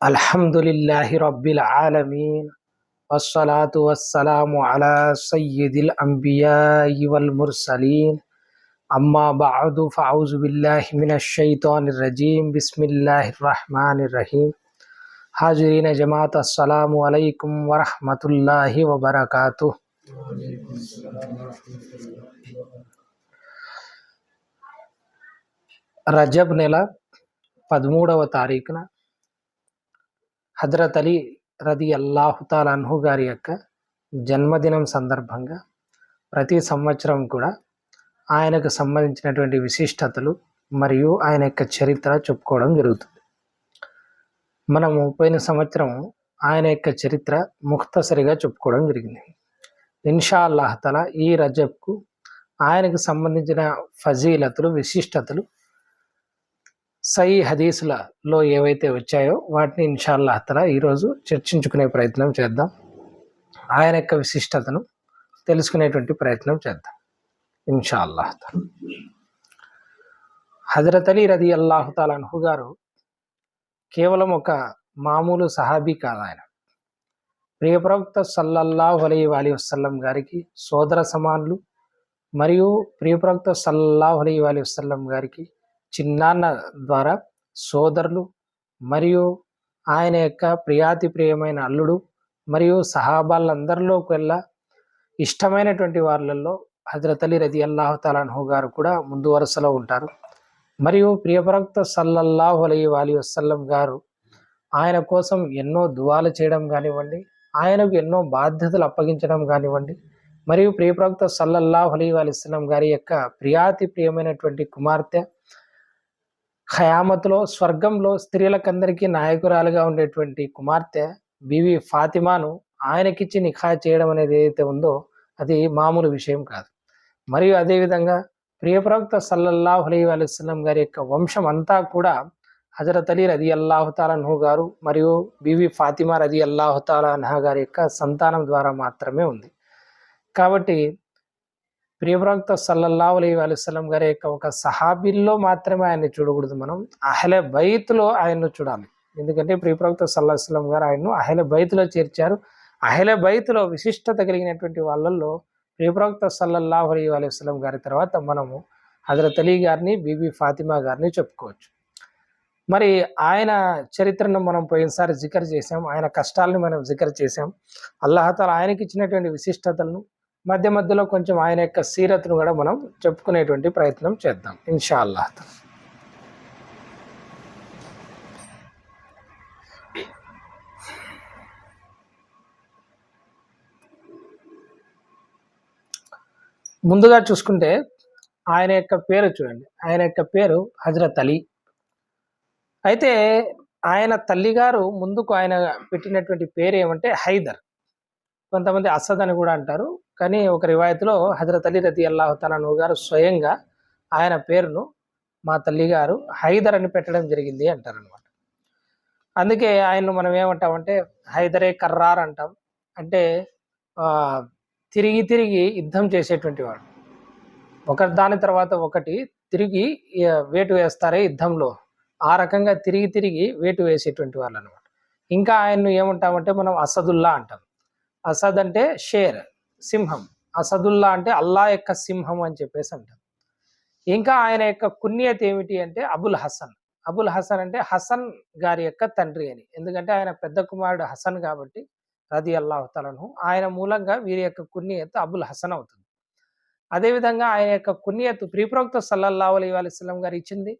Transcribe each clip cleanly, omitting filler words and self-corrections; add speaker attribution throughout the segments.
Speaker 1: अल्हम्दुलिल्लाहि रब्बिल आलमीन वस्सलातु वस्सलामु अला सय्यिदिल अंबियाइ वल मुरसलीन अम्मा बअदु फअऊज़ु बिल्लाहि मिनश शैतानिर रजीम बिस्मिल्लाहिर रहमानिर रहीम। हाज़िरीन जमात अस्सलामु अलैकुम व रहमतुल्लाहि व बरकातुहू। రజబ్ నెల 13వ తారీఖున హజరత్ అలీ రదియల్లాహు తాలా అన్హు గారి యొక్క జన్మదినం సందర్భంగా ప్రతి సంవత్సరం కూడా ఆయనకు సంబంధించినటువంటి విశిష్టతలు మరియు ఆయన యొక్క చరిత్ర చెప్పుకోవడం జరుగుతుంది. మనము పోయిన సంవత్సరం ఆయన యొక్క చరిత్ర ముఖ్తసరిగా చెప్పుకోవడం జరిగింది. ఇన్షా అల్లాహ్ తాలా ఈ రజబ్కు ఆయనకు సంబంధించిన ఫజీలతులు విశిష్టతలు సహీ హదీసులలో ఏవైతే వచ్చాయో వాటిని ఇన్షా అల్లాహ్ తాలా ఈరోజు చర్చించుకునే ప్రయత్నం చేద్దాం. ఆయన యొక్క విశిష్టతను తెలుసుకునేటువంటి ప్రయత్నం చేద్దాం ఇన్షా అల్లాహ్ తాలా. హజరత్ అలీ రదియల్లాహు తాలా అన్హు గారు కేవలం ఒక మామూలు సహాబీ కాదు. ఆయన ప్రియప్రవక్త సల్లల్లాహు అలైహి వసల్లం గారికి సోదర సమానులు మరియు ప్రియప్రవక్త సల్లల్లాహు అలైహి వసల్లం గారికి చిన్నాన్న ద్వారా సోదరులు మరియు ఆయన యొక్క ప్రియాతి ప్రియమైన అల్లుడు మరియు సహాబాలందరిలోకి వెళ్ళా ఇష్టమైనటువంటి వాళ్ళల్లో హజరత్ అలీ రదియల్లాహు తాలా అన్హు గారు కూడా ముందు వరుసలో ఉంటారు. మరియు ప్రియప్రవక్త సల్లల్లాహు అలైహి వసల్లం గారు ఆయన కోసం ఎన్నో దువాలు చేయడం కానివ్వండి, ఆయనకు ఎన్నో బాధ్యతలు అప్పగించడం కానివ్వండి, మరియు ప్రియప్రవక్త సల్లల్లాహు అలైహి వసల్లం గారి యొక్క ప్రియాతి ప్రియమైనటువంటి కుమార్తె ఖయామత్లో స్వర్గంలో స్త్రీలకందరికీ నాయకురాలుగా ఉండేటువంటి కుమార్తె బీవీ ఫాతిమాను ఆయనకిచ్చి నిఖా చేయడం అనేది ఏదైతే ఉందో అది మామూలు విషయం కాదు. మరియు అదేవిధంగా ప్రియప్రవక్త సల్లల్లాహు అలైహి వసల్లం గారి యొక్క వంశం అంతా కూడా హజరత్ అలీ రదియల్లాహు తాలా అన్హు గారు మరియు బీవీ ఫాతిమా రదియల్లాహు తాలా అన్హా గారి యొక్క సంతానం ద్వారా మాత్రమే ఉంది. కాబట్టి ప్రియప్రవక్త సల్లల్లాహు అలైహి వసల్లం గారి యొక్క ఒక సహాబీల్లో మాత్రమే ఆయన్ని చూడకూడదు, మనం అహ్లే బైత్లో ఆయన్ను చూడాలి. ఎందుకంటే ప్రియప్రవక్త సల్లల్లాహు అలైహి వసల్లం గారు ఆయన్ను అహ్లే బైత్లో చేర్చారు. అహ్లే బైత్లో విశిష్టత కలిగినటువంటి వాళ్ళల్లో ప్రియప్రవక్త సల్లల్లాహు అలైహి వసల్లం గారి తర్వాత మనము హజరత్ అలీ గారిని బీబీ ఫాతిమా గారిని చెప్పుకోవచ్చు. మరి ఆయన చరిత్రను మనం పోయినసారి జికర్ చేసాం, ఆయన కష్టాలను మనం జికర్ చేసాం. అల్లాహ్ తాలా ఆయనకి ఇచ్చినటువంటి విశిష్టతలను మధ్య మధ్యలో కొంచెం ఆయన యొక్క సీరత్ను కూడా మనం చెప్పుకునేటువంటి ప్రయత్నం చేద్దాం ఇన్షా అల్లాహ్ తాలా. ముందుగా చూసుకుంటే ఆయన యొక్క పేరు చూడండి, ఆయన యొక్క పేరు హజరత్ అలీ. అయితే ఆయన తల్లిగారు ముందుకు ఆయన పెట్టినటువంటి పేరు ఏమంటే హైదర్. కొంతమంది అసద్ అని కూడా అంటారు, కానీ ఒక రివాయత్లో హజరత్ అలీ రదియల్లాహు తాలా అన్హు గారు స్వయంగా ఆయన పేరును మా తల్లిగారు హైదర్ అని పెట్టడం జరిగింది అంటారనమాట. అందుకే ఆయన్ను మనం ఏమంటామంటే హైదరే కర్రార్ అంటాం. అంటే తిరిగి తిరిగి యుద్ధం చేసేటువంటి వాడు, ఒకరి దాని తర్వాత ఒకటి తిరిగి వేటు వేస్తారే యుద్ధంలో, ఆ రకంగా తిరిగి తిరిగి వేటు వేసేటువంటి వాళ్ళు అనమాట. ఇంకా ఆయన్ను ఏమంటామంటే మనం అసదుల్లా అంటాం. అసద్ అంటే షేర్, సింహం. అసదుల్లా అంటే అల్లా యొక్క సింహం అని చెప్పేసి అంటాం. ఇంకా ఆయన యొక్క కున్యత ఏమిటి అంటే అబుల్ హసన్. అబుల్ హసన్ అంటే హసన్ గారి యొక్క తండ్రి అని. ఎందుకంటే ఆయన పెద్ద కుమారుడు హసన్ కాబట్టి రదియల్లాహు తాలా అన్హు, ఆయన మూలంగా వీరి యొక్క కున్యత అబుల్ హసన్ అవుతుంది. అదేవిధంగా ఆయన యొక్క కున్యత్ ప్రియప్రవక్త సల్లల్లాహు అలైహి వసల్లం గారు ఇచ్చింది.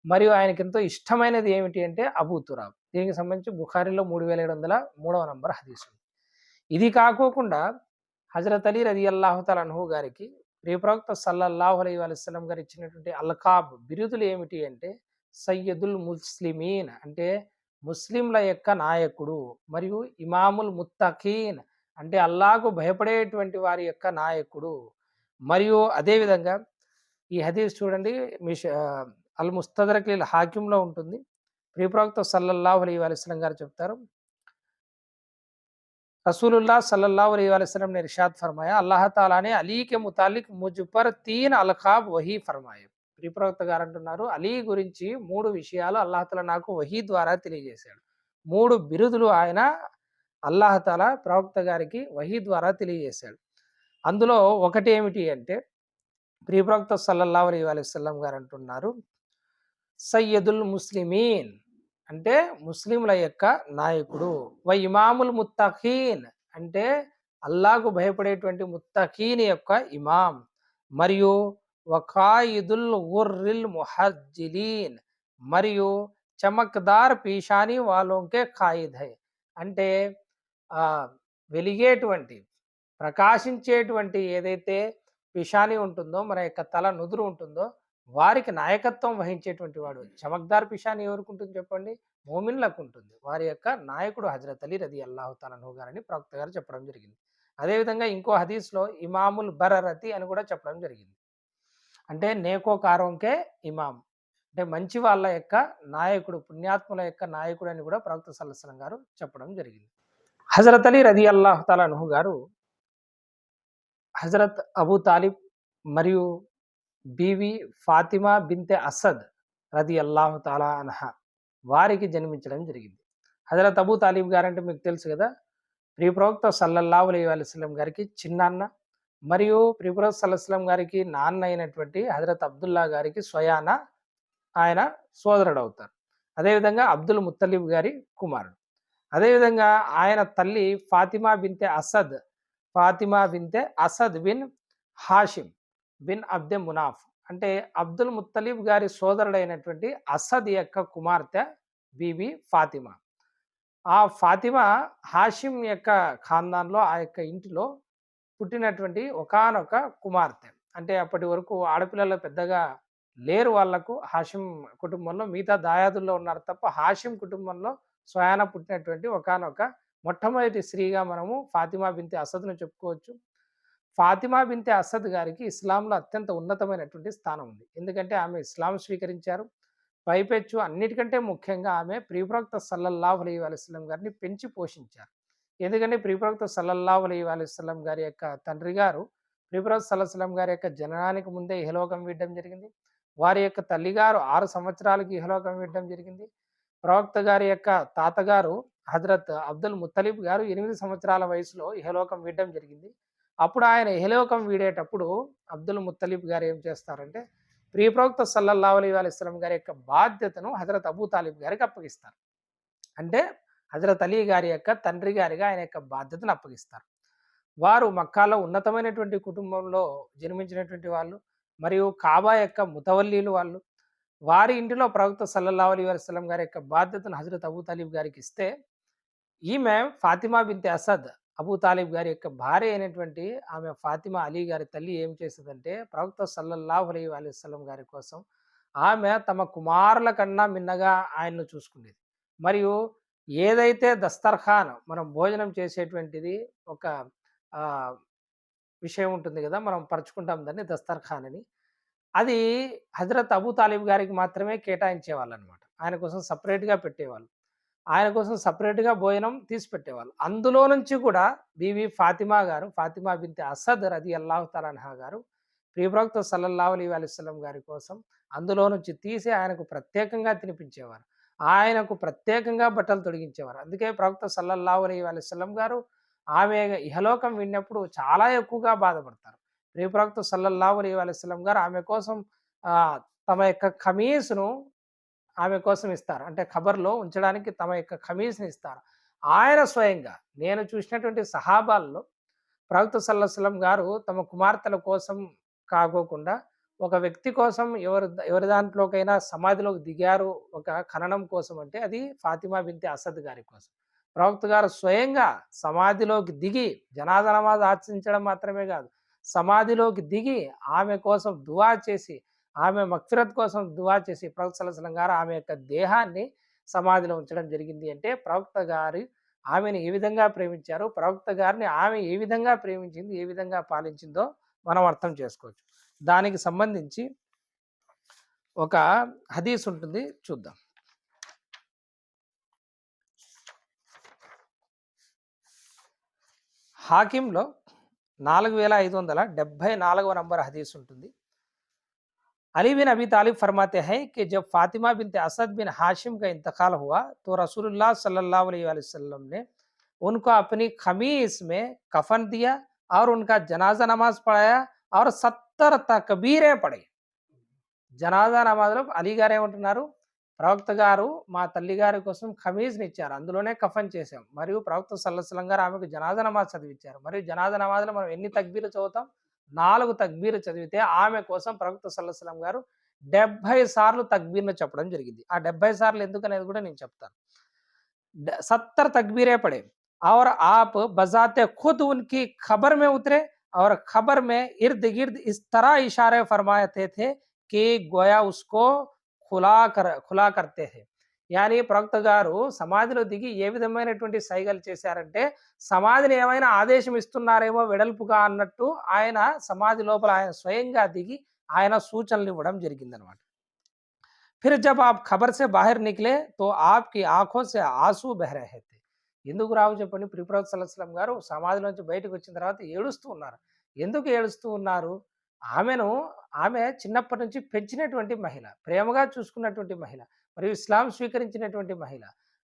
Speaker 1: మరియు ఆయనకి ఎంతో ఇష్టమైనది ఏమిటి అంటే అబూ తురాబ్. దీనికి సంబంధించి బుఖారీలో 3703వ నంబర్ హదీసు. ఇది కాకోకుండా హజరత్ అలీ రదియల్లాహు తాలా అన్హు గారికి ప్రియప్రవక్త సల్లల్లాహు అలైహి వసల్లం గారు ఇచ్చినటువంటి అల్కాబ్ బిరుదులు ఏమిటి అంటే సయ్యదుల్ ముస్లిమీన్, అంటే ముస్లింల యొక్క నాయకుడు, మరియు ఇమాముల్ ముత్తఖీన్ అంటే అల్లాహకు భయపడేటువంటి వారి యొక్క నాయకుడు. మరియు అదేవిధంగా ఈ హదీస్ చూడండి, అల్ ముస్తదరక్ లిల్ హాకింలో ఉంటుంది. ప్రియప్రవక్త సల్లల్లాహు అలైహి వసల్లం గారు చెప్తారు, रसूलुल्लाह सल्लल्लाहु अलैहि वसल्लम ने इरशाद फरमाया, अल्लाह ताला ने अली के मुतालिक मुझ पर 3 अलखाब वही फरमाए. ప్రియప్రవక్త గారు అంటున్నారు, అలీ గురించి 3 విషయాలు అల్లాహ్ తాలా నాకు వహీ ద్వారా తెలియజేశాడు. 3 బిరుదులు ఆయన అల్లాహతాలా ప్రవక్త గారికి వహీ ద్వారా తెలియజేశాడు. అందులో ఒకటి ఏమిటి అంటే ప్రియ ప్రవక్త సల్లల్లాహు అలైహి వసల్లం గారు అంటున్నారు, సయ్యదుల్ ముస్లిమీన్ అంటే ముస్లింల యొక్క నాయకుడు, వ ఇమాముల్ ముత్తఖీన్ అంటే అల్లాహకు భయపడేటువంటి ముత్తఖీన్ యొక్క ఇమాం, మరియు వఖాయిదుల్ గుర్రిల్ ముహజ్జిలీన్ మరియు చమక్దార్ పీషాని వాళ్ళోంకే ఖాయిద్ హై అంటే వెలిగేటువంటి ప్రకాశించేటువంటి ఏదైతే పిషాని ఉంటుందో, మన యొక్క తల నుదురు ఉంటుందో వారికి నాయకత్వం వహించేటువంటి వాడు. చమక్దార్ పిషాని ఎవరికి ఉంటుంది చెప్పండి? మోమిన్లకు ఉంటుంది. వారి యొక్క నాయకుడు హజరత్ అలీ రదియల్లాహు తఆలా అన్హు గారని ప్రవక్త గారు చెప్పడం జరిగింది. అదేవిధంగా ఇంకో హదీస్లో ఇమాముల్ బరరతి అని కూడా చెప్పడం జరిగింది. అంటే నేకో కారోంకే ఇమాం అంటే మంచి వాళ్ళ యొక్క నాయకుడు, పుణ్యాత్ముల యొక్క నాయకుడు అని కూడా ప్రవక్త సల్లల్లాహు అలైహి వసల్లం గారు చెప్పడం జరిగింది. హజరత్ అలీ రదియల్లాహు తఆలా అన్హు గారు హజరత్ అబూ తాలిబ్ మరియు బీవి ఫాతిమా బింతె అసద్ రదియల్లాహు తఆలా అన్హా వారికి జన్మించడం జరిగింది. హజరత్ అబూ తాలిబ్ గారంటే మీకు తెలుసు కదా, ప్రియ ప్రవక్త సల్లల్లాహు అలైహి వసల్లం గారికి చిన్నాన్న, మరియు ప్రియ ప్రవక్త సల్లల్లాహు అలైహి వసల్లం గారికి నాన్న అయినటువంటి హజరత్ అబ్దుల్లా గారికి స్వయాన ఆయన సోదరుడు అవుతారు. అదేవిధంగా అబ్దుల్ ముత్తలిబ్ గారి కుమారుడు. అదేవిధంగా ఆయన తల్లి ఫాతిమా బింతే అసద్ బిన్ హాషిం బిన్ అబ్దె మునాఫ్ అంటే అబ్దుల్ ముత్తలిబ్ గారి సోదరుడైనటువంటి అసద్ యొక్క కుమార్తె బీబీ ఫాతిమా. ఆ ఫాతిమా హాషిం యొక్క ఖాందాన్లో, ఆ యొక్క ఇంటిలో పుట్టినటువంటి ఒకానొక కుమార్తె. అంటే అప్పటి వరకు ఆడపిల్లలు పెద్దగా లేరు వాళ్లకు హాషిం కుటుంబంలో, మిగతా దాయాదుల్లో ఉన్నారు తప్ప హాషిం కుటుంబంలో స్వయాన పుట్టినటువంటి ఒకానొక మొట్టమొదటి స్త్రీగా మనము ఫాతిమా బింతే అసద్ను చెప్పుకోవచ్చు. ఫాతిమా బింతే అసద్ గారికి ఇస్లాంలో అత్యంత ఉన్నతమైనటువంటి స్థానం ఉంది. ఎందుకంటే ఆమె ఇస్లాం స్వీకరించారు. పైపెచ్చు అన్నిటికంటే ముఖ్యంగా ఆమె ప్రియ ప్రవక్త సల్లల్లాహు అలైహి వసల్లం గారిని పెంచి పోషించారు. ఎందుకంటే ప్రియ ప్రవక్త సల్లల్లాహు అలైహి వసల్లం గారి యొక్క తండ్రి గారు ప్రియ ప్రవక్త సల్లల్లాహు అలైహి వసల్లం గారి యొక్క జననానికి ముందే ఇహలోకం వీడడం జరిగింది. వారి యొక్క తల్లిగారు 6 సంవత్సరాలకి ఇహలోకం వీడడం జరిగింది. ప్రవక్త గారి యొక్క తాతగారు హజరత్ అబ్దుల్ ముత్తలిబ్ గారు 8 సంవత్సరాల వయసులో ఇహలోకం వీడడం జరిగింది. అప్పుడు ఆయన ఇహలోకం వీడేటప్పుడు అబ్దుల్ ముత్తలిబ్ గారు ఏం చేస్తారంటే ప్రియ ప్రవక్త సల్లల్లాహు అలైహి వసల్లం గారి యొక్క బాధ్యతను హజరత్ అబూ తాలిబ్ గారికి అప్పగిస్తారు. అంటే హజరత్ అలీ గారి యొక్క తండ్రి గారిగా ఆయన యొక్క బాధ్యతను అప్పగిస్తారు. వారు మక్కాలో ఉన్నతమైనటువంటి కుటుంబంలో జన్మించినటువంటి వాళ్ళు, మరియు కాబా యొక్క ముతవల్లీలు వాళ్ళు. వారి ఇంటిలో ప్రవక్త సల్లల్లాహు అలైహి వసల్లం గారి యొక్క బాధ్యతను హజరత్ అబూ తాలిబ్ గారికి ఇస్తే, ఈమె ఫాతిమా బింతే అసద్ అబూ తాలిబ్ గారి యొక్క భార్య అయినటువంటి ఆమె ఫాతిమా అలీ గారి తల్లి ఏం చేస్తుందంటే ప్రవక్త సల్లల్లాహు అలైహి వసల్లం గారి కోసం ఆమె తమ కుమారుల కన్నా మిన్నగా ఆయన్ను చూసుకునేది. మరియు ఏదైతే దస్తర్ఖాన్ మనం భోజనం చేసేటువంటిది ఒక విషయం ఉంటుంది కదా, మనం పరుచుకుంటాం దాన్ని దస్తర్ఖాన్ అని, అది హజరత్ అబూ తాలిబ్ గారికి మాత్రమే కేటాయించేవాళ్ళు అనమాట. ఆయన కోసం సపరేట్గా పెట్టేవాళ్ళు. ఆయన కోసం సపరేట్గా భోజనం తీసి పెట్టేవాళ్ళు. అందులో నుంచి కూడా బీవీ ఫాతిమా బింతే అసద్ రదియల్లాహు తఆలా అన్హా గారు ప్రియ ప్రవక్త సల్లల్లాహు అలైహి వసల్లం గారి కోసం అందులో నుంచి తీసి ఆయనకు ప్రత్యేకంగా తినిపించేవారు. ఆయనకు ప్రత్యేకంగా బట్టలు తొడిగించేవారు. అందుకే ప్రవక్త సల్లల్లాహు అలైహి వసల్లం గారు ఆమె ఇహలోకం విన్నప్పుడు చాలా ఎక్కువగా బాధపడతారు. ప్రియ ప్రవక్త సల్లల్లాహు అలైహి వసల్లం గారు ఆమె కోసం తమ యొక్క ఖమీస్‌ను ఆమె కోసం ఇస్తారు. అంటే ఖబర్‌లో ఉంచడానికి తమ యొక్క ఖమీస్‌ని ఇస్తారు. ఆయన స్వయంగా నేను చూసినటువంటి సహాబాల్లో ప్రవక్త సల్లల్లాహు అలైహి వసల్లం గారు తమ కుమార్తెల కోసం కాకోకుండా ఒక వ్యక్తి కోసం ఎవరి దాంట్లోకైనా సమాధిలోకి దిగారు ఒక ఖననం కోసం అంటే అది ఫాతిమా బింతే అసద్ గారి కోసం. ప్రవక్త గారు స్వయంగా సమాధిలోకి దిగి జనాజా నమాజ్ ఆచరించడం మాత్రమే కాదు, సమాధిలోకి దిగి ఆమె కోసం దువా చేసి, ఆమె మగ్ఫిరత్ కోసం దువా చేసి ప్రవక్త సల్లల్లాహు అలైహి వసల్లం గారు ఆమె యొక్క దేహాన్ని సమాధిలో ఉంచడం జరిగింది. అంటే ప్రవక్త గారు ఆమెను ఏ విధంగా ప్రేమించారో, ప్రవక్త గారిని ఆమె ఏ విధంగా ప్రేమించింది, ఏ విధంగా పాలించిందో మనం అర్థం చేసుకోవచ్చు. దానికి సంబంధించి ఒక హదీస్ ఉంటుంది, చూద్దాం. హాకింలో 4574వ నంబర్ హదీస్ ఉంటుంది. अली बिन अबी तालिब फरमाते हैं कि जब फातिमा बिनते असद बिन हाशिम का इंतकाल हुआ तो रसूलुल्लाह सल्लल्लाहु अलैहि वसल्लम ने उनको अपनी खमीस में कफन दिया और उनका जनाजा नमाज पढ़ाया और 70 तकबीरें पढ़ी। జనాజా నమాజ్‌లో అలీ గారు ఏమంటున్నారు, ప్రవక్త గారు మా తల్లి గారి కోసం ఖమీజ్‌నిచ్చారు. అందులోనే కఫన్ చేశాం. మరియు ప్రవక్త సల్లల్లాహు అలైహి వసల్లం గారు ఆమెకు జనాజా నమాజ్ చదివించారు. మరియు జనాజా నమాజ్‌లో మనం ఎన్ని తక్బీర్లు చదువుతాం? 4 తక్బీర్లు చదివితే ఆమె కోసం ప్రవక్త సల్లల్లాహు అలైహి వసల్లం గారు 70 సార్లు తక్బీర్‌లు చెప్పడం జరిగింది. ఆ 70 సార్లు ఎందుకనేది కూడా నేను చెప్తాను. 70 तकबीरें पढ़े और आप बजाते खुद उनकी खबर में उतरे और खबर में इर्द गिर्द इस तरह इशारे फरमाते थे कि गोया उसको खुला करते हैं। యాని ప్రవక్త గారు సమాధిలో దిగి ఏ విధమైనటువంటి సైగలు చేశారంటే సమాధిని ఏమైనా ఆదేశం ఇస్తున్నారేమో వెడల్పుగా అన్నట్టు ఆయన సమాధి లోపల ఆయన స్వయంగా దిగి ఆయన సూచనలు ఇవ్వడం జరిగిందనమాట. फिर जब आप खबर से बाहर निकले तो आपकी आँखों से आँसू बह रहे थे। ఎందుకు రావు చెప్పండి? ప్రియుప్రవక్త సల్లల్లాహు అలైహి వసల్లం గారు సమాధిలోంచి బయటకు వచ్చిన తర్వాత ఏడుస్తూ ఉన్నారు. ఎందుకు ఏడుస్తూ ఉన్నారు? ఆమెను ఆమె చిన్నప్పటి నుంచి పెంచినటువంటి మహిళ, ప్రేమగా చూసుకున్నటువంటి మహిళ, మరియు ఇస్లాం స్వీకరించినటువంటి మహిళ,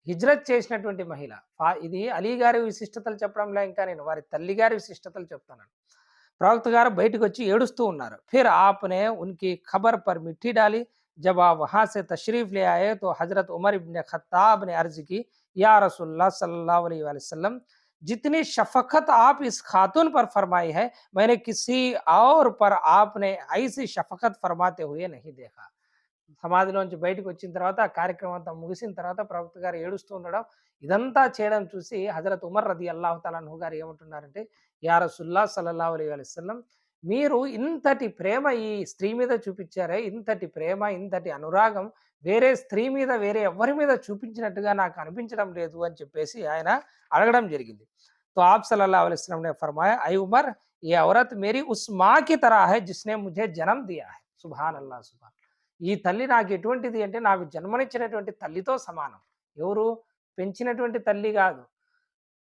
Speaker 1: హిజ్రత్ చేసినటువంటి మహిళ. ఇది అలీ గారి విశిష్టతలు చెప్పడంలో ఇంకా నేను వారి తల్లి గారి విశిష్టతలు చెప్తున్నాను. ప్రవక్త గారు బయటకు వచ్చి ఏడుస్తూ ఉన్నారు. फिर आपने उनकी खबर पर मिट्टी डाली। जब आप वहां से तशरीफ ले आए तो हजरत उमर इब्न खत्ताब ने अर्ज की, या रसूलुल्लाह सल्लल्लाहु अलैहि वसल्लम, जितनी शफकत आप इस खातून पर फरमाई है मैंने किसी और पर आपने ऐसी शफकत फरमाते हुए नहीं देखा। సమాధిలోంచి బయటకు వచ్చిన తర్వాత ఆ కార్యక్రమం అంతా ముగిసిన తర్వాత ప్రవక్త గారు ఏడుస్తూ ఉండడం, ఇదంతా చేయడం చూసి హజరత్ ఉమర్ రదియల్లాహు తఆలా అన్హు గారు ఏమంటున్నారంటే, యా రసూలుల్లాహ్ సల్లల్లాహు అలైహి వసల్లం, మీరు ఇంతటి ప్రేమ ఈ స్త్రీ మీద చూపించారే, ఇంతటి ప్రేమ, ఇంతటి అనురాగం వేరే స్త్రీ మీద, వేరే ఎవరి మీద చూపించినట్టుగా నాకు అనిపించడం లేదు అని చెప్పేసి ఆయన అడగడం జరిగింది. तो आप सल्लल्लाहु अलैहि वसल्लम ने फरमाया, ऐ उमर, ये औरत मेरी उस माँ की तरह है जिसने मुझे जन्म दिया है। सुभान अल्लाह सुभान। ఈ తల్లి నాకు ఎటువంటిది అంటే నాకు జన్మనిచ్చినటువంటి తల్లితో సమానం. ఎవరు? పెంచినటువంటి తల్లి కాదు.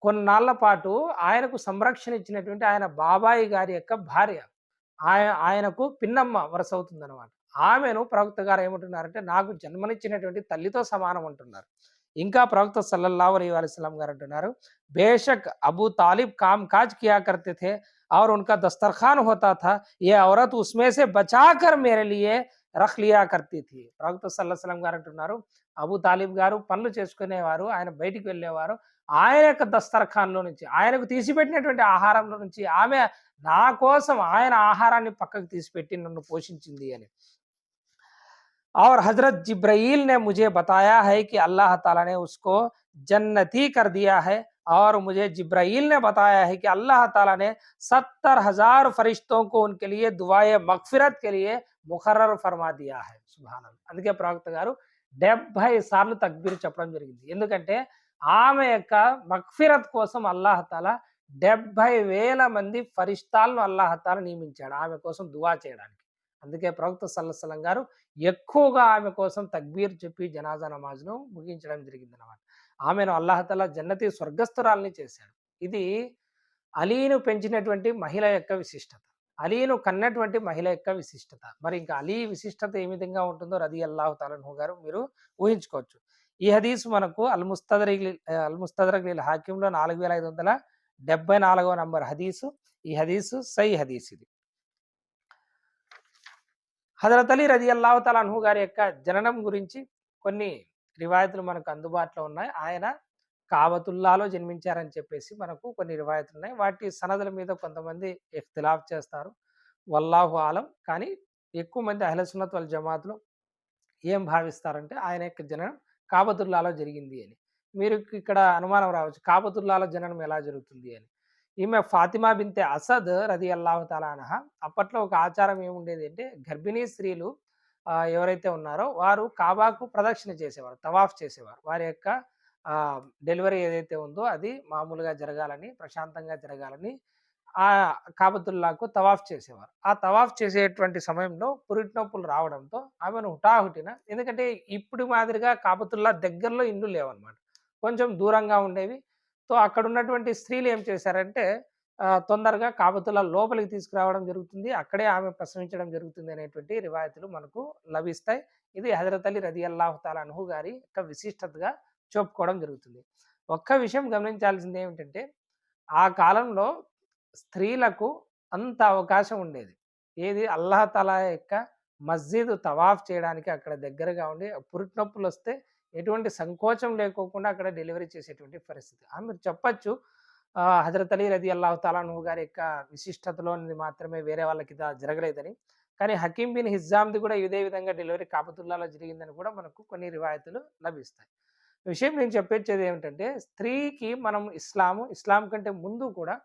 Speaker 1: కొన్నాళ్ల పాటు ఆయనకు సంరక్షణ ఇచ్చినటువంటి ఆయన బాబాయి గారి యొక్క భార్య. ఆయనకు పిన్నమ్మ వరుస అవుతుందన్నమాట. ఆమెను ప్రవక్త గారు ఏమంటున్నారంటే నాకు జన్మనిచ్చినటువంటి తల్లితో సమానం అంటున్నారు. ఇంకా ప్రవక్త సల్లల్లాహు अलैहि वसल्लम గారు అంటున్నారు, బేషక్ అబూ తాలిబ్ काम काज किया करते थे और उनका दस्तरखान होता था, ये औरत उसमें से बचाकर मेरे लिए రఖ్ లియా కర్తీ థీ। ప్రవక్త సల్లల్లాహు అలైహి వసల్లం గారు అంటున్నారు, అబూ తాలిబ్ గారు పనులు చేసుకునేవారు, ఆయన బయటికి వెళ్ళేవారు, ఆయన యొక్క దస్తర్ఖాన్లో నుంచి, ఆయనకు తీసిపెట్టినటువంటి ఆహారంలో నుంచి ఆమె నా కోసం ఆయన ఆహారాన్ని పక్కకు తీసిపెట్టి నన్ను పోషించింది అని. और हजरत जिब्राइल ने मुझे बताया है कि अल्लाह ताला ने उसको जन्नती कर दिया है और मुझे जिब्राइल ने बताया है कि अल्लाह ताला ने 70,000 फरिश्तों को उनके लिए दुआए मगफिरत के लिए मुकर्रर फरमा दिया है। సుబ్హాన్ అల్లాహ్. అందుకే ప్రవక్త గారు 70 సార్లు తక్బీర్ చెప్పడం జరిగింది. ఎందుకంటే ఆమె యొక్క మగ్ఫిరత్ కోసం అల్లాహ్ తాలా 70,000 మంది ఫరిష్తాలను అల్లాహ్ తాలా నియమించాడు ఆమె కోసం దువా చేయడానికి. అందుకే ప్రవక్త సల్లల్లాహు అలైహి వసల్లం గారు ఎక్కువగా ఆమె కోసం తక్బీర్ చెప్పి జనాజా నమాజ్ను ముగించడం జరిగిందన్నమాట. ఆమెను అల్లాహ్ తాలా జన్నతి స్వర్గస్థురాల్ని చేశాడు. ఇది అలీను పెంచినటువంటి మహిళ యొక్క విశిష్టత, అలీను కన్నటువంటి మహిళ యొక్క విశిష్టత. మరి ఇంకా అలీ విశిష్టత ఏ విధంగా ఉంటుందో రదియల్లాహు తఆలా అన్హు గారు మీరు ఊహించుకోవచ్చు. ఈ హదీస్ మనకు అల్ ముస్తదరక్ లిల్ హాకింలో 4574వ నంబర్ హదీసు. ఈ హదీసు సహీ హదీస్ ఇది. హజరత్ అలీ రదియల్లాహు తఆలా అన్హు గారి యొక్క జననం గురించి కొన్ని రివాయతులు మనకు అందుబాటులో ఉన్నాయి. ఆయన కాబతుల్లాలో జన్మించారని చెప్పేసి మనకు కొన్ని రివాయతులు ఉన్నాయి. వాటి సనదుల మీద కొంతమంది ఇఖ్తిలాఫ్ చేస్తారు, వల్లాహు ఆలం. కానీ ఎక్కువ మంది అహ్లే సున్నత్ వల్ జమాత్లో ఏం భావిస్తారంటే ఆయన యొక్క జననం కాబతుల్లాలో జరిగింది అని. మీరు ఇక్కడ అనుమానం రావచ్చు, కాబతుల్లాలో జననం ఎలా జరుగుతుంది అని. ఈమె ఫాతిమా బిన్తే అసద్ రదియల్లాహు తఆలా అన్హా. అప్పట్లో ఒక ఆచారం ఏముండేది అంటే గర్భిణీ స్త్రీలు ఎవరైతే ఉన్నారో వారు కాబాకు ప్రదక్షిణ చేసేవారు, తవాఫ్ చేసేవారు. వారి యొక్క డెలివరీ ఏదైతే ఉందో అది మామూలుగా జరగాలని, ప్రశాంతంగా జరగాలని ఆ కాబతుల్లాకు తవాఫ్ చేసేవారు. ఆ తవాఫ్ చేసేటువంటి సమయంలో పురిటి నొప్పులు రావడంతో ఆమెను హుటాహుటిన, ఎందుకంటే ఇప్పుడు మాదిరిగా కాబతుల్లా దగ్గరలో ఇండ్లు లేవన్నమాట, కొంచెం దూరంగా ఉండేవి. సో అక్కడ ఉన్నటువంటి స్త్రీలు ఏం చేశారంటే తొందరగా కాబతుల్లా లోపలికి తీసుకురావడం జరుగుతుంది. అక్కడే ఆమె ప్రసవించడం జరుగుతుంది అనేటువంటి రివాయతులు మనకు లభిస్తాయి. ఇది హజరత్ అలీ రదియల్లాహు తాలా అన్హు గారి యొక్క విశిష్టతగా చెప్పుకోవడం జరుగుతుంది. ఒక్క విషయం గమనించాల్సింది ఏమిటంటే, ఆ కాలంలో స్త్రీలకు అంత అవకాశం ఉండేది. ఏది అల్లాహ్ తాలా యొక్క మస్జిద్ తవాఫ్ చేయడానికి అక్కడ దగ్గరగా ఉండి పురిటినొప్పులొస్తే ఎటువంటి సంకోచం లేకోకుండా అక్కడ డెలివరీ చేసేటువంటి పరిస్థితి. మీరు చెప్పొచ్చు హజరత్ అలీ రదియల్లాహు తాలా అన్హు గారి యొక్క విశిష్టతలోనిది మాత్రమే వేరే వాళ్ళకి జరగలేదని. కానీ హకీం బిన్ హిజ్జామ్‌ది కూడా ఇదే విధంగా డెలివరీ కాబతుల్లాలో జరిగిందని కూడా మనకు కొన్ని రివాయతులు లభిస్తాయి. విషయం నేను చెప్పొచ్చేది ఏమిటంటే, స్త్రీకి మనం ఇస్లాం కంటే ముందు కూడా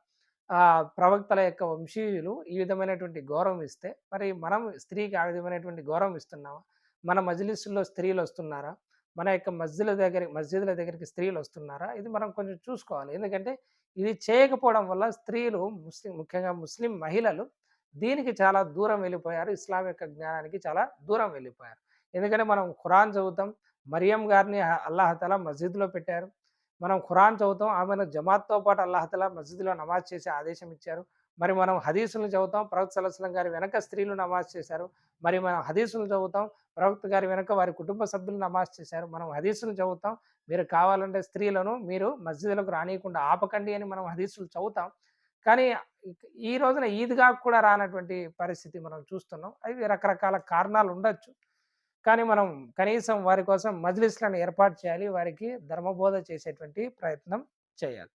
Speaker 1: ప్రవక్తల యొక్క వంశీయులు ఈ విధమైనటువంటి గౌరవం ఇస్తే, మరి మనం స్త్రీకి ఆ విధమైనటువంటి గౌరవం ఇస్తున్నామా? మన మజ్లిస్సుల్లో స్త్రీలొస్తున్నారా? మన యొక్క మస్జిదుల దగ్గరికి స్త్రీలొస్తున్నారా? ఇది మనం కొంచెం చూసుకోవాలి. ఎందుకంటే ఇది చేయకపోవడం వల్ల స్త్రీలు ముఖ్యంగా ముస్లిం మహిళలు దీనికి చాలా దూరం వెళ్ళిపోయారు. ఇస్లాం యొక్క జ్ఞానానికి చాలా దూరం వెళ్ళిపోయారు. ఎందుకంటే మనం ఖురాన్ చదువుతాం. మరియం గారిని అల్లాహ్ తఆలా మస్జిద్‌లో పెట్టారు. మనం ఖురాన్ చదువుతాం. ఆమెను జమాత్‌తో పాటు అల్లాహ్ తఆలా మస్జిద్‌లో నమాజ్ చేసే ఆదేశం ఇచ్చారు. మరి మనం హదీసులను చదువుతాం. ప్రవక్త సల్లల్లాహు అలైహి వసల్లం గారి వెనక స్త్రీలు నమాజ్ చేశారు. మరి మనం హదీసులు చదువుతాం. ప్రవక్త గారి వెనక వారి కుటుంబ సభ్యులు నమాజ్ చేశారు. మనం హదీసులు చదువుతాం. మీరు కావాలంటే స్త్రీలను మీరు మస్జిద్‌లకు రానీయకుండా ఆపకండి అని మనం హదీసులు చదువుతాం. కానీ ఈ రోజున ఈద్‌గాకు కూడా రానటువంటి పరిస్థితి మనం చూస్తున్నాం. అవి రకరకాల కారణాలు ఉండొచ్చు. కానీ మనం కనీసం వారి కోసం మజ్లిస్‌లను ఏర్పాటు చేయాలి. వారికి ధర్మబోధ చేసేటువంటి ప్రయత్నం చేయాలి.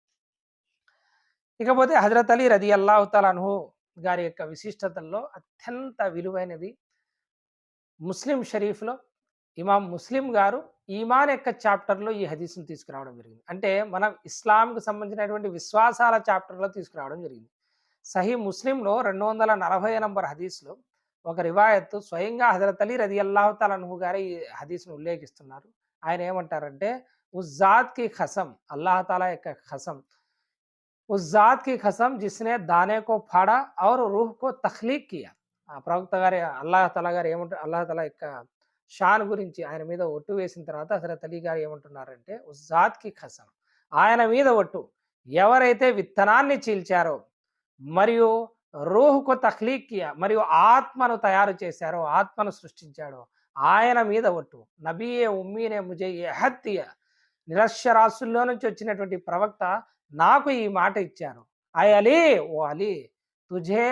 Speaker 1: ఇకపోతే హజరత్ అలీ రదియల్లాహు తాలా అన్హు గారి యొక్క విశిష్టతల్లో అత్యంత విలువైనది ముస్లిం షరీఫ్‌లో ఇమాం ముస్లిం గారు ఈమాన్ యొక్క చాప్టర్‌లో ఈ హదీస్‌ని తీసుకురావడం జరిగింది. అంటే మనం ఇస్లాంకు సంబంధించినటువంటి విశ్వాసాల చాప్టర్‌లో తీసుకురావడం జరిగింది. సహీ ముస్లింలో 240 నంబర్ హదీస్‌లో ఒక రివాయత్ స్వయంగా హజరత్ అలీ రదియల్లాహు తాలా అన్హు గారు ఈ హదీస్‌ని ఉల్లేఖిస్తున్నారు. ఆయన ఏమంటారంటే, ఉస్ జాత్ కి ఖసం, అల్లాహ్ తాలా యొక్క ఖసం, ఉస్ జాత్ కి ఖసం జిస్నే దానే కో ఫాడా ఔర్ రూహ్ కో తఖ్లీక్ కియా. ప్రవక్త గారి అల్లాహ్ తాలా గారు ఏమంటారు, అల్లాహ్ తాలా యొక్క షాన్ గురించి ఆయన మీద ఒట్టు వేసిన తర్వాత హజరత్ అలీ గారు ఏమంటున్నారంటే, ఉస్ జాత్ కి ఖసం, ఆయన మీద ఒట్టు, ఎవరైతే విత్తనాన్ని చీల్చారో మరియు రూహుకు తఖ్లీక్ కియా, మరియు ఆత్మను తయారు చేశారో, ఆత్మను సృష్టించాడో ఆయన మీద ఒట్టు, నబీయే ఉమ్మీనే ముజే యహద్ దియా, నిరక్షరాస్యుల్లో నుంచి వచ్చినటువంటి ప్రవక్త నాకు ఈ మాట ఇచ్చారు. అయ్ అలీ, ఓ అలీ, తుఝే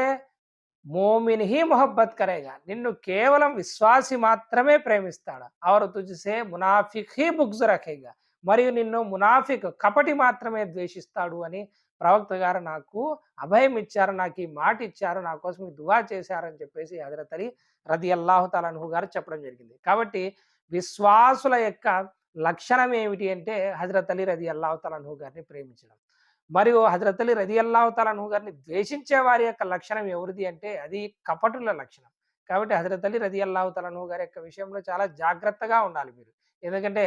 Speaker 1: మోమిన్ హీ మొహబ్బత్ కరేగా, నిన్ను కేవలం విశ్వాసి మాత్రమే ప్రేమిస్తాడు. ఔర్ తుజ్సే మునాఫిక్ హీ బుగ్జ్ రఖేగా, మరియు నిన్ను మునాఫిక్ కపటి మాత్రమే ద్వేషిస్తాడు అని ప్రవక్త గారు నాకు అభయం ఇచ్చారు, నాకు ఈ మాట ఇచ్చారు, నా కోసం ఈ దువా చేశారని చెప్పేసి హజరత్ అలీ రదియల్లాహు తాలా అన్హు గారు చెప్పడం జరిగింది. కాబట్టి విశ్వాసుల యొక్క లక్షణం ఏమిటి అంటే హజరత్ అలీ రదియల్లాహు తాలా అన్హు గారిని ప్రేమించడం. మరియు హజరత్ అలీ రదియల్లాహు తాలా అన్హు గారిని ద్వేషించే వారి యొక్క లక్షణం ఎవరిది అంటే అది కపటుల లక్షణం. కాబట్టి హజరత్ అలీ రదియల్లాహు తాలా అన్హు గారి యొక్క విషయంలో చాలా జాగ్రత్తగా ఉండాలి మీరు. ఎందుకంటే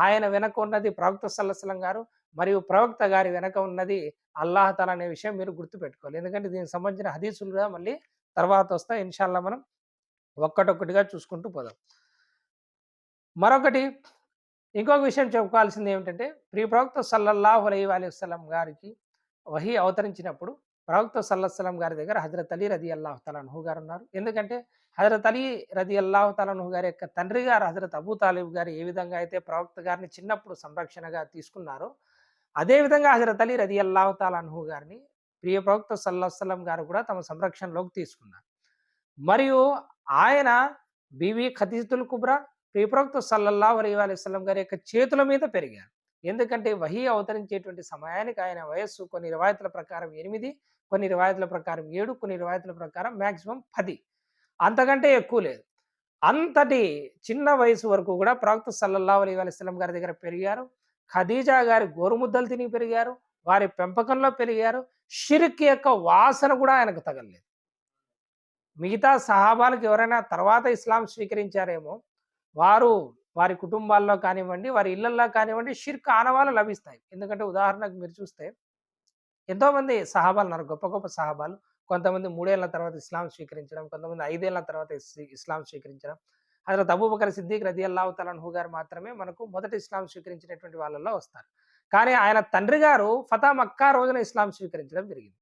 Speaker 1: ఆయన వెనక ఉన్నది ప్రవక్త సల్లల్లాహు అలైహి వసల్లం గారు, మరియు ప్రవక్త గారి వెనక ఉన్నది అల్లాహ్ తాలా అనే విషయం మీరు గుర్తుపెట్టుకోవాలి. ఎందుకంటే దీనికి సంబంధించిన హదీసులు కూడా మళ్ళీ తర్వాత వస్తాయి. ఇన్షాల్లా మనం ఒక్కటొక్కటిగా చూసుకుంటూ పోదాం. మరొకటి ఇంకొక విషయం చెప్పుకోవాల్సింది ఏమిటంటే, ప్రియ ప్రవక్త సల్లల్లాహు అలైహి వసల్లం గారికి వహీ అవతరించినప్పుడు ప్రవక్త సల్లల్లాహు అలైహి వసల్లం గారి దగ్గర హజరత్ అలీ రదియల్లాహు తాలా అన్హు గారు ఉన్నారు. ఎందుకంటే హజరత్ అలీ రదియల్లాహు తాలా అన్హు గారి యొక్క తండ్రి గారు హజరత్ అబూ తాలిబ్ గారు ఏ విధంగా అయితే ప్రవక్త గారిని చిన్నప్పుడు సంరక్షణగా తీసుకున్నారో, అదేవిధంగా హజరత్ అలీ రదియల్లాహు తాలా అన్హు గారిని ప్రియ ప్రవక్త సల్లల్లాహు అలైహి వసల్లం గారు కూడా తమ సంరక్షణలోకి తీసుకున్నారు. మరియు ఆయన బీవీ ఖదీజతుల్ కుబ్రా ప్రియ ప్రవక్త సల్లల్లాహు అలైహి వసల్లం గారి యొక్క చేతుల మీద పెరిగారు. ఎందుకంటే వహీ అవతరించేటువంటి సమయానికి ఆయన వయస్సు కొన్ని రివాయతుల ప్రకారం 8, కొన్ని రివాయతుల ప్రకారం 7, కొన్ని రివాయతుల ప్రకారం మాక్సిమం 10, అంతకంటే ఎక్కువ లేదు. అంతటి చిన్న వయసు వరకు కూడా ప్రవక్త సల్లల్లాహు అలైహి వసల్లం గారి దగ్గర పెరిగారు. ఖదీజా గారి గోరుముద్దలు తిని పెరిగారు. వారి పెంపకంలో పెరిగారు. షిర్క్ యొక్క వాసన కూడా ఆయనకు తగలలేదు. మిగతా సహాబాలకు ఎవరైనా తర్వాత ఇస్లాం స్వీకరించారేమో, వారు వారి కుటుంబాల్లో కానివ్వండి, వారి ఇళ్లల్లో కానివ్వండి షిర్క్ ఆనవాళ్ళు లభిస్తాయి. ఎందుకంటే ఉదాహరణకు మీరు చూస్తే ఎంతోమంది సహాబాలు ఉన్నారు. గొప్ప గొప్ప సహాబాలు. కొంతమంది 3 ఏళ్ల తర్వాత ఇస్లాం స్వీకరించడం, కొంతమంది 5 ఏళ్ల తర్వాత ఇస్లాం స్వీకరించడం. హజరత్ అబూబకర్ సిద్దిక్ రదియల్లాహు తాలా అన్హు గారు మాత్రమే మనకు మొదట ఇస్లాం స్వీకరించినటువంటి వాళ్ళలో వస్తారు. కానీ ఆయన తండ్రి గారు ఫతా మక్కా రోజున ఇస్లాం స్వీకరించడం జరిగింది.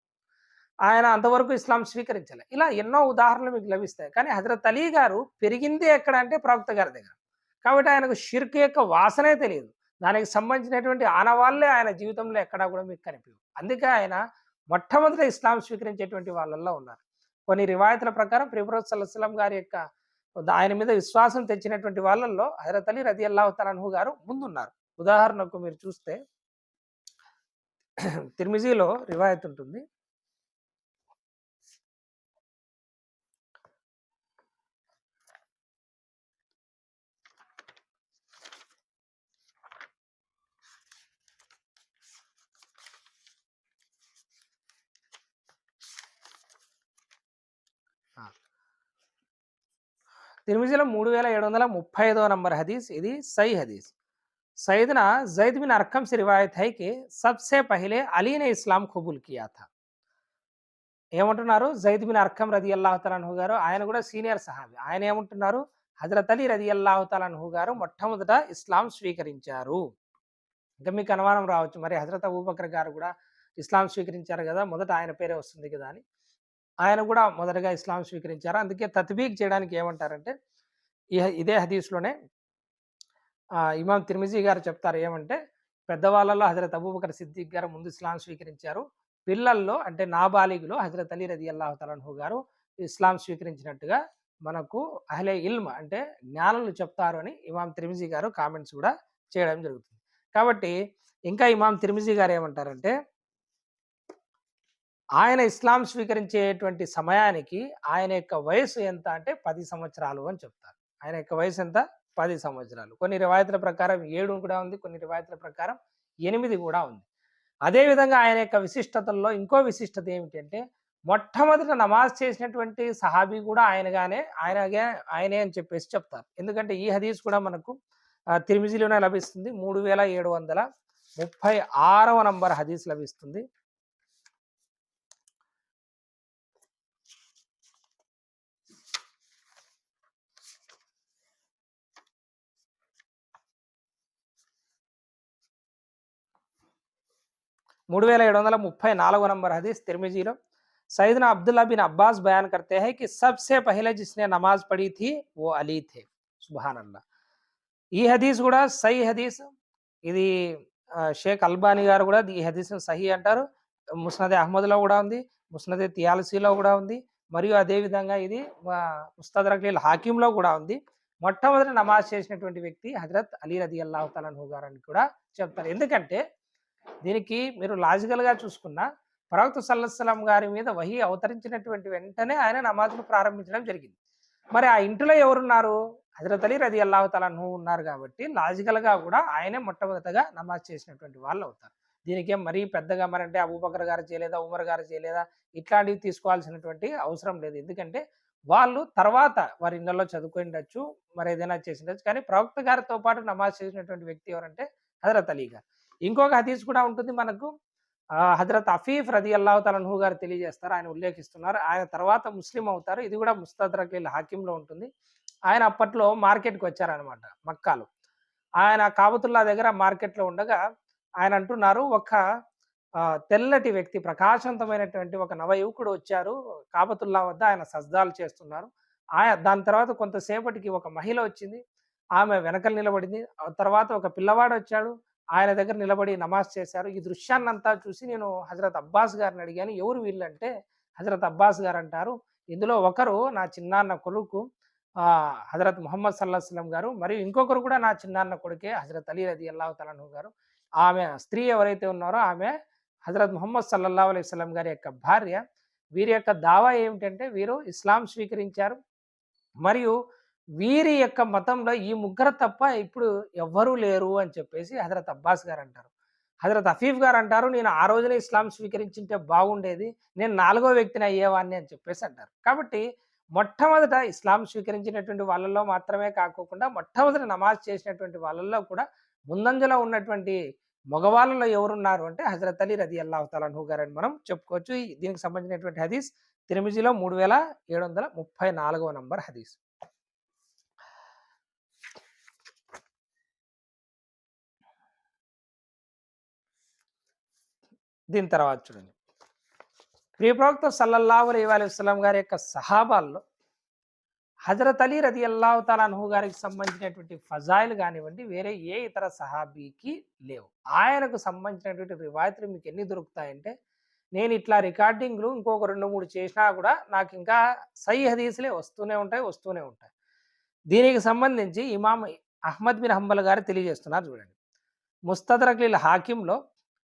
Speaker 1: ఆయన అంతవరకు ఇస్లాం స్వీకరించలే. ఇలా ఎన్నో ఉదాహరణలు మీకు లభిస్తాయి. కానీ హజరత్ అలీ గారు పెరిగింది ఎక్కడ అంటే ప్రవక్త గారి దగ్గర. కాబట్టి ఆయనకు షిర్క్ యొక్క వాసనే తెలియదు. దానికి సంబంధించినటువంటి ఆనవాళ్ళే ఆయన జీవితంలో ఎక్కడా కూడా మీకు కనిపియవు. అందుకే ఆయన మొట్టమొదట ఇస్లాం స్వీకరించేటువంటి వాళ్ళల్లో ఉన్నారు. కొన్ని రివాయతుల ప్రకారం ప్రియప్రవక్త సల్లల్లాహు అలైహి వసల్లం గారి యొక్క ఆయన మీద విశ్వాసం తెచ్చినటువంటి వాళ్ళల్లో హజరత్ అలీ రదియల్లాహు తఆలా అన్హు గారు ముందున్నారు. ఉదాహరణకు మీరు చూస్తే తిర్మిజీలో రివాయత్ ఉంటుంది. తిర్మిజీలో 3735 నంబర్ हदीस ఇది सही हदीस। सैयदना जैद बिन अरकम से रिवायत है कि सबसे पहले अली ने इस्लाम कबूल किया था। ఏమంటున్నారు జైద్ బిన్ అర్కం రదియల్లాహు తఆలా అన్హు గారు, ఆయన కూడా సీనియర్ సహాబీ. ఆయన ఏమంటున్నారు హజరత్ అలీ రదియల్లాహు తఆలా అన్హు గారు మొట్టమొదట ఇస్లాం స్వీకరించారు. ఇంకా మీకు అనుమానం రావచ్చు, మరి హజరత్ అబూబకర్ గారు కూడా ఇస్లాం స్వీకరించారు కదా, మొదట ఆయన పేరే వస్తుంది కదా అని. ఆయన కూడా మొదటగా ఇస్లాం స్వీకరించారు. అందుకే తత్బీక్ చేయడానికి ఏమంటారంటే ఇదే హదీస్లోనే ఇమాం తిర్మిజీ గారు చెప్తారు ఏమంటే, పెద్దవాళ్ళలో హజరత్ అబూబకర్ సిద్దిక్ గారు ముందు ఇస్లాం స్వీకరించారు. పిల్లల్లో అంటే నాబాలిగులో హజరత్ అలీ రదియల్లాహు తఆలా అన్హు గారు ఇస్లాం స్వీకరించినట్టుగా మనకు అహ్లే ఇల్మ్ అంటే జ్ఞానులు చెప్తారు అని ఇమాం తిర్మిజీ గారు కామెంట్స్ కూడా చేయడం జరుగుతుంది. కాబట్టి ఇంకా ఇమాం తిర్మిజీ గారు ఏమంటారంటే, ఆయన ఇస్లాం స్వీకరించేటువంటి సమయానికి ఆయన యొక్క వయసు ఎంత అంటే 10 సంవత్సరాలు అని చెప్తారు. ఆయన యొక్క వయసు ఎంత? 10 సంవత్సరాలు. కొన్ని రివాయతుల ప్రకారం 7 కూడా ఉంది. కొన్ని రివాయతుల ప్రకారం 8 కూడా ఉంది. అదేవిధంగా ఆయన యొక్క విశిష్టతల్లో ఇంకో విశిష్టత ఏమిటంటే, మొట్టమొదట నమాజ్ చేసినటువంటి సహాబీ కూడా ఆయనే అని చెప్పేసి చెప్తారు. ఎందుకంటే ఈ హదీస్ కూడా మనకు తిర్మిజీలోనే లభిస్తుంది. 3736వ నంబర్ హదీస్ లభిస్తుంది. 3734 नंबर हदीस तिरमिजी लो सैयदना अब्दुल्ला बिन अब्बास बयान करते हैं कि सबसे पहले जिसने नमाज पढ़ी थी वो अली थे। सुभान अल्लाह। ఈ హదీస్ కూడా సహీ హదీస్. ఇది షేక్ అల్బానీ గారు కూడా ఈ హదీస్ను సహీ అంటారు. ముస్నద్ అహ్మద్లో కూడా ఉంది, ముస్నద్ తియాలసీలో కూడా ఉంది, మరియు అదేవిధంగా ఇది ముస్తదరక్ లిల్ హాకింలో కూడా ఉంది. మొట్టమొదటి నమాజ్ చేసినటువంటి వ్యక్తి హజరత్ అలీ రదియల్లాహు తఆలా అన్హు గారు అని కూడా చెప్తారు. ఎందుకంటే దీనికి మీరు లాజికల్గా చూసుకున్న ప్రవక్త సల్లల్లాహు అలైహి వసల్లం గారి మీద వహీ అవతరించినటువంటి వెంటనే ఆయన నమాజ్ను ప్రారంభించడం జరిగింది. మరి ఆ ఇంటిలో ఎవరున్నారు? హజరత్ అలీ రదియల్లాహు తఆలా అన్హు ఉన్నారు కాబట్టి లాజికల్గా కూడా ఆయనే మొట్టమొదటగా నమాజ్ చేసినటువంటి వాళ్ళు అవుతారు. దీనికేం మరీ పెద్దగా మరంటే అబూబకర్ గారు చేయలేదా, ఉమర్ గారు చేయలేదా, ఇట్లాంటివి తీసుకోవాల్సినటువంటి అవసరం లేదు. ఎందుకంటే వాళ్ళు తర్వాత వారి ఇళ్లలో చదువుకుండొచ్చు, మరి ఏదైనా చేసిండొచ్చు. కానీ ప్రవక్త గారితో పాటు నమాజ్ చేసినటువంటి వ్యక్తి ఎవరంటే హజరత్ అలీ గారు. ఇంకొక హదీస్ కూడా ఉంటుంది మనకు. హజరత్ అఫీఫ్ రదియల్లాహు తఆలా అన్హు గారు తెలియజేస్తారు, ఆయన ఉల్లేఖిస్తున్నారు. ఆయన తర్వాత ముస్లిం అవుతారు. ఇది కూడా ముస్తదరక్ లిల్ హాకింలో ఉంటుంది. ఆయన అప్పట్లో మార్కెట్‌కి వచ్చారనమాట మక్కాలో. ఆయన కాబతుల్లా దగ్గర మార్కెట్‌లో ఉండగా ఆయన అంటున్నారు, ఒక తెల్లటి వ్యక్తి ప్రకాశవంతమైనటువంటి ఒక నవ యువకుడు వచ్చారు. కాబతుల్లా వద్ద ఆయన సజ్దాలు చేస్తున్నారు. దాని తర్వాత కొంతసేపటికి ఒక మహిళ వచ్చింది. ఆమె వెనకల నిలబడింది. ఆ తర్వాత ఒక పిల్లవాడు వచ్చాడు. ఆయన దగ్గర నిలబడి నమాజ్ చేశారు. ఈ దృశ్యాన్నంతా చూసి నేను హజరత్ అబ్బాస్ గారిని అడిగాను, ఎవరు వీళ్ళంటే హజరత్ అబ్బాస్ గారు అంటారు, ఇందులో ఒకరు నా చిన్నాన్న కొడుకు హజరత్ ముహమ్మద్ సల్లల్లాహు అలైహి వసల్లం గారు, మరియు ఇంకొకరు కూడా నా చిన్నాన్న కొడుకే హజరత్ అలీ రదియల్లాహు తఆలా అన్హు గారు. ఆమె స్త్రీ ఎవరైతే ఉన్నారో ఆమె హజరత్ ముహమ్మద్ సల్లల్లాహు అలైహి వసల్లం గారి యొక్క భార్య. వీరి యొక్క దావా ఏమిటంటే వీరు ఇస్లాం స్వీకరించారు, మరియు వీరి యొక్క మతంలో ఈ ముగ్గురు తప్ప ఇప్పుడు ఎవ్వరూ లేరు అని చెప్పేసి హజరత్ అబ్బాస్ గారు అంటారు. హజరత్ హఫీఫ్ గారు అంటారు, నేను ఆ రోజునే ఇస్లాం స్వీకరించింటే బాగుండేది, నేను 4వ వ్యక్తిని అయ్యేవాడిని అని చెప్పేసి అంటారు. కాబట్టి మొట్టమొదట ఇస్లాం స్వీకరించినటువంటి వాళ్ళల్లో మాత్రమే కాకోకుండా మొట్టమొదట నమాజ్ చేసినటువంటి వాళ్ళల్లో కూడా ముందంజలో ఉన్నటువంటి మగవాళ్ళలో ఎవరున్నారు అంటే హజరత్ అలీ రదియల్లాహు తఆలా అన్హు గారు అని మనం చెప్పుకోవచ్చు. దీనికి సంబంధించినటువంటి హదీస్ తిర్మిజీలో 3734వ నంబర్ హదీస్. దీని తర్వాత చూడండి, ప్రియప్రవక్త సల్లల్లాహు అలైహి వసల్లం గారి యొక్క సహాబాల్లో హజరత్ అలీ రదియల్లాహు తాలా అన్హు గారికి సంబంధించినటువంటి ఫజాయిల్ కానివ్వండి, వేరే ఏ ఇతర సహాబీకి లేవు. ఆయనకు సంబంధించినటువంటి రివాయతులు మీకు ఎన్ని దొరుకుతాయంటే, నేను ఇట్లా రికార్డింగ్లు ఇంకొక 2, 3 చేసినా కూడా నాకు ఇంకా సహీ హదీసులే వస్తూనే ఉంటాయి. దీనికి సంబంధించి ఇమాం అహ్మద్ బిన్ హంబల్ గారు తెలియజేస్తున్నారు చూడండి. ముస్తదరక్ లిల్ హాకింలో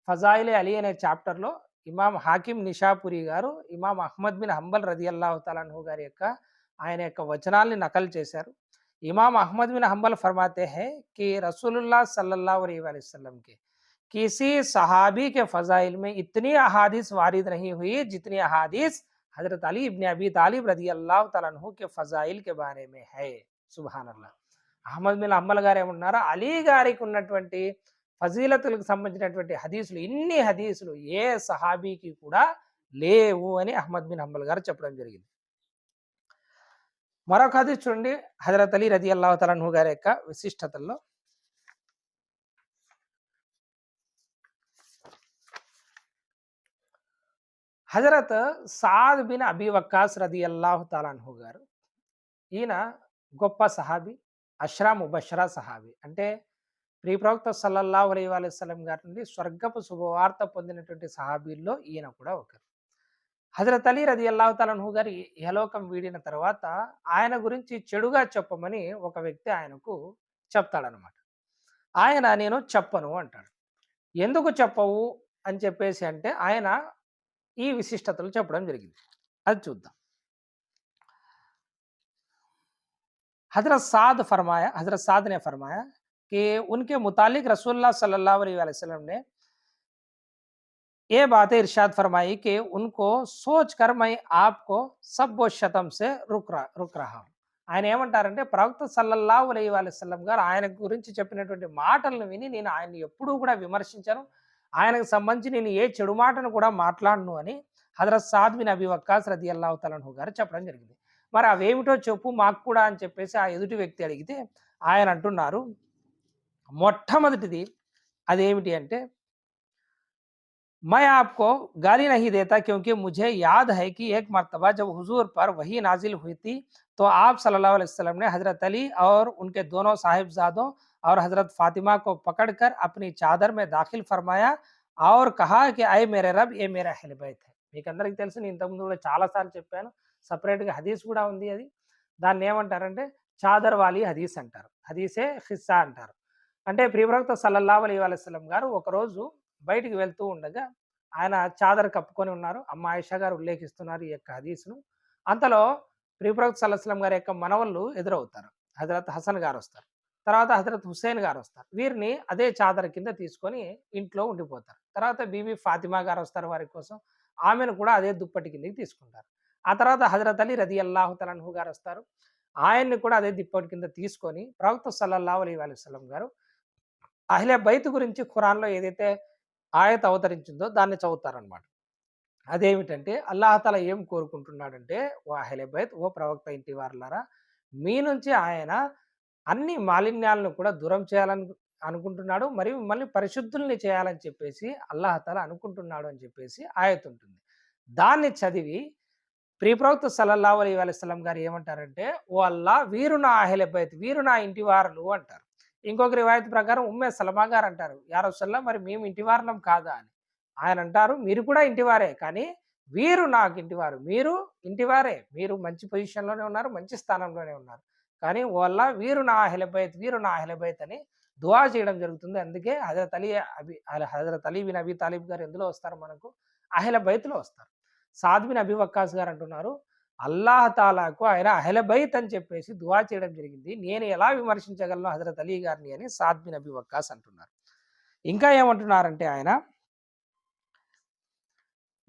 Speaker 1: ఫజాయిల్ అలీ అనే చాప్టర్లో ఇమాం హాకిం నిషాపురి గారు ఇమాం అహ్మద్ బిన్ హంబల్ రదియల్లాహు తాలా అన్హు గారి యొక్క ఆయన యొక్క వచనాల్ని నకలు చేశారు. इमाम अहमद बिन हंबल फरमाते हैं कि रसूलुल्लाह सल्लल्लाहु अलैहि वसल्लम के किसी सहाबी के फ़ज़ाइल में इतनी अहादीस वारिद नहीं हुई जितनी अहादीस हज़रत अली इब्न अबी तालिब रज़ी अल्लाह तआला अन्हु के फ़ज़ाइल के बारे में है. సుబ్హానల్లాహ్. అహ్మద్ బిన్ హంబల్ గారు ఏమన్నారు, అలీ గారికి ఉన్నటువంటి ఫజీలతులకు సంబంధించినటువంటి హదీసులు, ఇన్ని హదీసులు ఏ సహాబీకి కూడా లేవు అని అహ్మద్ బిన్ హంబల్ గారు చెప్పడం జరిగింది. మరొక హదీస్ చూడండి, హజరత్ అలీ రదియల్లాహు తఆలా అన్హు గారి యొక్క విశిష్టతల్లో హజరత్ సాద్ బిన్ అబీ వక్కాస్ రదియల్లాహు తఆలా అన్హు గారు, ఈయన గొప్ప సహాబీ, అష్రా ముబషరా సహాబీ. అంటే ప్రియప్రవక్త సల్లల్లాహు అలైహి వసల్లం గారి నుండి స్వర్గపు శుభవార్త పొందినటువంటి సహాబీల్లో ఈయన కూడా ఒకరు. హజరత్ అలీ రదియల్లాహు తఆలా అన్హు గారు ఇహలోకం వీడిన తర్వాత ఆయన గురించి చెడుగా చెప్పమని ఒక వ్యక్తి ఆయనకు చెప్తాడనమాట. ఆయన నేను చెప్పను అంటాడు. ఎందుకు చెప్పవు అని చెప్పేసి అంటే ఆయన ఈ విశిష్టతలు చెప్పడం జరిగింది. అది చూద్దాం. हजरत साद ने फरमाया कि उनके मुतालिक रसूलुल्लाह सल्लल्लाहु अलैहि वसल्लम ने ये बातें इरशाद फरमाई कि उनको सोच कर मैं आपको सब वो शतम से रुक रहा हूँ. ఆయన ఏమంటారంటే, ప్రవక్త సల్లల్లాహు అలైహి వసల్లం గారు ఆయన గురించి చెప్పినటువంటి మాటలను విని నేను ఆయన్ని ఎప్పుడూ కూడా విమర్శించను, ఆయనకు సంబంధించి నేను ఏ చెడు మాటను కూడా మాట్లాడను అని హజరత్ సాద్ బిన్ అబీ వక్కాస్ రదియల్లాహు తఆలా అన్హు గారు చెప్పడం జరిగింది. మరి అవేమిటో చెప్పు మాకు కూడా అని చెప్పేసి ఆ ఎదుటి వ్యక్తి అడిగితే ఆయన అంటున్నారు, మొట్టమొదటిది అదేమిటి అంటే, मैं आपको गाली नहीं देता क्योंकि मुझे याद है कि एक मर्तबा जब हुजूर पर वही नाजिल हुई थी तो आप सल्लल्लाहु अलैहि वसल्लम ने हजरत अली और उनके दोनों साहिबजादों और हजरत फातिमा को पकड़कर अपनी चादर में दाखिल फरमाया और कहा कि अय मेरे रब ये मेरा अहल बैत है. మీకు అందరికీ తెలుసు, నేను ఇంతకుముందు కూడా చాలాసార్లు చెప్పాను, సపరేట్గా హదీస్ కూడా ఉంది. అది దాన్ని ఏమంటారంటే చాదర్ వాలి హదీస్ అంటారు, హదీసే ఖిస్సా అంటారు. అంటే ప్రియప్రవక్త సల్లల్లాహు అలైహి వసల్లం గారు ఒకరోజు బయటికి వెళ్తూ ఉండగా ఆయన చాదర్ కప్పుకొని ఉన్నారు. అమ్మ ఆయిషా గారు ఉల్లేఖిస్తున్నారు ఈ యొక్క హదీస్ను. అంతలో ప్రియప్రవక్త సల్లల్లాహు అలైహి వసల్లం గారి యొక్క మనవళ్ళు ఎదురవుతారు. హజరత్ హసన్ గారు వస్తారు, తర్వాత హజరత్ హుస్సేన్ గారు వస్తారు. వీరిని అదే చాదర్ కింద తీసుకొని ఇంట్లో ఉండిపోతారు. తర్వాత బీబీ ఫాతిమా గారు వస్తారు వారి కోసం, ఆమెను కూడా అదే దుప్పటి కిందకి తీసుకుంటారు. ఆ తర్వాత హజరత్ అలీ రదియల్లాహు తఆలా అన్హు గారు వస్తారు, ఆయన్ని కూడా అదే దుప్పటి కింద తీసుకొని ప్రవక్త సల్లల్లాహు అలైహి వసల్లం గారు అహ్లే బైత్ గురించి ఖురాన్లో ఏదైతే ఆయత్ అవతరించిందో దాన్ని చదువుతారనమాట. అదేమిటంటే, అల్లాహ్ తఆలా ఏం కోరుకుంటున్నాడంటే, ఓ అహ్లే బైత్, ఓ ప్రవక్త ఇంటి వారులారా, మీ నుంచి ఆయన అన్ని మాలిన్యాలను కూడా దూరం చేయాలని అనుకుంటున్నాడు, మరియు మిమ్మల్ని పరిశుద్ధుల్ని చేయాలని చెప్పేసి అల్లాహ్ తఆలా అనుకుంటున్నాడు అని చెప్పేసి ఆయత్ ఉంటుంది. దాన్ని చదివి ప్రియప్రవక్త సల్లల్లాహు అలైహి వసల్లం గారు ఏమంటారంటే, ఓ అల్లాహ్, వీరు నా అహ్లే బైత్, వీరు నా ఇంటి వారులు అంటారు. ఇంకొక రివాయత్ ప్రకారం ఉమ్మే సలమా గారు అంటారు, యా రసూలల్లాహ్, మరి మేము ఇంటివారులం కాదా అని. ఆయన అంటారు, మీరు కూడా ఇంటివారే, కానీ వీరు నాకు ఇంటివారు, మీరు ఇంటివారే, మీరు మంచి పొజిషన్లోనే ఉన్నారు, మంచి స్థానంలోనే ఉన్నారు, కానీ ఓ అల్లాహ్, వీరు నా అహ్లే బైత్, వీరు నా అహ్లే బైత్ అని దుఆ చేయడం జరుగుతుంది. అందుకే హజరత్ అలీ బిన్ అబీ తాలిబ్ గారు ఎందులో వస్తారు మనకు, అహ్లే బైత్లో వస్తారు. సాద్ బిన్ అబీ వక్కాస్ గారు అంటున్నారు, అల్లాహ్ తాలాకు ఆయన అహ్లే బైత్ అని చెప్పేసి దుఆ చేయడం జరిగింది, నేను ఎలా విమర్శించగలను హజరత్ అలీ గారిని అని సాద్ బిన్ అబీ వక్కాస్ అంటున్నారు. ఇంకా ఏమంటున్నారంటే ఆయన,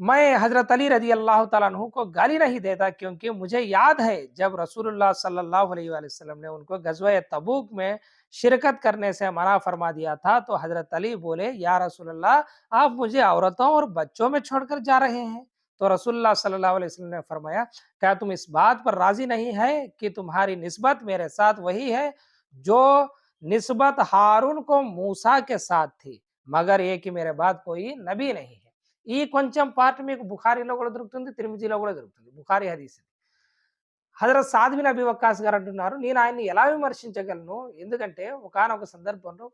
Speaker 1: मैं हजरत अली रजी अल्लाह तआला अन्हु को गाली नहीं देता क्योंकि मुझे याद है जब रसूलुल्लाह सल्लल्लाहु अलैहि वसल्लम ने उनको गज़वा तबूक में शिरकत करने से मना फरमा दिया था तो हजरत अली बोले, या रसूलल्लाह, आप मुझे औरतों और बच्चों में छोड़कर जा रहे हैं. तो रसूलुल्लाह सल्लल्लाहु अलैहि वसल्लम ने फरमाया, क्या तुम इस बात पर राजी नहीं है कि तुम्हारी निस्बत मेरे साथ वही है जो निस्बत हारून को मूसा के साथ थी, मगर ये कि मेरे बाद कोई नबी नहीं है. ఈ కొంచెం పార్ట్ మీకు బుఖారీలో కూడా దొరుకుతుంది, తిర్మిజీలో కూడా దొరుకుతుంది. బుఖారీ హదీస్ ఇది. హజరత్ సాద్ బిన్ అబీ వక్కాస్ గారు అంటున్నారు, నేను ఆయన్ని ఎలా విమర్శించగలను? ఎందుకంటే ఒకానొక సందర్భంలో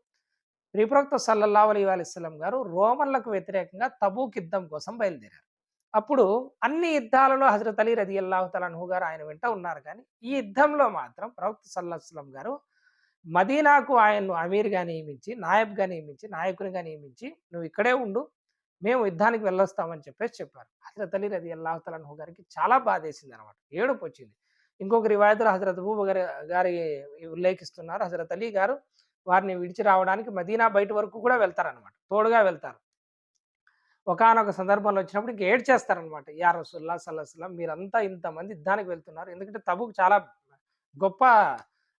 Speaker 1: ప్రవక్త సల్లల్లాహు అలైహి వసల్లం గారు రోమన్లకు వ్యతిరేకంగా తబూక్ యుద్ధం కోసం బయలుదేరారు. అప్పుడు అన్ని యుద్ధాలలో హజరత్ అలీ రదియల్లాహు తఆలా అన్హు గారు ఆయన వెంట ఉన్నారు. కానీ ఈ యుద్ధంలో మాత్రం ప్రవక్త సల్లల్లాహు అలైహి వసల్లం గారు మదీనాకు ఆయన్ను అమీర్‌గా నియమించి, నాయబ్‌గా నియమించి, నాయకునిగా నియమించి, "నువ్వు ఇక్కడే ఉండు. మేము యుద్ధానికి వెళ్ళొస్తామని" చెప్పారు. హజరత్ అలీ రదియల్లాహు తఆలా అన్హు గారికి చాలా బాధేసిందనమాట. ఏడుపొచ్చింది. ఇంకొక రివాయత్‌లో హజరత్ అబూ బకర్ గారి ఉల్లేఖిస్తున్నారు. హజరత్ అలీ గారు వారిని విడిచి రావడానికి మదీనా బయట వరకు కూడా వెళ్తారనమాట. తోడుగా వెళ్తారు. ఒకానొక సందర్భంలో వచ్చినప్పుడు ఇంక ఏడ్చేస్తారనమాట. యా రసూలల్లాహ్ సల్లల్లాహు అలైహి వసల్లం, మీరంతా ఇంతమంది యుద్ధానికి వెళ్తున్నారు. ఎందుకంటే తబూక్ చాలా గొప్ప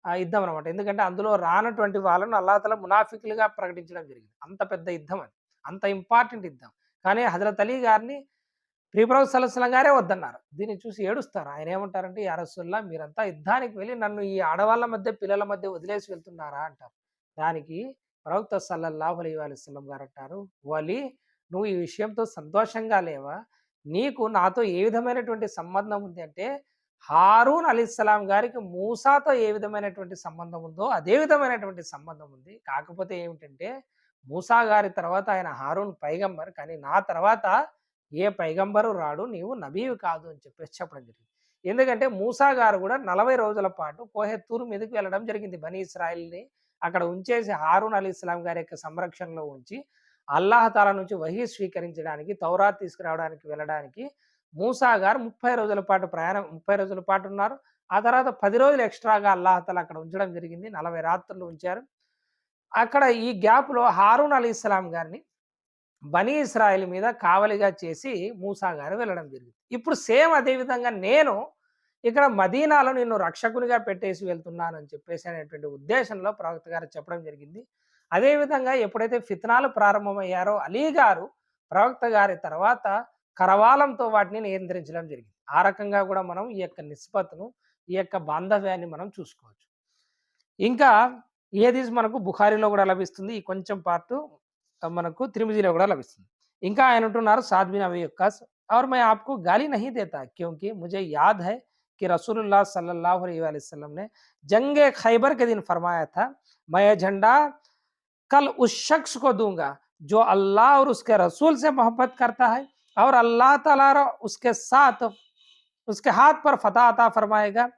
Speaker 1: యుద్ధం అనమాట. ఎందుకంటే అందులో రానటువంటి వాళ్ళను అల్లాహ్ తఆలా మునాఫికులుగా ప్రకటించడం జరిగింది. అంత పెద్ద యుద్ధం అది. అంత ఇంపార్టెంట్ యుద్ధం. కానీ హజరత్ అలీ గారిని ప్రవక్త సల్లల్లాహు అలైహి వసల్లం గారే వద్దన్నారు. దీన్ని చూసి ఏడుస్తారు. ఆయన ఏమంటారంటే, యా రసూలల్లాహ్, మీరంతా యుద్ధానికి వెళ్లి నన్ను ఈ ఆడవాళ్ళ మధ్య, పిల్లల మధ్య వదిలేసి వెళ్తున్నారా అంటారు. దానికి ప్రవక్త సల్లల్లాహు అలైహి వసల్లం గారు అంటారు, వలి, నువ్వు ఈ విషయంతో సంతోషంగా లేవా? నీకు నాతో ఏ విధమైనటువంటి సంబంధం ఉంది అంటే, హారూన్ అలీస్సలాం గారికి మూసాతో ఏ విధమైనటువంటి సంబంధం ఉందో అదే విధమైనటువంటి సంబంధం ఉంది. కాకపోతే ఏమిటంటే, మూసా గారి తర్వాత ఆయన హారూన్ పైగంబర్, కానీ నా తర్వాత ఏ పైగంబరు రాడు, నీవు నబీవి కాదు అని చెప్పేసి చెప్పడం జరిగింది. ఎందుకంటే మూసా గారు కూడా 40 రోజుల పాటు కోహెత్తూరు మీదకి వెళ్ళడం జరిగింది. బనీ ఇస్రాయిల్ని అక్కడ ఉంచేసి హారూన్ అలీస్సలాం గారి యొక్క సంరక్షణలో ఉంచి అల్లాహ్ తాలా నుంచి వహీ స్వీకరించడానికి, తౌరాత్ తీసుకురావడానికి వెళ్ళడానికి మూసా గారు 30 రోజుల పాటు 30 రోజుల పాటు ఉన్నారు. ఆ తర్వాత 10 రోజులు ఎక్స్ట్రాగా అల్లాహ్ తాలా అక్కడ ఉంచడం జరిగింది. 40 రాత్రులు ఉంచారు. అక్కడ ఈ గ్యాప్‌లో హారూన్ అలీస్సలాం గారిని బనీ ఇస్రాయిల్ మీద కావలిగా చేసి మూసా గారు వెళ్ళడం జరిగింది. ఇప్పుడు సేమ్ అదే విధంగా నేను ఇక్కడ మదీనాలో నిన్ను రక్షకునిగా పెట్టేసి వెళ్తున్నానని చెప్పేసి అనేటువంటి ఉద్దేశంలో ప్రవక్త గారు చెప్పడం జరిగింది. అదేవిధంగా ఎప్పుడైతే ఫిత్నాలు ప్రారంభమయ్యారో అలీ గారు ప్రవక్త గారి తర్వాత కరవాలంతో వాటిని నియంత్రించడం జరిగింది. ఆ రకంగా కూడా మనం ఈ యొక్క నిస్బత్‌ను, ఈ యొక్క బాంధవ్యాన్ని మనం చూసుకోవచ్చు. ఇంకా ఈ హదీస్ మనకు బుఖారీలో కూడా లభిస్తుంది. ఈ కొంచెం పార్టు మనకు తిర్మిజీలో కూడా లభిస్తుంది. ఇంకా ఆయన అంటున్నారు, సాద్ బిన్ అబీ వక్కాస్, और मैं आपको गाली नहीं देता क्योंकि मुझे याद है कि रसूलुल्लाह सल्लल्लाहु अलैहि वसल्लम ने जंग खैबर के दिन फरमाया था, मैं ये झंडा कल उस शख्स को दूंगा जो अल्लाह और उसके रसूल से मोहब्बत करता है और अल्लाह ताला उसके साथ उसके हाथ पर फतह अता फरमाएगा।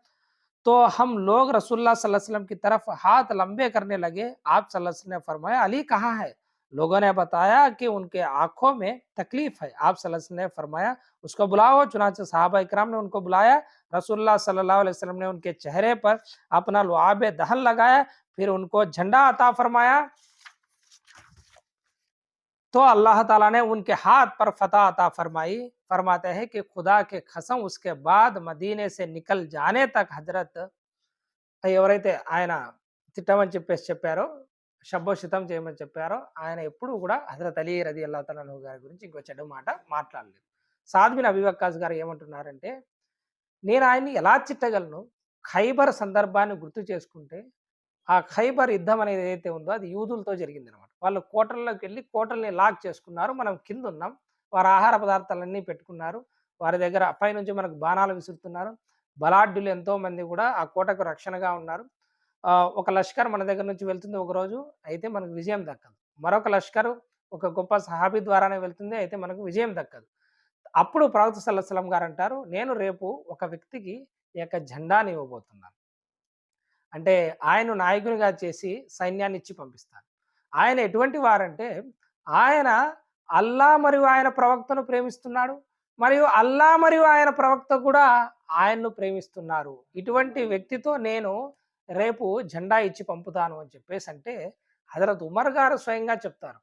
Speaker 1: तो हम लोग रसूलुल्लाह सल्लल्लाहु अलैहि वसल्लम की तरफ हाथ लंबे करने लगे। आप सल्लल्लाहु अलैहि वसल्लम ने फरमाया, अली कहाँ है? लोगों ने बताया कि उनके आंखों में तकलीफ है। आप सल्लल्लाहु अलैहि वसल्लम ने फरमाया, उसको बुलाओ। चुनांचे सहाबा इकराम ने उनको बुलाया। रसूलुल्लाह सल्लल्लाहु अलैहि वसल्लम ने उनके चेहरे पर अपना लुआब दहन लगाया, फिर उनको झंडा अता फरमाया। तो अल्लाह ताला ने उनके हाथ पर फतह अता फरमाई। फरमाते हैं कि खुदा के कसम उसके बाद मदीने से निकल जाने तक हजरत ఎవరైతే ఆయన తిట్టమని చెప్పారో, శబ్బోషితం చేయమని చెప్పారో, ఆయన ఎప్పుడు కూడా హజరత్ అలీ రదియల్లాహు తఆలా అన్హు గారి గురించి ఇంకో చెడ్డ మాట మాట్లాడలేదు. సాద్ బిన్ అబీ వక్కాస్ గారు ఏమంటున్నారంటే, నేను ఆయన్ని ఎలా తిట్టగలను? ఖైబర్ సందర్భాన్ని గుర్తు చేసుకుంటే, ఆ ఖైబర్ యుద్ధం అనేది ఏదైతే ఉందో అది యూదులతో జరిగిందనమాట. వాళ్ళు కోటల్లోకి వెళ్ళి కోటల్ని లాక్ చేసుకున్నారు. మనం కిందున్నాం. వారు ఆహార పదార్థాలన్నీ పెట్టుకున్నారు. వారి దగ్గర పైనుంచి మనకు బాణాలు విసురుతున్నారు. బలాఢ్యులు ఎంతోమంది కూడా ఆ కోటకు రక్షణగా ఉన్నారు. ఒక లష్కర్ మన దగ్గర నుంచి వెళ్తుంది ఒకరోజు, అయితే మనకు విజయం దక్కదు. మరొక లష్కరు ఒక గొప్ప సహాబీ ద్వారానే వెళ్తుంది, అయితే మనకు విజయం దక్కదు. అప్పుడు ప్రవక్త సల్లల్లాహు అలైహి వసల్లం గారు అంటారు, నేను రేపు ఒక వ్యక్తికి ఈ యొక్క జెండాని ఇవ్వబోతున్నాను. అంటే ఆయన్ను నాయకునిగా చేసి సైన్యాన్ని ఇచ్చి పంపిస్తాను. ఆయన ఎటువంటి వారంటే, ఆయన అల్లా మరియు ఆయన ప్రవక్తను ప్రేమిస్తున్నాడు. మరియు అల్లా మరియు ఆయన ప్రవక్త కూడా ఆయన్ను ప్రేమిస్తున్నారు. ఇటువంటి వ్యక్తితో నేను రేపు జెండా ఇచ్చి పంపుతాను అని చెప్పేసంటే, హజరత్ ఉమర్ గారు స్వయంగా చెప్తారు.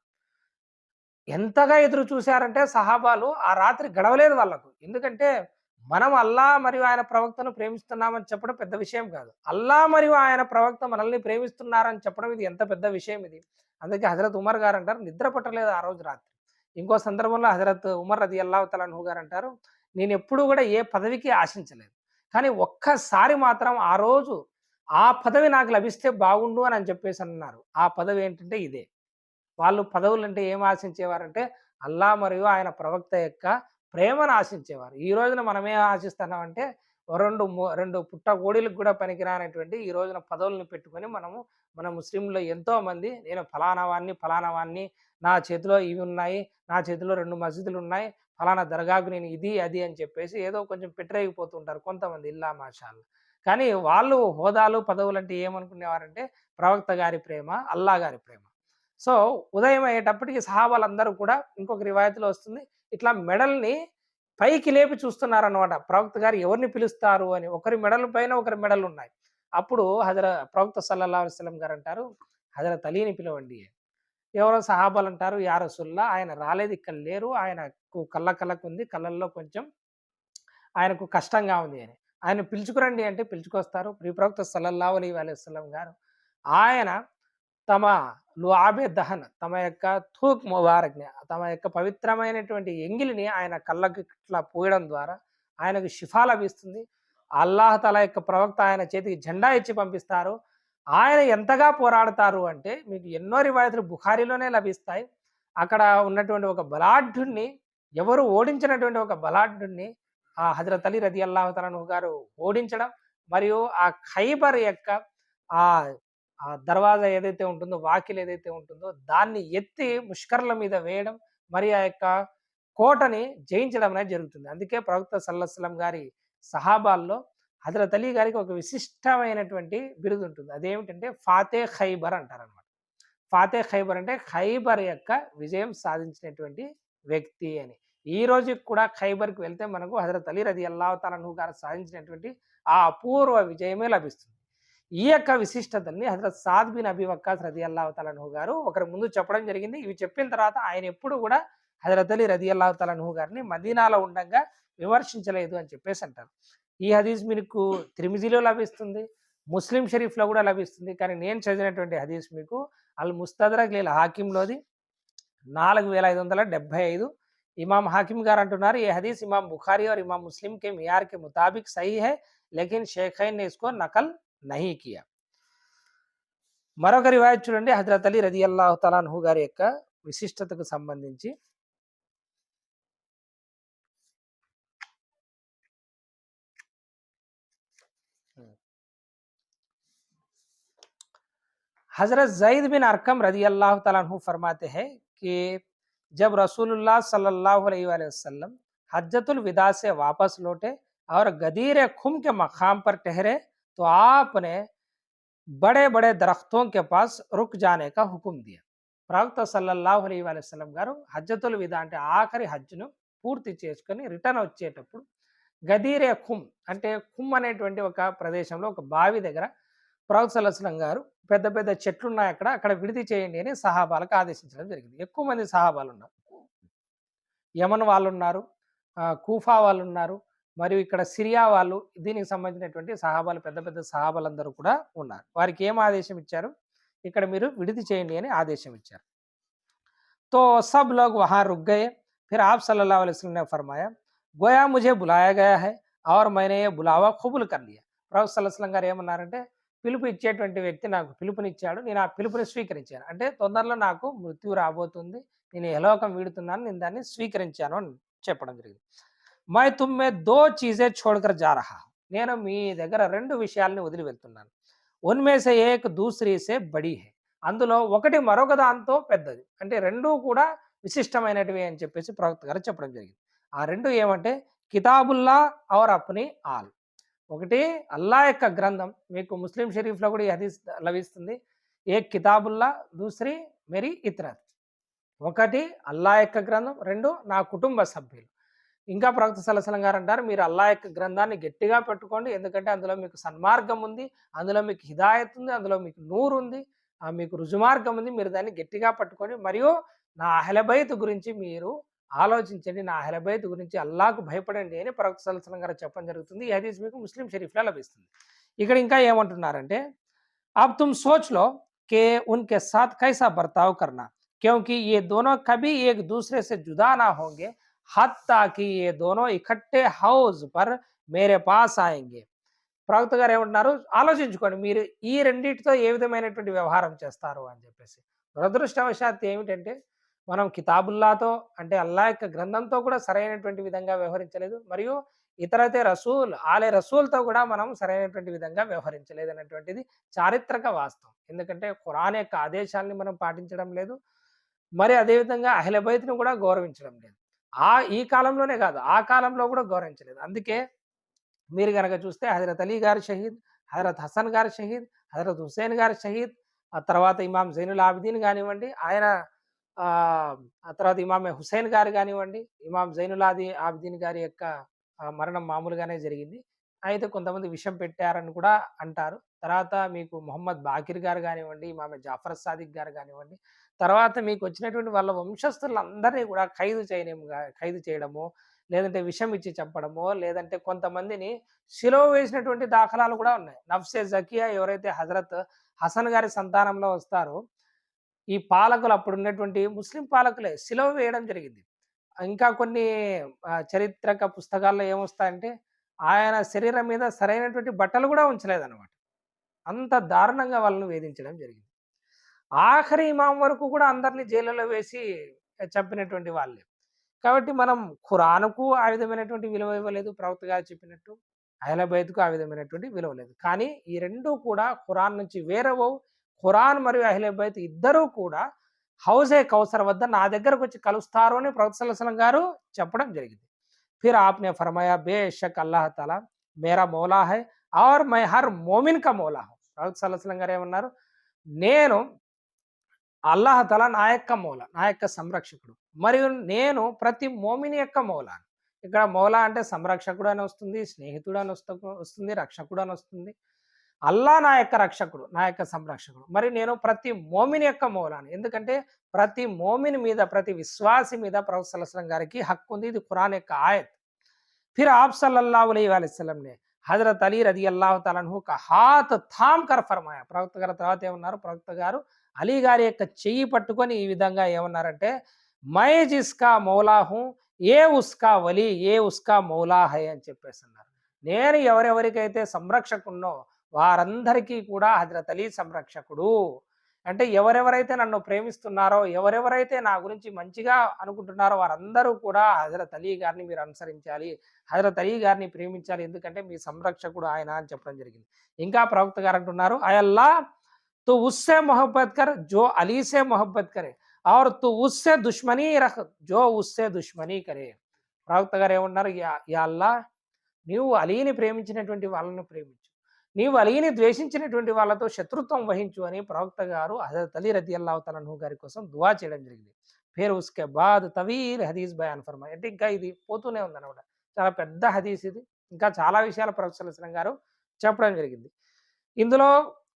Speaker 1: ఎంతగా ఎదురు చూసారంటే సహాబాలు ఆ రాత్రి గడవలేదు వాళ్ళకు. ఎందుకంటే మనం అల్లా మరియు ఆయన ప్రవక్తను ప్రేమిస్తున్నామని చెప్పడం పెద్ద విషయం కాదు. అల్లా మరియు ఆయన ప్రవక్త మనల్ని ప్రేమిస్తున్నారని చెప్పడం ఇది ఎంత పెద్ద విషయం ఇది. అందుకే హజరత్ ఉమర్ గారు అంటారు, నిద్ర పట్టలేదు ఆ రోజు రాత్రి. ఇంకో సందర్భంలో హజరత్ ఉమర్ రదియల్లాహు తఆలా అన్హు గారు అంటారు, నేను ఎప్పుడు కూడా ఏ పదవికి ఆశించలేదు. కానీ ఒక్కసారి మాత్రం ఆ రోజు ఆ పదవి నాకు లభిస్తే బాగుండు అని చెప్పేసి అన్నారు. ఆ పదవి ఏంటంటే ఇదే. వాళ్ళు పదవులంటే ఏం ఆశించేవారంటే, అల్లా మరియు ఆయన ప్రవక్త యొక్క ప్రేమను ఆశించేవారు. ఈ రోజున మనమేం ఆశిస్తున్నామంటే రెండు పుట్టగోడీలకు కూడా పనికిరానటువంటి ఈ రోజున పదవులను పెట్టుకొని మన ముస్లింలో ఎంతోమంది నేను ఫలానా వాడిని, ఫలానా వాడిని, నా చేతిలో ఇవి ఉన్నాయి, నా చేతిలో 2 మసీదులు ఉన్నాయి, ఫలానా దర్గాకు నేను ఇది, అది అని చెప్పేసి ఏదో కొంచెం పెట్టరేగిపోతుంటారు కొంతమంది ఇల్లా మాషాల్లా. కానీ వాళ్ళు హోదాలు, పదవులంటే ఏమనుకునేవారంటే ప్రవక్త గారి ప్రేమ, అల్లా గారి ప్రేమ. సో, ఉదయం అయ్యేటప్పటికి సహాబాలందరూ కూడా ఇంకొక రివాయత్‌లో వస్తుంది. ఇట్లా మెడల్ని పైకి లేపి చూస్తున్నారనమాట. ప్రవక్త గారు ఎవరిని పిలుస్తారు అని. ఒకరి మెడల పైన ఒకరి మెడలున్నాయి. అప్పుడు ప్రవక్త సల్లల్లాహు అలైహి వసల్లం గారంటారు, హజరత్ అలీని పిలవండి. ఎవరో సహాబాలంటారు, యా రసూలల్లాహ్ ఆయన రాలేదు, ఇక్కడ లేరు. ఆయనకు కళ్ళకుంది. కళ్ళల్లో కొంచెం ఆయనకు కష్టంగా ఉంది అని. ఆయన పిలుచుకురండి అంటే పిలుచుకొస్తారు. ప్రవక్త సల్లల్లాహు అలైహి వసల్లం గారు ఆయన తమ లుఆబే దహన్ తమ యొక్క థూక్ ముబారక్‌ని తమ యొక్క పవిత్రమైనటువంటి ఎంగిలిని ఆయన కళ్ళకి ఇట్లా పూయడం ద్వారా ఆయనకు షిఫా లభిస్తుంది. అల్లాహ్ తఆలా యొక్క ప్రవక్త ఆయన చేతికి జెండా ఇచ్చి పంపిస్తారు. ఆయన ఎంతగా పోరాడతారు అంటే మీకు ఎన్నో రివాయతులు బుఖారీలోనే లభిస్తాయి. అక్కడ ఉన్నటువంటి ఒక బలాఢ్యుడిని ఎవరు ఓడించినటువంటి ఒక బలాఢ్యుడిని హజరత్ అలీ రదియల్లాహు తఆలా అన్హు గారు ఓడించడం, మరియు ఆ ఖైబర్ యొక్క ఆ ఆ దర్వాజా ఏదైతే ఉంటుందో, వాకిలి ఏదైతే ఉంటుందో దాన్ని ఎత్తి ముష్కర్ల మీద వేయడం, మరి ఆ యొక్క కోటని జయించడం అనేది జరుగుతుంది. అందుకే ప్రవక్త సల్లల్లాహు అలైహి వసల్లం గారి సహాబాల్లో హజరత్ అలీ గారికి ఒక విశిష్టమైనటువంటి బిరుదు ఉంటుంది. అదేమిటంటే ఫాతే ఖైబర్ అంటారనమాట. ఫాతే ఖైబర్ అంటే ఖైబర్ యొక్క విజయం సాధించినటువంటి వ్యక్తి అని. ఈ రోజుకి కూడా ఖైబర్‌కి వెళ్తే మనకు హజరత్ అలీ రదియల్లాహు తఆలా అన్హు గారు సాధించినటువంటి ఆ అపూర్వ విజయమే లభిస్తుంది. ఈ యొక్క విశిష్టతల్ని హజరత్ సాద్ బిన్ అబీ వక్కాస్ రదియల్లాహు తఆలా అన్హు గారు ఒకరి ముందు చెప్పడం జరిగింది. ఇవి చెప్పిన తర్వాత ఆయన ఎప్పుడు కూడా హజరత్ అలీ రదియల్లాహు తఆలా అన్హు గారిని మదీనాలో ఉండంగా విమర్శించలేదు అని చెప్పేసి అంటారు. ఈ హదీస్ మీకు తిర్మిజీలో లభిస్తుంది, ముస్లిం షరీఫ్‌లో కూడా లభిస్తుంది. కానీ నేను చదివినటువంటి హదీస్ మీకు అల్ ముస్తదరక్ లిల్ హాకిమ్‌లోది 4575. इमाम हाकिम गार अंటున్నారు ये हदीस इमाम बुखारी और इमाम मुस्लिम के मियार के मुताबिक सही है, लेकिन शेखैन ने इसको नकल नहीं किया. మరొక రివాయత్ చూడండి, హజరత్ అలీ రదియల్లాహు తఆలా అన్హు గారి యొక్క విశిష్టతకు సంబంధించి हजरत जैद बिन अरकम रदियल्लाहु तआला अन्हु फरमाते हैं कि जब रसूलुल्लाह सल्लल्लाहु अलैहि वसल्लम हज्जतुल विदा से वापस लौटे और गदीर खुम के मकाम पर ठहरे तो आपने बड़े बड़े दरख्तों के पास रुक जाने का हुक्म दिया. ప్రవక్త సల్లల్లాహు అలైహి వసల్లం గారు హజ్జతుల్ విదా అంటే ఆఖరి హజ్ను పూర్తి చేసుకొని రిటర్న్ వచ్చేటప్పుడు గదీరే ఖుమ్ అంటే ఖుమ్ అనేటువంటి ఒక ప్రదేశంలో ఒక బావి దగ్గర ప్రవక్త సల్లల్లాహు అలైహి వసల్లం గారు పెద్ద పెద్ద చెట్లున్నాయి అక్కడ విడిది చేయండి అని సహాబాలకు ఆదేశించడం జరిగింది. ఎక్కువ మంది సహాబాలు ఉన్నారు. యమన్ వాళ్ళు ఉన్నారు, కూఫా వాళ్ళు ఉన్నారు, మరియు ఇక్కడ సిరియా వాళ్ళు, దీనికి సంబంధించినటువంటి సహాబాలు పెద్ద పెద్ద సహాబాలందరూ కూడా ఉన్నారు. వారికి ఏం ఆదేశం ఇచ్చారు, ఇక్కడ మీరు విడిది చేయండి అని ఆదేశం ఇచ్చారు. तो सब लोग वहां रुक गए. फिर आप सल्लल्लाहु अलैहि वसल्लम ने फरमाया गोया मुझे बुलाया गया है और मैंने ये बुलावा कबूल कर लिया. ప్రవక్త సల్లల్లాహు అలైహి వసల్లం గారు ఏమన్నారంటే పిలుపు ఇచ్చేటువంటి వ్యక్తి నాకు పిలుపునిచ్చాడు, నేను ఆ పిలుపుని స్వీకరించాను. అంటే తొందరలో నాకు మృత్యు రాబోతుంది, నేను యలోకం వీడుతున్నాను, నేను దాన్ని స్వీకరించాను అని చెప్పడం జరిగింది. మై తుమ్మే దో చీజే छोड़कर जा रहा हूं. నేను మీ దగ్గర 2 విషయాల్ని వదిలి వెళ్తున్నాను. ఉన్మే సే ఏక్ దూసరీ సే బడి హై. అందులో ఒకటి మరొక దాంతో పెద్దది. అంటే 2 కూడా విశిష్టమైనటివి అని చెప్పేసి ప్రవక్త గారు చెప్పడం జరిగింది. ఆ 2 ఏమంటే కితాబుల్లా ఔర్ అప్నీ ఆల్. ఒకటి అల్లా యొక్క గ్రంథం, మీకు ముస్లిం షరీఫ్లో కూడా ఈ హదీస్ లభిస్తుంది. ఏ కితాబుల్లా దూసరి మెరీ ఇత్రత్. ఒకటి అల్లా యొక్క గ్రంథం, 2 నా కుటుంబ సభ్యులు. ఇంకా ప్రవక్త సల్లల్లాహు అలైహి వసల్లం గారు అంటారు మీరు అల్లా యొక్క గ్రంథాన్ని గట్టిగా పట్టుకోండి, ఎందుకంటే అందులో మీకు సన్మార్గం ఉంది, అందులో మీకు హిదాయత్ ఉంది, అందులో మీకు నూరు ఉంది, మీకు రుజుమార్గం ఉంది, మీరు దాన్ని గట్టిగా పట్టుకోండి. మరియు నా అహ్లబైత్ గురించి మీరు ఆలోచించండి, నా అహ్లబైత్ గురించి అల్లాహకు భయపడండి అని ప్రవక్త సల్లల్లాహు అలైహి వసల్లం గారు చెప్పడం జరుగుతుంది. ఈ హదీస్ మీకు ముస్లిం షరీఫ్లో లభిస్తుంది. ఇక్కడ ఇంకా ఏమంటున్నారంటే अब तुम सोच लो कि उनके साथ कैसा बर्ताव करना, क्योंकि ये दोनों कभी एक दूसरे से जुदा ना होंगे हत्ता कि ये दोनों इकट्ठे हौज पर मेरे पास आएंगे. ప్రవక్త గారు ఏమంటున్నారు, ఆలోచించుకోండి మీరు ఈ రెండింటితో ఏ విధమైనటువంటి వ్యవహారం చేస్తారు అని చెప్పేసి. దురదృష్టవశాత్తు ఏమిటంటే మనం కితాబుల్లాతో అంటే అల్లా యొక్క గ్రంథంతో కూడా సరైనటువంటి విధంగా వ్యవహరించలేదు. మరియు ఇతరతే రసూల్ ఆలే రసూల్‌తో కూడా మనం సరైనటువంటి విధంగా వ్యవహరించలేదనేటువంటిది చారిత్రక వాస్తవం. ఎందుకంటే ఖురాన్ యొక్క ఆదేశాల్ని మనం పాటించడం లేదు. మరి అదేవిధంగా అహ్లె బైత్‌ని కూడా గౌరవించడం లేదు. ఈ కాలంలోనే కాదు, ఆ కాలంలో కూడా గౌరవించలేదు. అందుకే మీరు గనక చూస్తే హజరత్ అలీ గారు షహీద్, హజరత్ హసన్ గారు షహీద్, హజరత్ హుస్సేన్ గారు షహీద్, ఆ తర్వాత ఇమాం జైనుల్ ఆబిదీన్ గానివ్వండి, ఆయన ఆ తర్వాత ఇమాం హుస్సేన్ గారు గానివ్వండి, ఇమాం జైనుల్ ఆబిదీన్ గారి యొక్క మరణం మామూలుగానే జరిగింది. అయితే కొంతమంది విషం పెట్టారని కూడా అంటారు. తర్వాత మీకు మొహమ్మద్ బాకిర్ గారు గానివ్వండి, ఇమాం జాఫర్ సాదిక్ గారు గానివ్వండి, తర్వాత మీకు వచ్చినటువంటి వాళ్ళ వంశస్థులందరినీ కూడా ఖైదు చేయడము, లేదంటే విషం ఇచ్చి చంపడమో, లేదంటే కొంతమందిని సిలువ వేసినటువంటి దాఖలాలు కూడా ఉన్నాయి. నఫ్సే జకియా ఎవరైతే హజరత్ హసన్ గారి సంతానంలో వస్తారో, ఈ పాలకులు అప్పుడున్నటువంటి ముస్లిం పాలకులే సిలువ వేయడం జరిగింది. ఇంకా కొన్ని చరిత్రక పుస్తకాల్లో ఏమొస్తాయంటే, ఆయన శరీరం మీద సరైనటువంటి బట్టలు కూడా ఉంచలేదన్నమాట. అంత దారుణంగా వాళ్ళని వేధించడం జరిగింది. ఆఖరి ఇమాం వరకు కూడా అందరిని జైలులో వేసి చంపినటువంటి వాళ్ళే. కాబట్టి మనం ఖురానుకు ఆ విధమైనటువంటి విలువ ఇవ్వలేదు ప్రవక్త గారు చెప్పినట్టు. అహ్లె బైత్‌కు ఆ విధమైనటువంటి విలువ లేదు. కానీ ఈ 2 కూడా ఖురాన్ నుంచి వేరవవు. ఖురాన్ మరియు అహ్లె బైత్ ఇద్దరూ కూడా హౌజే కౌసర్ వద్ద నా దగ్గరకొచ్చి కలుస్తారు అని ప్రవక్త సల్లల్లాహు అలైహి వసల్లం గారు చెప్పడం జరిగింది. ఫిర్ ఆప్‌నే ఫర్మాయా బేషక్ అల్లాహ్ తఆలా మేరా మౌలా హై ఔర్ మై హర్ మోమిన్ కా మౌలా హూ. ప్రవక్త సల్లల్లాహు అలైహి వసల్లం గారు ఏమన్నారు? నేను అల్లాహ్ తఆలా నా యొక్క మౌలా, నా యొక్క సంరక్షకుడు. మరియు నేను ప్రతి మోమిని యొక్క మౌలాను. ఇక్కడ మౌలా అంటే సంరక్షకుడు అని వస్తుంది, స్నేహితుడు అని వస్తుంది, రక్షకుడు అని వస్తుంది. అల్లా నా యొక్క రక్షకుడు, నా యొక్క సంరక్షకుడు. మరి నేను ప్రతి మోమిని యొక్క మౌలాను. ఎందుకంటే ప్రతి మోమిని మీద, ప్రతి విశ్వాసి మీద ప్రవక్త సల్లల్లాహు అలైహి వసల్లం గారికి హక్కు ఉంది. ఇది ఖురాన్ యొక్క ఆయత్. फिर आप सल्लल्लाहु अलैहि वसल्लम ने హజరత్ అలీ రదియల్లాహు తఆలా అన్హు కా హాత్ థామ్ కర్ ఫర్మాయా. ప్రవక్త గారు తర్వాత ఏమన్నారు? ప్రవక్త గారు అలీ గారి యొక్క చెయ్యి పట్టుకొని ఈ విధంగా ఏమన్నారంటే, మై జిస్కా మౌలా హూ, ఏ ఉస్కా వలీ, ఏ ఉస్కా మౌలా హై అని చెప్పేసి అన్నారు. నేను ఎవరెవరికైతే సంరక్షకున్నో వారందరికీ కూడా హజరత్ అలీ సంరక్షకుడు. అంటే ఎవరెవరైతే నన్ను ప్రేమిస్తున్నారో, ఎవరెవరైతే నా గురించి మంచిగా అనుకుంటున్నారో వారందరూ కూడా హజరత్ అలీ గారిని మీరు అనుసరించాలి. హజరత్ అలీ గారిని ప్రేమించాలి. ఎందుకంటే మీ సంరక్షకుడు ఆయన అని చెప్పడం జరిగింది. ఇంకా ప్రవక్త గారు అంటున్నారు, అయల్లా తు ఉస్సే మొహబ్బత్ కర్ జో అలీ సే మొహబ్బత్ కరే ఔర్ తు ఉస్సే దుష్మనీ రఖ్ జో ఉస్సే దుష్మనీ కరే. ప్రవక్త గారు ఏమన్నారు? యా అల్లా, నీవు అలీని ప్రేమించినటువంటి వాళ్ళను ప్రేమించు, నీవు అలీని ద్వేషించినటువంటి వాళ్ళతో శత్రుత్వం వహించు అని ప్రవక్త గారు హజరత్ అలీ రదియల్లాహు తఆలా అన్హు గారి కోసం దువా చేయడం జరిగింది. ఫిర్ ఉస్కే బాద్ తవీల్ హదీస్ బయాన్ ఫర్మాయ్. అంటే ఇంకా ఇది పోతూనే ఉందన్నమాట. చాలా పెద్ద హదీస్ ఇది. ఇంకా చాలా విషయాలు ప్రవక్త సల్లల్లాహు అలైహి వసల్లం గారు చెప్పడం జరిగింది. ఇందులో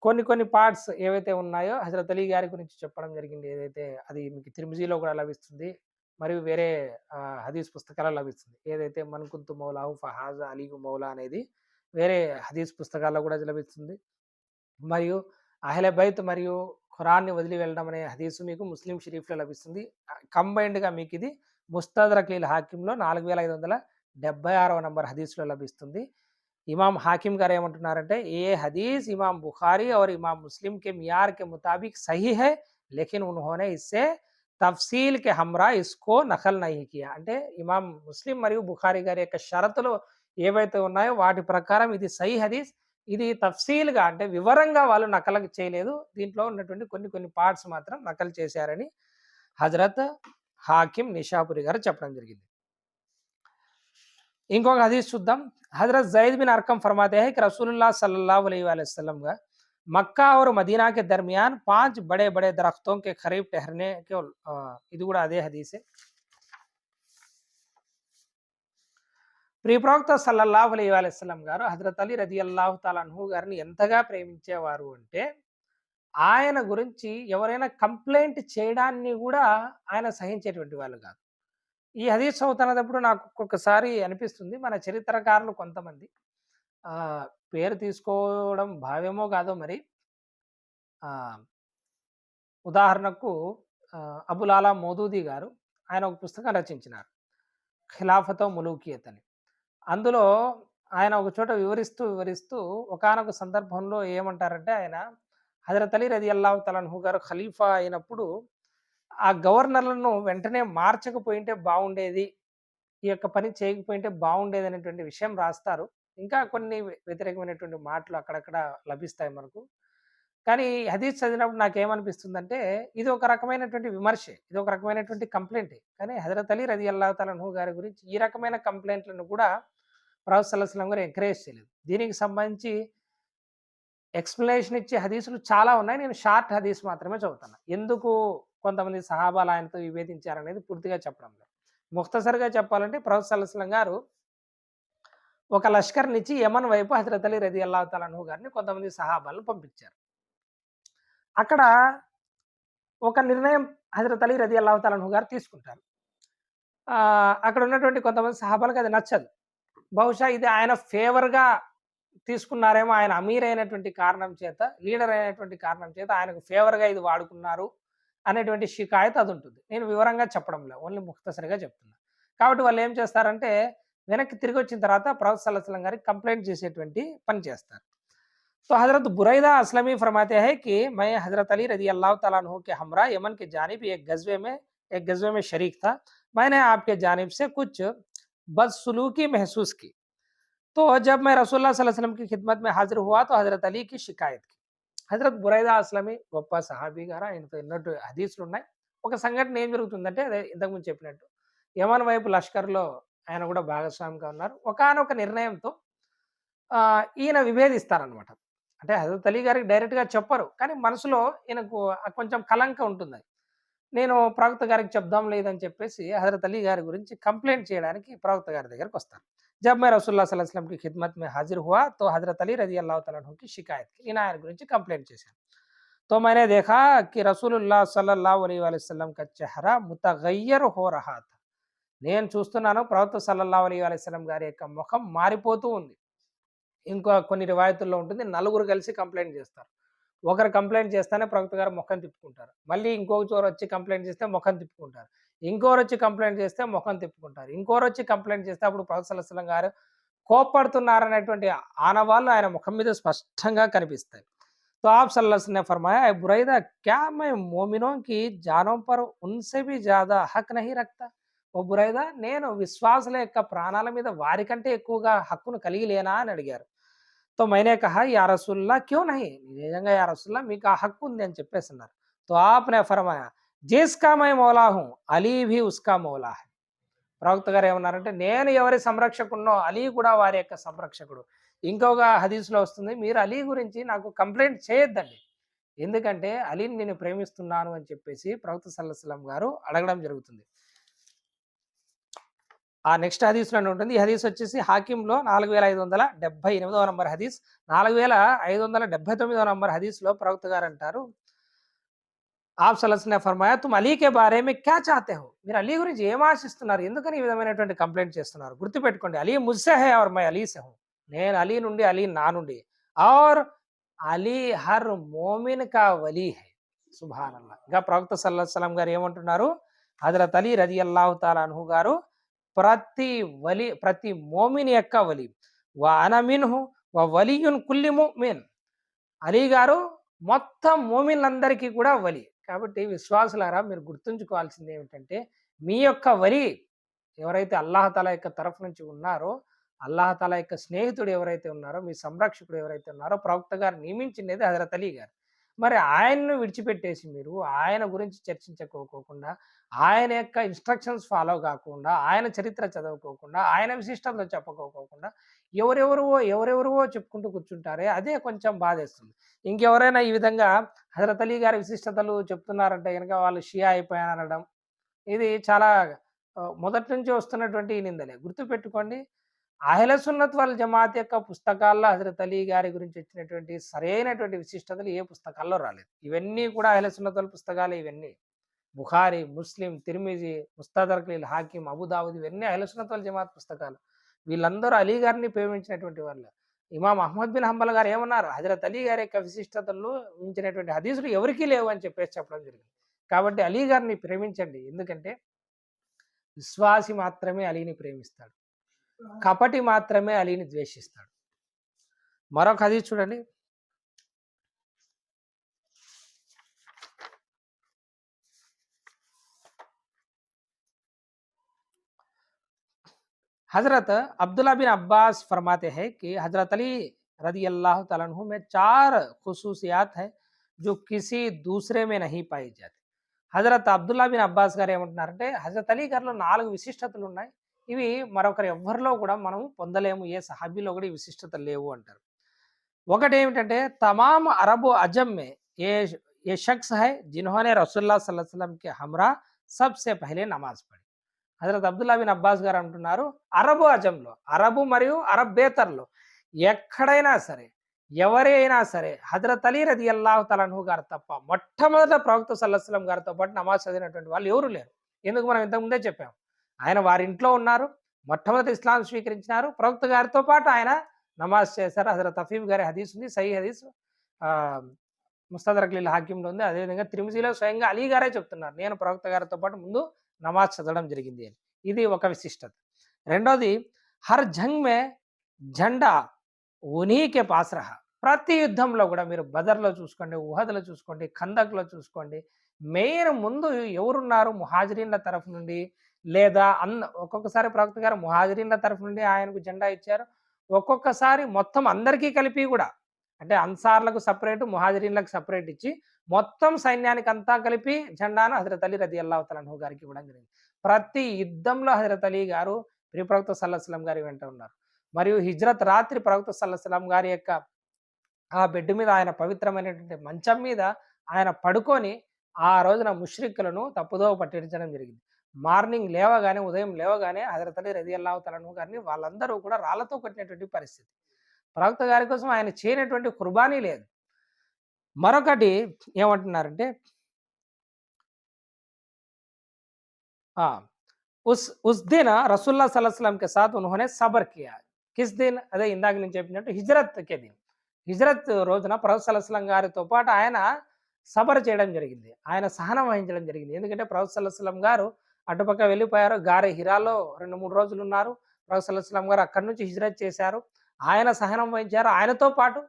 Speaker 1: కొన్ని కొన్ని పార్ట్స్ ఏవైతే ఉన్నాయో హజరత్ అలీ గారి గురించి చెప్పడం జరిగింది. ఏదైతే అది మీకు తిర్మిజీలో కూడా లభిస్తుంది. మరియు వేరే హదీస్ పుస్తకాలలో లభిస్తుంది. ఏదైతే మన్ కుంతు మౌలాహు ఫహాజా అలీయు మౌలా అనేది వేరే హదీస్ పుస్తకాల్లో కూడా లభిస్తుంది. మరియు అహ్లె బైత్ మరియు ఖురాన్‌ని వదిలి వెళ్ళడం అనే హదీసు మీకు ముస్లిం షరీఫ్‌లో లభిస్తుంది. కంబైన్డ్‌గా మీకు ఇది ముస్తదరక్ లిల్ హాకిమ్‌లో 4576వ నంబర్ హదీస్‌లో లభిస్తుంది. इमाम हाकिम गाరు ఏమంటున్నారంటే, ఏ हदीस इमाम बुखारी और इमाम मुस्लिम के मियार के मुताबिक सही है, लेकिन उन्होंने इससे తఫ్సీల్ కే హమ్రా ఇస్కో నకల్ నహీ కియా. అంటే ఇమాం ముస్లిం మరియు బుఖారీ గారి యొక్క షరతులు ఏవైతే ఉన్నాయో వాటి ప్రకారం ఇది సహీ హదీస్. ఇది తఫ్సీల్‌గా అంటే వివరంగా వాళ్ళు నకలు చేయలేదు. దీంట్లో ఉన్నటువంటి కొన్ని కొన్ని పార్ట్స్ మాత్రం నకలు చేశారని హజరత్ హాకిం నిషాపురి గారు చెప్పడం జరిగింది. ఇంకొక హదీస్ చూద్దాం. हजरत जैद बिन अरकम फरमाते हैं कि रसूलुल्लाह सल्लल्लाहु अलैहि वसल्लम का मक्का और मदीना के दरमियान 5 बड़े बड़े दरख्तों के करीब ठहरने के ఇది కూడా అదే హదీసే. ప్రియ ప్రవక్త సల్లల్లాహు అలైహి వసల్లం గారు హజరత్ అలీ రదియల్లాహు తఆలా అన్హు గారిని ఎంతగా ప్రేమించేవారు అంటే, ఆయన గురించి ఎవరైనా కంప్లైంట్ చేయడాన్ని కూడా ఆయన సహించేటువంటి వాళ్ళు కాదు. ఈ హదీస్ చదువుతున్నప్పుడు నాకు ఒక్కొక్కసారి అనిపిస్తుంది, మన చరిత్రకారులు కొంతమంది పేరు తీసుకోవడం భావ్యమో కాదో మరి, ఉదాహరణకు అబుల్ ఆలా మౌదూదీ గారు ఆయన ఒక పుస్తకం రచించినారు, ఖిలాఫత్ ములూకియత్ అని. అందులో ఆయన ఒక చోట వివరిస్తూ ఒకానొక సందర్భంలో ఏమంటారంటే, ఆయన హజరత్ అలీ రదియల్లాహు తఆలా అన్హు గారు ఖలీఫా అయినప్పుడు ఆ గవర్నర్లను వెంటనే మార్చకపోయింటే బాగుండేది, ఈ యొక్క పని చేయకపోయింటే బాగుండేది అనేటువంటి విషయం రాస్తారు. ఇంకా కొన్ని వ్యతిరేకమైనటువంటి మాటలు అక్కడక్కడ లభిస్తాయి మనకు. కానీ హదీస్ చదివినప్పుడు నాకేమనిపిస్తుందంటే, ఇది ఒక రకమైనటువంటి విమర్శే. ఇది ఒక రకమైనటువంటి కంప్లెయింటే. కానీ హజరత్ అలీ రలియల్లాహు తఆలా అన్హు గారి గురించి ఈ రకమైన కంప్లెయింట్‌లను కూడా ప్రవక్త సల్లల్లాహు అలైహి వసల్లం గారు ఎంకరేజ్ చేయలేదు. దీనికి సంబంధించి ఎక్స్‌ప్లనేషన్ ఇచ్చే హదీసులు చాలా ఉన్నాయి. నేను షార్ట్ హదీస్ మాత్రమే చదువుతాను. ఎందుకు కొంతమంది సహాబాలు ఆయనతో విభేదించారనేది పూర్తిగా చెప్పడం లేదు. ముఖ్తసర్‌గా చెప్పాలంటే ప్రవక్త సల్లల్లాహు అలైహి వసల్లం గారు ఒక లష్కర్‌నిచ్చి యమన్ వైపు హజరత్ అలీ రలియల్లాహు తఆలా అన్హు గారిని కొంతమంది సహాబాలను పంపించారు. అక్కడ ఒక నిర్ణయం హజరత్ అలీ రలియల్లాహు తఆలా అన్హు గారు తీసుకుంటారు. అక్కడ ఉన్నటువంటి కొంతమంది సహాబాలకు అది నచ్చదు. బహుశా ఇది ఆయన ఫేవర్‌గా తీసుకున్నారేమో, ఆయన అమీర్ అయినటువంటి కారణం చేత, లీడర్ అయినటువంటి కారణం చేత ఆయనకు ఫేవర్‌గా ఇది వాడుకున్నారు అనేటువంటి షికాయత్ అదుంటుంది. నేను వివరంగా చెప్పడం లే. ఓన్లీ ముఖ్తసరిగా చెప్తున్నా. కాబట్టి వాళ్ళేం చేస్తారంటే, వెనక్కి తిరిగొచ్చిన తర్వాత ప్రవక్త సల్లల్లాహు అలైహి వసల్లం గారికి కంప్లెయింట్ చేసేటువంటి పని చేస్తారు. तो हज़रत बुरैदा असलमी फरमाते हैं कि मैं हज़रत अली रज़ी अल्लाह तआला अन्हु के हमरा यमन की जानिब एक गज़वे में शरीक था। मैंने आपके जानिब से कुछ बदसलूकी महसूस की। तो जब मैं रसूलुल्लाह सल्लल्लाहु अलैहि वसल्लम की खिदमत में हाज़िर हुआ तो हज़रत अली की शिकायत की। హజరత్ బురైదా అస్లమీ గొప్ప సహాబీ గారు. ఆయనతో ఎన్నో హదీసులున్నాయి. ఒక సంఘటన ఏం జరుగుతుందంటే, అదే ఇంతకుముందు చెప్పినట్టు యమన్ వైపు లష్కర్‌లో ఆయన కూడా భాగస్వామిగా ఉన్నారు. ఒకానొక నిర్ణయంతో ఈయన విభేదిస్తారనమాట. అంటే హజరత్ అలీ గారికి డైరెక్ట్‌గా చెప్పరు. కానీ మనసులో ఈయనకు కొంచెం కలంక ఉంటుంది. నేను ప్రవక్త గారికి చెప్దాం లేదని చెప్పేసి హజరత్ అలీ గారి గురించి కంప్లెయింట్ చేయడానికి ప్రవక్త గారి దగ్గరికొస్తారు. जब मैं रसूलुल्लाह सल्लल्लाहु अलैहि वसल्लम की खिदमत में हाजिर हुआ तो हज़रत अली रज़ी अल्लाह तआला अन्हु की शिकायत की. నేను ఆయన గురించి కంప్లెయింట్ చేశాను. तो मैंने देखा कि रसूलुल्लाह सल्लल्लाहु अलैहि वसल्लम का चेहरा मुतगय्यर हो रहा था. నేను చూస్తున్నాను ప్రవక్త సల్లల్లాహు అలైహి వసల్లం గారి యొక్క ముఖం మారిపోతూ ఉంది. ఇంకో కొన్ని రివాయతుల్లో ఉంటుంది, నలుగురు కలిసి కంప్లెయింట్ చేస్తారు. ఒకరు కంప్లెయింట్ చేస్తేనే ప్రవక్త గారు ముఖం తిప్పుకుంటారు. మళ్ళీ ఇంకొకరు కంప్లెయింట్ చేస్తే ముఖం తిప్పుకుంటారు. ఇంకోరొచ్చి కంప్లెయింట్ చేస్తే ముఖం తిప్పుకుంటారు. ఇంకోరొచ్చి కంప్లెయింట్ చేస్తే అప్పుడు ప్రవక్త సల్లల్లాహు అలైహి వసల్లం గారు కోప్పడుతున్నారనేటువంటి ఆనవాళ్ళు ఆయన ముఖం మీద స్పష్టంగా కనిపిస్తాయి. तो आप सल्लल्लाहु अलैहि वसल्लम ने फरमाया, ए बुरैदा, क्या मैं मोमिनों की जानों पर उनसे भी ज़्यादा हक नहीं रखता? ఓ బురైదా, నేను విశ్వాసుల యొక్క ప్రాణాల మీద వారికంటే ఎక్కువగా హక్కును కలిగి లేనా అని అడిగారు. तो मैंने कहा या रसूलल्लाह क्यों नहीं? నిజంగా యా రసూలల్లాహ్ మీకు ఆ హక్కు ఉంది అని చెప్పేసన్నారు. तो आपने फरमाया जिसका मैं मौला हूँ अली भी उसका मौला है. ప్రవక్త గారు ఏమన్నారంటే, నేను ఎవరి సంరక్షకుడినో అలీ కూడా వారి యొక్క సంరక్షకుడు. ఇంకొక హదీస్‌లో వస్తుంది, మీరు అలీ గురించి నాకు కంప్లెయింట్ చేయొద్దండి. ఎందుకంటే అలీని నేను ప్రేమిస్తున్నాను అని చెప్పేసి ప్రవక్త సల్లల్లాహు అలైహి వసల్లం గారు అడగడం జరుగుతుంది. ఆ నెక్స్ట్ హదీస్‌లోనే ఉంటుంది. ఈ హదీస్ వచ్చేసి హాకింలో 4578వ నంబర్ హదీస్. 4579వ నంబర్ హదీస్‌లో ప్రవక్త గారు అంటారు, आप सल्लल्लाहु अलैहि वसल्लम ने फरमाया तुम अली के बारे में क्या चाहते हो? మీరు అలీ గురించి ఏం ఆశిస్తున్నారు? ఎందుకని ఈ విధమైనటువంటి కంప్లెయింట్ చేస్తున్నారు? గుర్తుపెట్టుకోండి, అలీ ముజ్సే హై और मैं అలీ से हूं. నేను అలీ నుండి, అలీ నా నుండి. और అలీ హర్ మోమిన్ కా వలీ హై. సుబ్హానల్లాహ్. ఇంకా ప్రవక్త సల్లల్లాహు అలైహి వసల్లం గారు ఏమంటున్నారు? హజరత్ అలీ రలియల్లాహు తఆలా అన్హు గారు ప్రతి మోమిన్ యొక్క వలి. వ అన మిన్హు వ వలియున్ కుల్లి ముమిన్. అలీ గారు మొత్తం మోమిన్లందరికీ కూడా వలి. కాబట్టి విశ్వాసులారా, మీరు గుర్తుంచుకోవాల్సింది ఏమిటంటే, మీ యొక్క వలి ఎవరైతే అల్లాహ్ తాలా యొక్క తరఫు నుంచి ఉన్నారో, అల్లాహ్ తాలా యొక్క స్నేహితుడు ఎవరైతే ఉన్నారో, మీ సంరక్షకుడు ఎవరైతే ఉన్నారో, ప్రవక్త గారు నియమించినది హజరత్ అలీ గారు. మరి ఆయన్ను విడిచిపెట్టేసి మీరు ఆయన గురించి చర్చించుకోకుండా, ఆయన యొక్క ఇన్స్ట్రక్షన్స్ ఫాలో కాకుండా, ఆయన చరిత్ర చదువుకోకుండా, ఆయన విశిష్టతలు చెప్పుకోకుండా ఎవరెవరివో చెప్పుకుంటూ కూర్చుంటారే, అదే కొంచెం బాధేస్తుంది. ఇంకెవరైనా ఈ విధంగా హజరత్ అలీ గారి విశిష్టతలు చెప్తున్నారంటే గనక వాళ్ళు షియా అయిపోయారనడం, ఇది చాలా మొదటి నుంచి వస్తున్నటువంటి నిందలే. గుర్తుపెట్టుకోండి, అహ్లే సున్నత్ వల్ జమాత్ యొక్క పుస్తకాల్లో హజరత్ అలీ గారి గురించి వచ్చినటువంటి సరైనటువంటి విశిష్టతలు ఏ పుస్తకాల్లో రాలేదు. ఇవన్నీ కూడా అహ్లే సున్నత్ వల్ పుస్తకాలే. ఇవన్నీ బుఖారీ, ముస్లిం, తిర్మిజీ, ముస్తదరక్ లిల్ హాకిమ్, అబూ దావూద్, ఇవన్నీ అహ్లే సున్నత్ వల్ జమాత్ పుస్తకాలు. వీళ్ళందరూ అలీ గారిని ప్రేమించినటువంటి వాళ్ళు. ఇమాం అహ్మద్ బిన్ హంబల్ గారు ఏమన్నారు? హజరత్ అలీ గారి యొక్క విశిష్టతల్లో మించినటువంటి హదీసులు ఎవరికీ లేవు అని చెప్పేసి చెప్పడం జరిగింది. కాబట్టి అలీ గారిని ప్రేమించండి. ఎందుకంటే విశ్వాసి మాత్రమే అలీని ప్రేమిస్తాడు, కపటి మాత్రమే అలీని ద్వేషిస్తాడు. మరొక హదీస్ చూడండి. हज़रत अब्दुल्ला बिन अब्बास फरमाते हैं कि हज़रत अली रज़ी अल्लाह तआला अन्हु में 4 ఖుసూసియాత్ है जो किसी दूसरे में नहीं पाई जाती. హజరత్ అబ్దుల్లా బిన్ అబ్బాస్ గారు ఏమంటున్నారంటే హజరత్ అలీ గారిలో 4 విశిష్టతలు ఉన్నాయి. ఇవి మరొకరు ఎవ్వరిలో కూడా మనం పొందలేము. ఏ సహాబీలో కూడా ఈ విశిష్టతలు లేవు అంటారు. ఒకటేమిటంటే తమామ్ అరబు అజమ్ మే ఏ ये शख्स है जिन्होंने रसूलुल्लाह सल्लल्लाहु अलैहि वसल्लम के हमरा सबसे पहले नमाज पढ़ी. హజరత్ అబ్దుల్లా బిన్ అబ్బాస్ గారు అంటున్నారు అరబు అజంలో అరబు మరియు అరబ్బేతర్లో ఎక్కడైనా సరే ఎవరైనా సరే హజరత్ అలీ రదియల్లాహు తఆలా అన్హు గారు తప్ప మొట్టమొదట ప్రవక్త సల్లల్లాహు అలైహి వసల్లం గారితో పాటు నమాజ్ చదివినటువంటి వాళ్ళు ఎవరు లేరు. ఎందుకు మనం ఇంతకుముందే చెప్పాం. ఆయన వారి ఇంట్లో ఉన్నారు, మొట్టమొదటి ఇస్లాం స్వీకరించినారు, ప్రవక్త గారితో పాటు ఆయన నమాజ్ చేశారు. హజరత్ హఫీఫ్ గారి హదీస్ ఉంది, సహీ హదీస్ ముస్తదరక్ లిల్ హాకింలో ఉంది. అదేవిధంగా తిర్మిజీలో స్వయంగా అలీ గారే చెప్తున్నారు నేను ప్రవక్త గారితో పాటు ముందు నమాజ్ చదవడం జరిగింది అని. ఇది ఒక విశిష్టత. రెండోది హర్ జంగ్ మే జెండా ఉనీకే పాస్ రహా. ప్రతి యుద్ధంలో కూడా మీరు బదర్లో చూసుకోండి, ఉహద్లో చూసుకోండి, ఖందక్లో చూసుకోండి, మెయిన్ ముందు ఎవరున్నారు ముహాజిరీన్ల తరఫు నుండి లేదా ఒక్కొక్కసారి ప్రవక్త గారు ముహాజిరీన్ల తరఫు నుండి ఆయనకు జెండా ఇచ్చారు. ఒక్కొక్కసారి మొత్తం అందరికీ కలిపి కూడా అంటే అన్సార్లకు సపరేట్, ముహాజిరీన్లకు సపరేట్ ఇచ్చి మొత్తం సైన్యానికి అంతా కలిపి జెండాను హజరత్ అలీ రదియల్లాహు తఆలా అన్హు గారికి ఇవ్వడం జరిగింది. ప్రతి యుద్ధంలో హజరత్ అలీ గారు ప్రవక్త సల్లల్లాహు అలైహి వసల్లం గారి వెంట ఉన్నారు. మరియు హిజ్రత్ రాత్రి ప్రవక్త సల్లల్లాహు అలైహి వసల్లం గారి యొక్క ఆ బెడ్ మీద ఆయన పవిత్రమైనటువంటి మంచం మీద ఆయన పడుకొని ఆ రోజున ముష్రిక్కులను తప్పుదోవ పట్టించడం జరిగింది. మార్నింగ్ లేవగానే, ఉదయం లేవగానే హజరత్ అలీ రదియల్లాహు తఆలా అన్హు గారిని వాళ్ళందరూ కూడా రాళ్లతో కొట్టినటువంటి పరిస్థితి. ప్రవక్త గారి కోసం ఆయన చేయనటువంటి కుర్బానీ లేదు. మరొకటి ఏమంటున్నారంటే ఉస్ దిన్ రసూలుల్లాహ్ సల్లల్లాహు అలైహి వసల్లం కే సాత్ ఉన్హోనే సబర్ కియా. కిస్ దిన్ అదే ఇందాక నేను చెప్పినట్టు హిజ్రత్ కే దిన్. హిజ్రత్ రోజున ప్రవక్త సల్లల్లాహు అలైహి వసల్లం గారితో పాటు ఆయన సబర్ చేయడం జరిగింది. ఆయన సహనం వహించడం జరిగింది. ఎందుకంటే ప్రవక్త సల్లల్లాహు అలైహి వసల్లం గారు అటుపక్క వెళ్ళిపోయారు. గారె హిరాలో 2-3 రోజులు ఉన్నారు. ప్రవక్త సల్లల్లాహు అలైహి వసల్లం గారు అక్కడి నుంచి హిజ్రత్ చేశారు. ఆయన సహనం వహించారు. ఆయనతో పాటు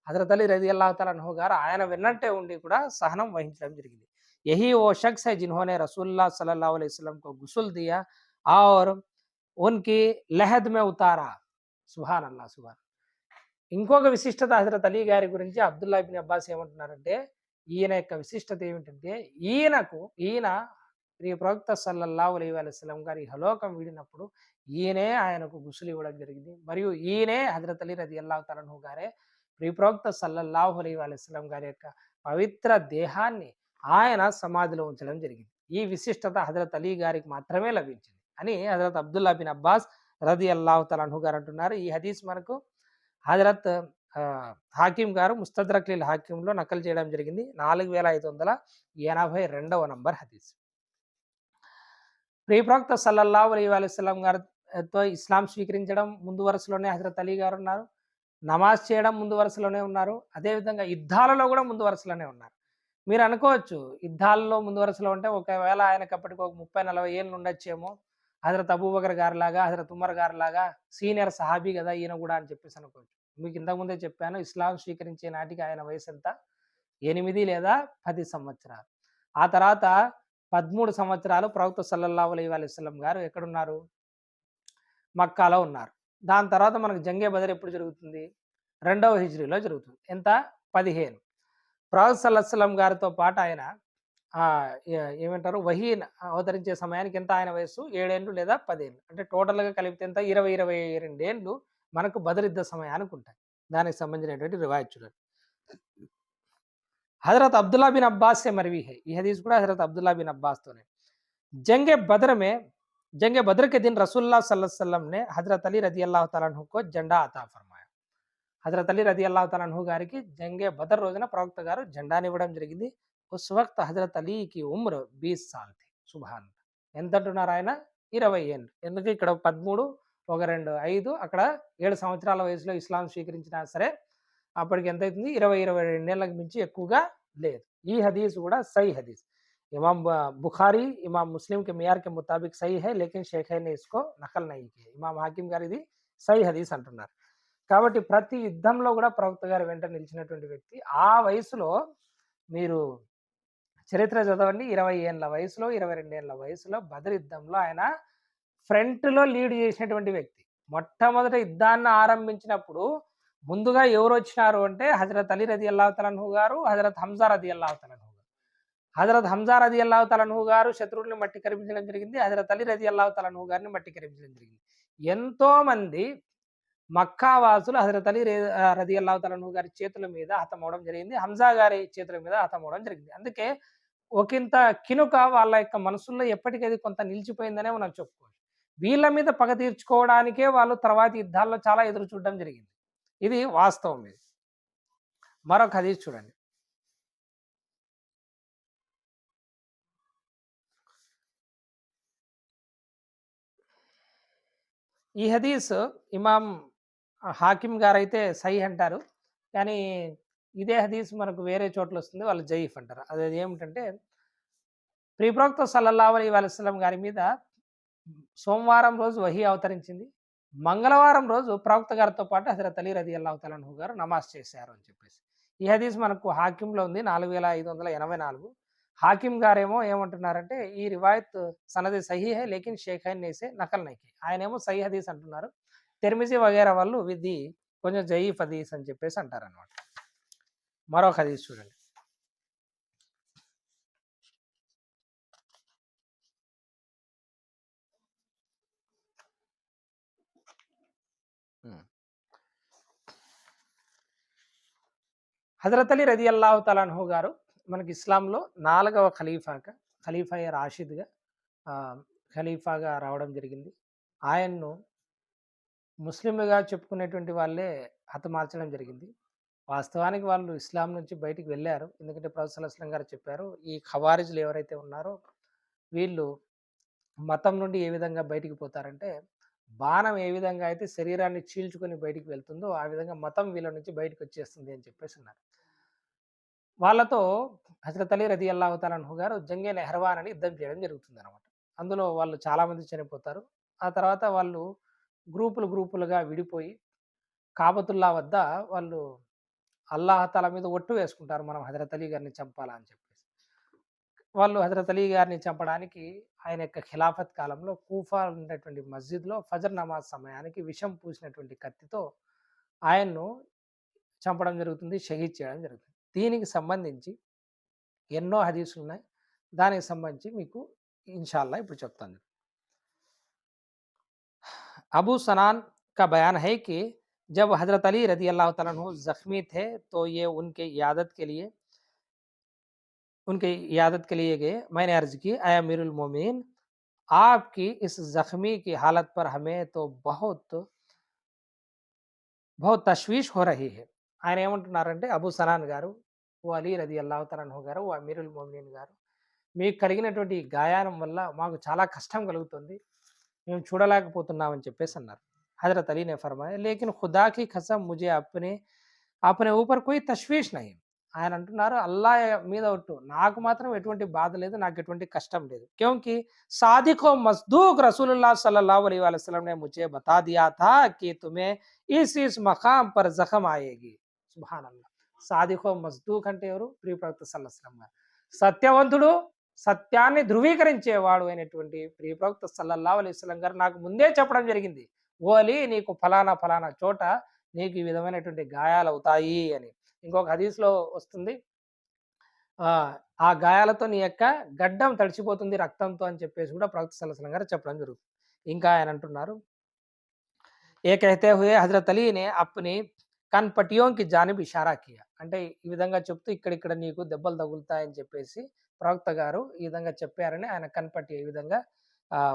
Speaker 1: హజరత్ అలీ రదియల్లాహు తఆలా అన్హు గారు ఆయన వెన్నంటే ఉండి కూడా సహనం వహించడం జరిగింది. यही वो शख्स है जिन्होंने रसूलुल्लाह सल्लल्लाहु अलैहि वसल्लम को गुस्ल दिया और उनकी लहद में उतारा. సుభాన్ అల్లా సుభాన్. ఇంకొక విశిష్టత హజరత్ అలీ గారి గురించి అబ్దుల్లా బిన్ అబ్బాస్ ఏమంటున్నారంటే ఈయన యొక్క విశిష్టత ఏమిటంటే ఈయన ప్రియ ప్రవక్త సల్లల్లాహు అలైహి వసల్లం గారి ఇహలోకం వీడినప్పుడు ఈయనే ఆయనకు గుస్సులు ఇవ్వడం జరిగింది. మరియు ఈయనే హజరత్ అలీ రదియల్లాహు తఆలా అన్హు గారే ప్రియ ప్రవక్త సల్లల్లాహు అలైహి వసల్లం గారి యొక్క పవిత్ర దేహాన్ని ఆయన సమాధిలో ఉంచడం జరిగింది. ఈ విశిష్టత హజరత్ అలీ గారికి మాత్రమే లభించింది అని హజరత్ అబ్దుల్లా బిన్ అబ్బాస్ రదియల్లాహు తఆలా అన్హు గారు అంటున్నారు. ఈ హదీస్ మనకు హజరత్ హాకిం గారు ముస్తద్రక్ లిల్ హాకింలో నకలు చేయడం జరిగింది. 4582వ నంబర్ హదీస్. ప్రియ ప్రవక్త సల్లల్లాహు అలైహి వసల్లం గారితో ఇస్లాం స్వీకరించడం ముందు వరుసలోనే హజరత్ అలీ గారు ఉన్నారు. నమాజ్ చేయడం ముందు వరుసలోనే ఉన్నారు. అదేవిధంగా యుద్ధాలలో కూడా ముందు వరుసలోనే ఉన్నారు. మీరు అనుకోవచ్చు యుద్ధాలలో ముందు వరుసలో ఉంటే ఒకవేళ ఆయనకు అప్పటికి ఒక 30-40 ఏళ్ళు ఉండొచ్చేమో. హజరత్ అబూబకర్ గారిలాగా, హజరత్ ఉమర్ గారిలాగా సీనియర్ సహాబీ కదా ఈయన కూడా అని చెప్పేసి అనుకోవచ్చు. మీకు ఇంతకుముందే చెప్పాను ఇస్లాం స్వీకరించే నాటికి ఆయన వయసు ఎంత? 8 లేదా 10 సంవత్సరాలు. ఆ తర్వాత 13 సంవత్సరాలు ప్రవక్త సల్లల్లాహు అలైహి వసల్లం గారు ఎక్కడున్నారు? మక్కాలో ఉన్నారు. దాని తర్వాత మనకు జంగే బదర్ ఎప్పుడు జరుగుతుంది? 2వ హిజ్రీలో జరుగుతుంది. ఎంత? 15. ప్రవక్త సల్లల్లాహు అలైహి వసల్లం గారితో పాటు ఆయన ఏమంటారు వహీ అవతరించే సమయానికి ఎంత ఆయన వయస్సు? 7 ఏళ్ళు లేదా 10 ఏళ్ళు. అంటే టోటల్‌గా కలిపితే ఎంత? 22 ఏళ్ళు మనకు బదర్ యుద్ధ సమయానికి ఉంటాయి. దానికి సంబంధించినటువంటి రివాయత్ చూడండి. हजरत अब्दुल्ला बिन अब्बास से मरवी है. ये हदीस కూడా हजरत अब्दुल्ला बिन अब्बास तोने जंग बद्र के दिन रसूलुल्लाह सल्लल्लाहु अलैहि वसल्लम ने हजरत अली रजी अल्लाह तआला अन्हु को झंडा अता फरमाया. हजरत अली रजी अल्लाह तआला अन्हु గారికి జంగే బదర్ రోజున ప్రవక్త గారు జెండాని ఇవ్వడం జరిగింది. ఉస్ వక్త్ హజరత్ అలీ కి ఉమ్ర్ 20 సాల్ థీ. సుబ్హాన్. ఎంత అంటున్నారు ఆయన? 20 ఏళ్ళు. ఎందుకు ఇక్కడ 13 ఒక 2 5 అక్కడ 7 సంవత్సరాల వయసులో ఇస్లాం స్వీకరించినా సరే అప్పటికి ఎంత అవుతుంది? 20-22 ఏళ్ళకి మించి ఎక్కువగా లేదు. ఈ హదీస్ కూడా సహీ హదీస్. इमाम बुखारी इमाम मुस्लिम के मियार के मुताबिक सही है लेकिन शेखैन ने इसको నకల్ नहीं किया. ఇమాం హాకిం గారు ఇది సహీ హదీస్ అంటున్నారు. కాబట్టి ప్రతి యుద్ధంలో కూడా ప్రవక్త గారి వెంట నిలిచినటువంటి వ్యక్తి. ఆ వయసులో మీరు చరిత్ర చదవండి. 20 ఏళ్ల వయసులో 22 ఏళ్ల వయసులో బదర్ యుద్ధంలో ఆయన ఫ్రంట్‌లో లీడ్ చేసినటువంటి వ్యక్తి. మొట్టమొదట యుద్ధాన్ని ఆరంభించినప్పుడు ముందుగా ఎవరొచ్చినారు అంటే హజరత్ అలీ రదియల్లాహు తఆలా అన్హు గారు, హజరత్ హంజా రదియల్లాహు తఆలా అన్హు గారు. హజరత్ హంజా రదియల్లాహు తఆలా అన్హు గారు శత్రువుల్ని మట్టి కరిపించడం జరిగింది. హజరత్ అలీ రదియల్లాహు తఆలా అన్హు గారిని మట్టి కరిపించడం జరిగింది. ఎంతోమంది మక్కా వాసులు హజరత్ అలీ రదియల్లాహు తఆలా అన్హు గారి చేతుల మీద హతమవ్వడం జరిగింది. హంజా గారి చేతుల మీద హతమవ్వడం జరిగింది. అందుకే ఒకంత కినుక వాళ్ళ యొక్క మనసుల్లో ఎప్పటికది కొంత నిలిచిపోయిందనే మనం చెప్పుకోవచ్చు. వీళ్ళ మీద పగ తీర్చుకోవడానికే వాళ్ళు తర్వాతి యుద్ధాల్లో చాలా ఎదురు చూడడం జరిగింది. ఇది వాస్తవం ఇది. మరొక హదీస్ చూడండి. ఈ హదీస్ ఇమాం హాకిం గారైతే సహీహ్ అంటారు. కానీ ఇదే హదీస్ మనకు వేరే చోట్లొస్తుంది. వాళ్ళు జయీఫ్ అంటారు. అదేమిటంటే ప్రవక్త సల్లల్లాహు అలైహి వసల్లం గారి మీద సోమవారం రోజు వహీ అవతరించింది. మంగళవారం రోజు ప్రవక్త గారితో పాటు హజరత్ అలీ రదియల్లాహు తఆలా అన్హు గారు నమాజ్ చేశారు అని చెప్పేసి. ఈ హదీస్ మనకు హాకింలో ఉంది 4584. హాకిం గారేమో ఏమంటున్నారంటే ఈ రివాయత్ సనద్ సహీ హై లేకిన్ షేఖైన్ నే సే నకల్ నహీ కి. ఆయనేమో సహీ హదీస్ అంటున్నారు. తిర్మిజీ వగైరా వాళ్ళు ఇది కొంచెం జయీఫ్ హదీస్ అని చెప్పేసి అంటారనమాట. మరొక హదీస్ చూడండి. హజరత్ అలీ రదియల్లాహు తఆలా అన్హు గారు మనకి ఇస్లాంలో 4వ ఖలీఫాయే రాషిద్‌గా ఖలీఫాగా రావడం జరిగింది. ఆయన్ను ముస్లింలుగా చెప్పుకునేటువంటి వాళ్ళే హతమార్చడం జరిగింది. వాస్తవానికి వాళ్ళు ఇస్లాం నుంచి బయటికి వెళ్లారు. ఎందుకంటే ప్రవక్త సల్లల్లాహు అలైహి వసల్లం గారు చెప్పారు, ఈ ఖవారిజ్‌లు ఎవరైతే ఉన్నారో వీళ్ళు మతం నుండి ఏ విధంగా బయటికి పోతారంటే, బాణం ఏ విధంగా అయితే శరీరాన్ని చీల్చుకొని బయటికి వెళ్తుందో, ఆ విధంగా మతం వీళ్ళ నుంచి బయటికొచ్చేస్తుంది అని చెప్పేసి అన్నారు. వాళ్ళతో హజరత్ అలీ రదియల్లాహు తఆలా అన్హు గారు జంగే నెహ్రవాన్ అని యుద్ధం చేయడం జరుగుతుందనమాట. అందులో వాళ్ళు చాలామంది చనిపోతారు. ఆ తర్వాత వాళ్ళు గ్రూపులుగా విడిపోయి కాబతుల్లా వద్ద వాళ్ళు అల్లాహ్ తాలా మీద ఒట్టు వేసుకుంటారు. మనం హజరత్ అలీ గారిని చంపాలా అని చెప్పేసి. వాళ్ళు హజరత్ అలీ గారిని చంపడానికి ఆయన యొక్క ఖిలాఫత్ కాలంలో కూఫా ఉండేటువంటి మస్జిద్‌లో ఫజర్ నమాజ్ సమయానికి విషం పూసినటువంటి కత్తితో ఆయన్ను చంపడం జరుగుతుంది. షహీద్ చేయడం జరుగుతుంది. దీనికి సంబంధించి ఎన్నో హదీసులున్నాయి. దానికి సంబంధించి మీకు ఇన్‌షాల్లా ఇప్పుడు చెప్తాను. अबू सनान का बयान है कि जब हज़रत अली रज़ी अल्लाह तआला अन्हु ज़ख्मी थे तो ये उनके इयादत के लिए गए। मैंने अर्ज़ की, ऐ अमीरुल मोमिनीन, आपकी इस ज़ख्मी की हालत पर हमें तो बहुत तशवीश हो रही है. ఆయన ఏమంటున్నారంటే అబూ సనాన్ గారు, ఓ అలీ రదియల్లాహు తఆలా అన్హు గారు, ఓ అమీరుల్ మొమినీన్ గారు, మీకు కలిగినటువంటి గాయానం వల్ల మాకు చాలా కష్టం కలుగుతుంది. మేము చూడలేకపోతున్నామని చెప్పేసి అన్నారు. హజరత్ అలీ నే ఫర్మాయా, లేకిన్ ఖుదా కి ఖసమ్ ముझे अपने ऊपर कोई तशवीश नहीं. ఆయన అంటున్నారు, అల్లాహ్ మీద ఒట్టు, నాకు మాత్రం ఎటువంటి బాధ లేదు, నాకు ఎటువంటి కష్టం లేదు. क्योंकि सादिक व मसदूक रसूलुल्लाह सल्लल्लाहु अलैहि वसल्लम ने मुझे बता दिया था कि तुम्हें इस मकाम पर जख्म आएगी. సుబ్హాన్ అల్లాహ్. సాదిక్ వ మస్దూక్ అంటే ఎవరు? ప్రియ ప్రవక్త సల్లల్లాహు అలైహి వసల్లం గారు. సత్యవంతుడు, సత్యాన్ని ధృవీకరించేవాడు అయినటువంటి ప్రియ ప్రవక్త సల్లల్లాహు అలైహి వసల్లం గారు నాకు ముందే చెప్పడం జరిగింది, ఓ అలీ, నీకు ఫలానా చోట నీకు ఈ విధమైనటువంటి గాయాలవుతాయి అని. ఇంకొక హదీస్‌లో వస్తుంది, ఆ గాయాలతో నీ యొక్క గడ్డం తడిచిపోతుంది రక్తంతో అని చెప్పేసి కూడా ప్రవక్త సల్లల్లాహు అలైహి వసల్లం గారు చెప్పడం జరుగుతుంది. ఇంకా ఆయన అంటున్నారు, ఏ कहते हुए हज़रत अली ने अपनी కన్పటియోంకి జానిబ్ ఇషారా కియా. అంటే ఈ విధంగా చెప్తూ ఇక్కడిక్కడ నీకు దెబ్బలు తగులుతాయని చెప్పేసి ప్రవక్త గారు ఈ విధంగా చెప్పారని ఆయన కన్పట్టి ఈ విధంగా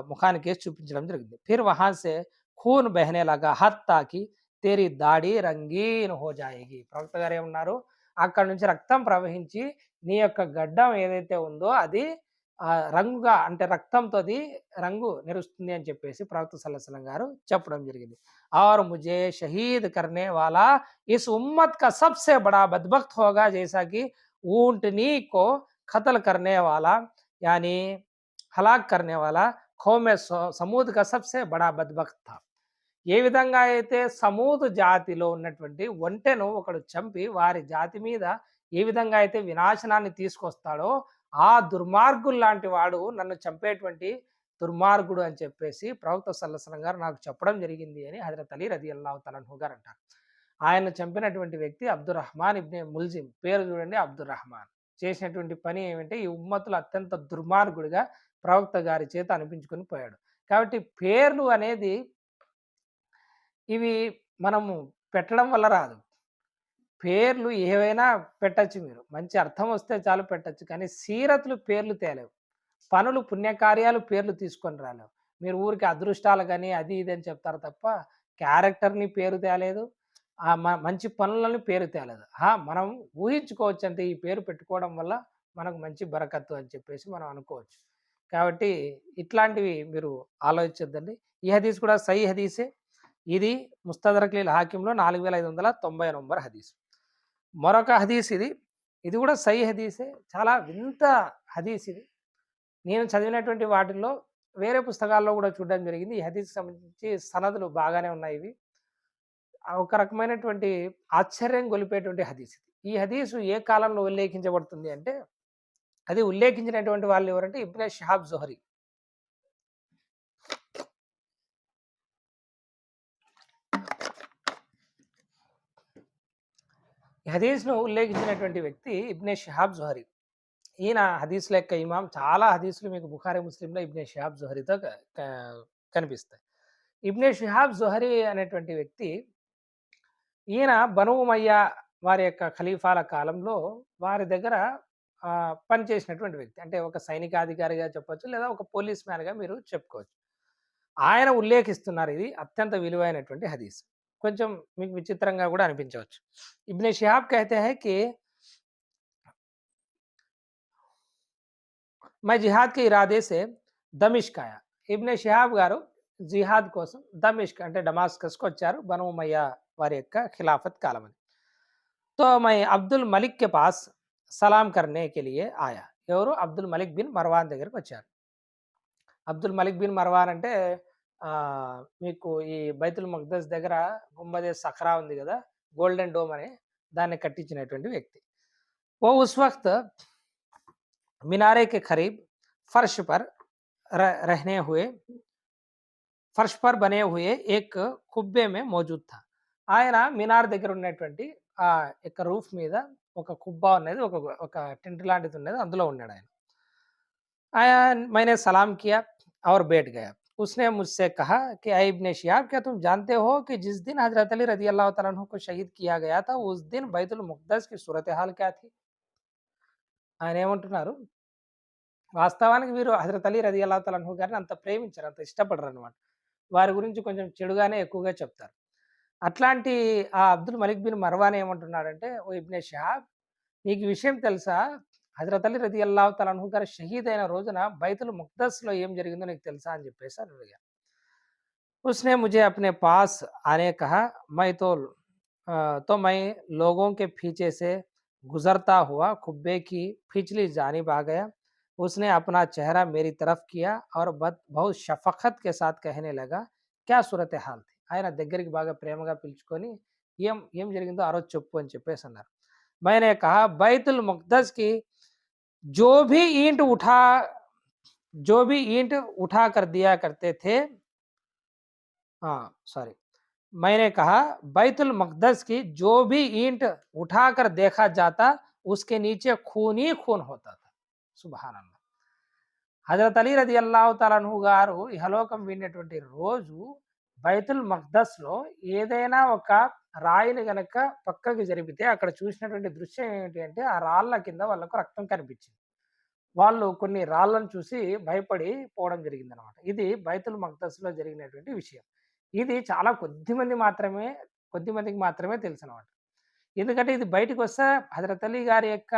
Speaker 1: ముఖానికి వేసి చూపించడం జరిగింది. ఫిర్ వహా సే ఖూన్ బహనే లగా హత్తా కి తేరీ దాడి రంగీన్ హో జాయేగి. ప్రవక్త గారు ఏమన్నారు, అక్కడ నుంచి రక్తం ప్రవహించి నీ యొక్క గడ్డం ఏదైతే ఉందో అది రంగుగా, అంటే రక్తంతో అది రంగు మెరుస్తుంది అని చెప్పేసి ప్రవక్త సల్లల్లాహు అలైహి వసల్లం గారు చెప్పడం జరిగింది. और मुझे शहीद करने वाला इस उम्मत का सबसे बड़ा बदबख्त होगा, जैसा कि ऊंटनी को कत्ल करने वाला यानी हलाक करने वाला कौम సమూద్ का सबसे बड़ा बदबख्त था. ఏ విధంగా అయితే సమూద్ జాతిలో ఉన్నటువంటి ఒంటెను ఒకడు చంపి వారి జాతి మీద ఏ విధంగా అయితే వినాశనాన్ని తీసుకొస్తాడో, ఆ దుర్మార్గుల్లాంటి వాడు నన్ను చంపేటువంటి దుర్మార్గుడు అని చెప్పేసి ప్రవక్త సల్లల్లాహు గారు నాకు చెప్పడం జరిగింది అని హజరత్ అలీ రదియల్లాహు తఆలా అన్హు గారు అంటారు. ఆయన చంపినటువంటి వ్యక్తి అబ్దుర్ రహమాన్ ఇబ్నే ముల్జిమ్, పేరు చూడండి అబ్దుర్ రహమాన్. చేసినటువంటి పని ఏమంటే ఈ ఉమ్మతులు అత్యంత దుర్మార్గుడిగా ప్రవక్త గారి చేత అనిపించుకొని పోయాడు. కాబట్టి పేర్లు అనేది ఇవి మనము పెట్టడం వల్ల రాదు. పేర్లు ఏవైనా పెట్టొచ్చు మీరు. మంచి అర్థం వస్తే చాలు పెట్టొచ్చు. కానీ సీరతులు పేర్లు తేలేవు. పనులు, పుణ్యకార్యాలు పేర్లు తీసుకొని రాలేవు. మీరు ఊరికే అదృష్టాలు గాని, అది ఇది అని చెప్తారు తప్ప, క్యారెక్టర్‌ని పేరు తేలేదు. మంచి పనులని పేరు తేలేదు. మనం ఊహించుకోవచ్చంతే ఈ పేరు పెట్టుకోవడం వల్ల మనకు మంచి బరకత్తు అని చెప్పేసి మనం అనుకోవచ్చు. కాబట్టి ఇట్లాంటివి మీరు ఆలోచించొద్దండి. ఈ హదీస్ కూడా సహీ హదీసే. ఇది ముస్తదరక్ లిల్ హాకింలో 4590 నంబర్ హదీస్. మరొక హదీస్ ఇది. ఇది కూడా సహీ హదీసే. చాలా వింత హదీస్ ఇది. నేను చదివినటువంటి వాటిల్లో వేరే పుస్తకాల్లో కూడా చూడడం జరిగింది. ఈ హదీస్‌కి సంబంధించి సనదులు బాగానే ఉన్నాయి ఇవి. ఒక రకమైనటువంటి ఆశ్చర్యం గొలిపేటువంటి హదీస్ ఇది. ఈ హదీసు ఏ కాలంలో ఉల్లేఖించబడుతుంది అంటే, అది ఉల్లేఖించినటువంటి వాళ్ళు ఎవరంటే ఇబ్నే షిహాబ్ జుహరి. ఈ హదీస్‌ను ఉల్లేఖించినటువంటి వ్యక్తి ఇబ్నే షిహాబ్ జుహరి. ఈయన హదీస్‌ల యొక్క ఇమాం. చాలా హదీసులు మీకు బుఖారీ, ముస్లింలో ఇబ్నే షిహాబ్ జుహరితో కనిపిస్తాయి. ఇబ్నే షిహాబ్ జుహరి అనేటువంటి వ్యక్తి, ఈయన బను ఉమయ్య వారి యొక్క ఖలీఫాల కాలంలో వారి దగ్గర పనిచేసినటువంటి వ్యక్తి. అంటే ఒక సైనికాధికారిగా చెప్పొచ్చు, లేదా ఒక పోలీస్ మ్యాన్‌గా మీరు చెప్పుకోవచ్చు. ఆయన ఉల్లేఖిస్తున్నారు. ఇది అత్యంత విలువైనటువంటి హదీస్. కొంచెం మీకు విచిత్రంగా కూడా అనిపించవచ్చు. ఇబ్నే షిహాబ్ कहते हैं कि मैं जिहाद के इरादे से दमिश्क आया. ఇబ్నే షిహాబ్ గారు జిహాద్ కోసం దమిష్క్ అంటే డమాస్కస్‌కు వచ్చారు. బను ఉమయ్య వారి యొక్క ఖిలాఫత్ కాలం అది. तो मैं అబ్దుల్ మలిక్ के पास सलाम करने के लिए आया. ఎవరు? అబ్దుల్ మలిక్ బిన్ మర్వాన్ దగ్గరికి వచ్చారు. అబ్దుల్ మలిక్ బిన్ మర్వాన్ అంటే మీకు ఈ బైతుల్ మక్దస్ దగ్గర గుంబదే సఖరా ఉంది కదా, గోల్డెన్ డోమ్ అని, దాన్ని కట్టించినటువంటి వ్యక్తి. ఓ ఉస్ వక్త్ मीनारे के करीब फर्श पर रहने हुए फर्श पर बने हुए एक కుబ్బే మే మౌజూద్ థా. ఆయన మినార్ దగ్గర ఉన్నటువంటి ఆ యొక్క రూఫ్ మీద ఒక కుబ్బా ఉన్నది, ఒక ఒక టెంట్ లాంటిది ఉన్నది, అందులో ఉన్నాడు ఆయన. मैंने सलाम किया और बैठ गया. उसने मुझसे कहा कि ऐ इब्ने शिहाब, क्या तुम जानते हो कि जिस दिन हजरत अली रजी अल्लाह तआला अन्हु को शहीद किया गया था, उस दिन बैतुल मुक़द्दस की सूरत हाल क्या थी? ఆయన ఏమంటున్నారు, వాస్తవానికి వీరు హజరత్ అలీ రదియల్లాహు తఆలా అన్హు గారిని అంత ప్రేమించరు, అంత ఇష్టపడరనమాట. వారి గురించి కొంచెం చెడుగానే ఎక్కువగా చెప్తారు. అట్లాంటి ఆ అబ్దుల్ మలిక్ బిన్ మర్వాన్ ఏమంటున్నాడంటే, ఓ ఇబ్నే షిహాబ్, నీకు విషయం తెలుసా? హజరత్ అలీ రదియల్లాహు తఆలా అన్హు గారు షహీద్ అయిన రోజున బైతుల్ ముక్దస్‌లో ఏం జరిగిందో నీకు తెలుసా అని చెప్పేసి అని అడిగారు. उसने मुझे अपने पास आने कहा. मैं तो मैं लोगों के पीछे से गुजरता हुआ कुब्बे की पिछली जानिब आ गया. उसने अपना चेहरा मेरी तरफ किया और बहुत షఫకత్ के साथ कहने लगा, क्या सूरत हाल थी. ఆయన దగ్గరికి బాగా ప్రేమగా పిలుచుకొని ఏం ఏం జరిగిందో ఆ రోజు చెప్పు అని చెప్పేసి అన్నారు. मैंने कहा, बैतुल मुक़द्दस की जो भी ईंट उठा कर दिया करते थे, सॉरी, मैंने कहा बैतुल मक़दस की जो भी ईंट उठाकर देखा जाता, उसके नीचे खून ही खून होता था. సుబ్హాన్ అల్లాహ్. హజరత్ అలీ రదియల్లాహు తఆలా అన్హు గారు ఇహలోకం వీడినటువంటి రోజు బైతుల్ మక్దస్‌లో ఏదైనా ఒక రాయిని గనక పక్కకి జరిపితే అక్కడ చూసినటువంటి దృశ్యం ఏంటి అంటే, ఆ రాళ్ళ కింద వాళ్ళకు రక్తం కనిపించింది. వాళ్ళు కొన్ని రాళ్ళను చూసి భయపడి పోవడం జరిగిందనమాట. ఇది బైతుల్ మక్దస్‌లో జరిగినటువంటి విషయం. ఇది చాలా కొద్ది మందికి మాత్రమే తెలుసనమాట. ఎందుకంటే ఇది బయటికొస్తే హజరత్ అలీ గారి యొక్క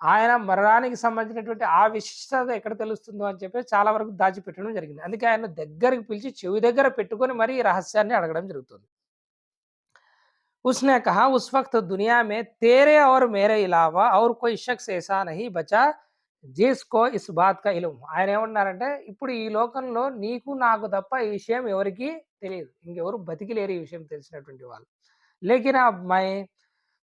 Speaker 1: ఆయన మరణానికి సంబంధించినటువంటి ఆ విశిష్టత ఎక్కడ తెలుస్తుందో అని చెప్పి చాలా వరకు దాచిపెట్టడం జరిగింది. అందుకే ఆయన దగ్గరికి పిలిచి చెవి దగ్గర పెట్టుకొని మరీ ఈ రహస్యాన్ని అడగడం జరుగుతుంది. उसने कहा, उस वक्त दुनिया में तेरे और मेरे अलावा और कोई शख्स ऐसा नहीं बचा जिसको इस बात का इल्म. ఆయన ఏమన్నారంటే, ఇప్పుడు ఈ లోకంలో నీకు నాకు తప్ప ఈ విషయం ఎవరికీ తెలియదు. ఇంకెవరు బతికి లేరు ఈ విషయం తెలిసినటువంటి వాళ్ళు. లేకిన్ అబ్ మై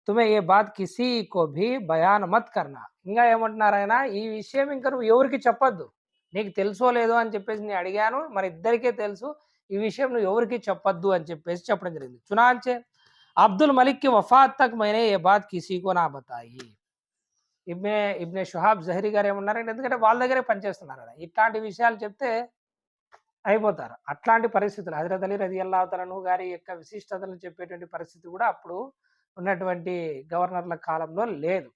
Speaker 1: తుమే ఏ బాత్ కిసీ కో భీ బయాన్ మత్ కర్నా. ఇంకా ఏమంటున్నారు ఆయన, ఈ విషయం ఇంకా నువ్వు ఎవరికి చెప్పొద్దు. నీకు తెలుసో లేదో అని చెప్పేసి నేను అడిగాను, మరి ఇద్దరికే తెలుసు, ఈ విషయం నువ్వు ఎవరికి చెప్పొద్దు అని చెప్పేసి చెప్పడం జరిగింది. చునాంచే అబ్దుల్ మలిక్ కి వఫాత్ తక్ మైనే ఏ బాత్ కిసీ కో నా బతాయి. ఇబ్నే ఇబ్నే షుహాబ్ జహరీ గారు ఏమన్నారంటే, ఎందుకంటే వాళ్ళ దగ్గరే పనిచేస్తున్నారు కదా, ఇట్లాంటి విషయాలు చెప్తే అయిపోతారు. అట్లాంటి పరిస్థితులు హజరత్ అలీ రలియల్లాహు తఆలా అన్హు గారి యొక్క విశిష్టతలను చెప్పేటువంటి పరిస్థితి కూడా అప్పుడు ఉన్నటువంటి గవర్నర్ల కాలంలో లేదు.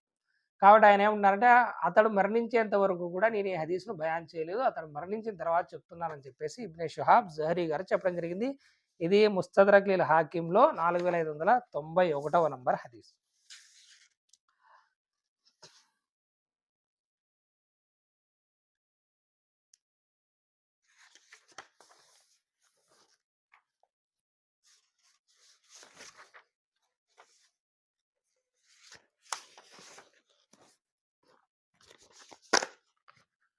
Speaker 1: కాబట్టి ఆయన ఏమన్నారంటే, అతడు మరణించేంత వరకు కూడా నేను ఈ హదీస్‌ను బయాన్ చేయలేదు, అతడు మరణించిన తర్వాత చెప్తున్నానని చెప్పేసి ఇబ్నే షుహాబ్ జహరీ గారు చెప్పడం జరిగింది. ఇది ముస్తదరక్ లిల్ హాకింలో 4591వ నంబర్ హదీస్.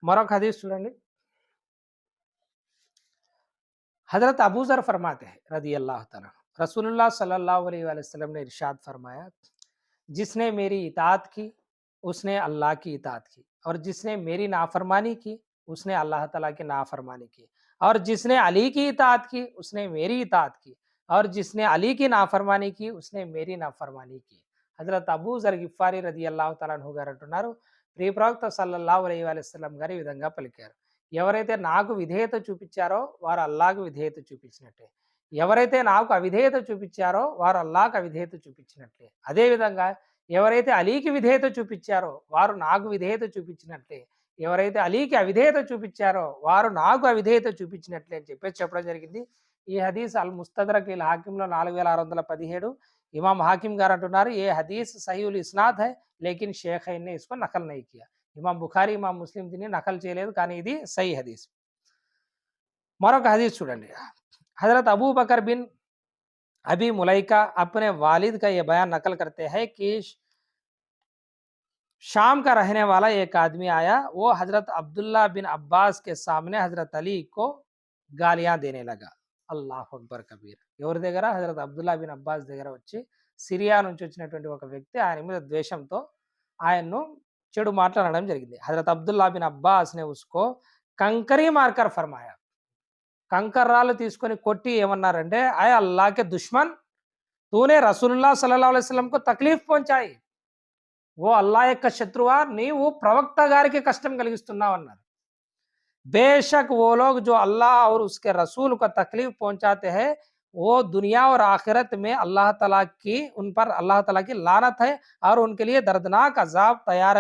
Speaker 1: मरक हदीस चूँगी हजरत अबू ज़र फरमाते हैं रदी अल्लाह तआला रसूलुल्लाह सल्लल्लाहु अलैहि वसल्लम ने इरशाद फरमाया, जिसने मेरी इताअत की उसने अल्लाह की इताअत की, और जिसने मेरी नाफरमानी की उसने अल्लाह ताला की नाफरमानी की, और जिसने अली की इताअत की उसने मेरी इताअत की, और जिसने अली की नाफरमानी की उसने मेरी नाफरमानी की. హజరత్ అబూ జర్ గిఫారీ రదియల్లాహు తఆలా అన్హు గారు అంటున్నారు, ప్రియ ప్రవక్త సల్లల్లాహు అలైహి వసల్లం గారు ఈ విధంగా పలికారు, ఎవరైతే నాకు విధేయత చూపించారో వారు అల్లాహకు విధేయత చూపించినట్టే, ఎవరైతే నాకు అవిధేయత చూపించారో వారు అల్లాహకు అవిధేయత చూపించినట్లే, అదేవిధంగా ఎవరైతే అలీకి విధేయత చూపించారో వారు నాకు విధేయత చూపించినట్లే, ఎవరైతే అలీకి అవిధేయత చూపించారో వారు నాకు అవిధేయత చూపించినట్లే అని చెప్పేసి చెప్పడం జరిగింది. ఈ హదీస్ అల్ ముస్తదరక్ ఇల్ హాకింలో 4617. इमाम हाकिम गार अंటున్నారు, ये हदीस सहीउल इस्नाद है लेकिन शेखैन ने इसको नकल नहीं किया. इमाम बुखारी इमाम मुस्लिम దీన్ని నకల్ చేయలేదు, కానీ ఇది సహీ హదీస్. మరొక హదీస్ చూడండి, हजरत अबू बकर बिन अबी मुलैका अपने वालिद का ये बयान नकल करते हैं कि शाम का रहने वाला एक आदमी आया, वो हजरत अब्दुल्ला बिन अब्बास के सामने हजरत अली को गालियां देने लगा. అల్లాహు అక్బర్ కబీర్. ఎవరి దగ్గర? హజరత్ అబ్దుల్లా బిన్ అబ్బాస్ దగ్గర వచ్చి సిరియా నుంచి వచ్చినటువంటి ఒక వ్యక్తి ఆయన మీద ద్వేషంతో ఆయన్ను చెడు మాట్లాడడం జరిగింది. హజరత్ అబ్దుల్లా బిన్ అబ్బాస్ నే ఉస్కో కంకరీ మార్కర్ ఫర్మాయా, కంకర్రాలు తీసుకొని కొట్టి ఏమన్నారంటే, అయ అల్లాహ్ కే దుష్మన్, తూనే రసూలుల్లాహ్ సల్లల్లాహు అలైహి వసల్లం కు తక్లీఫ్ పహుంచాయి, ఓ అల్లాహ్ యొక్క శత్రువా, నీవు ప్రవక్త గారికి కష్టం కలిగిస్తున్నావు అన్నారు. बेशक वो लोग जो अल्लाह और उसके रसूल को तकलीफ पहुंचाते हैं वो दुनिया और आखिरत में अल्लाह ताला की उन पर अल्लाह ताला की लानत है और उनके लिए दर्दनाक अजाब तैयार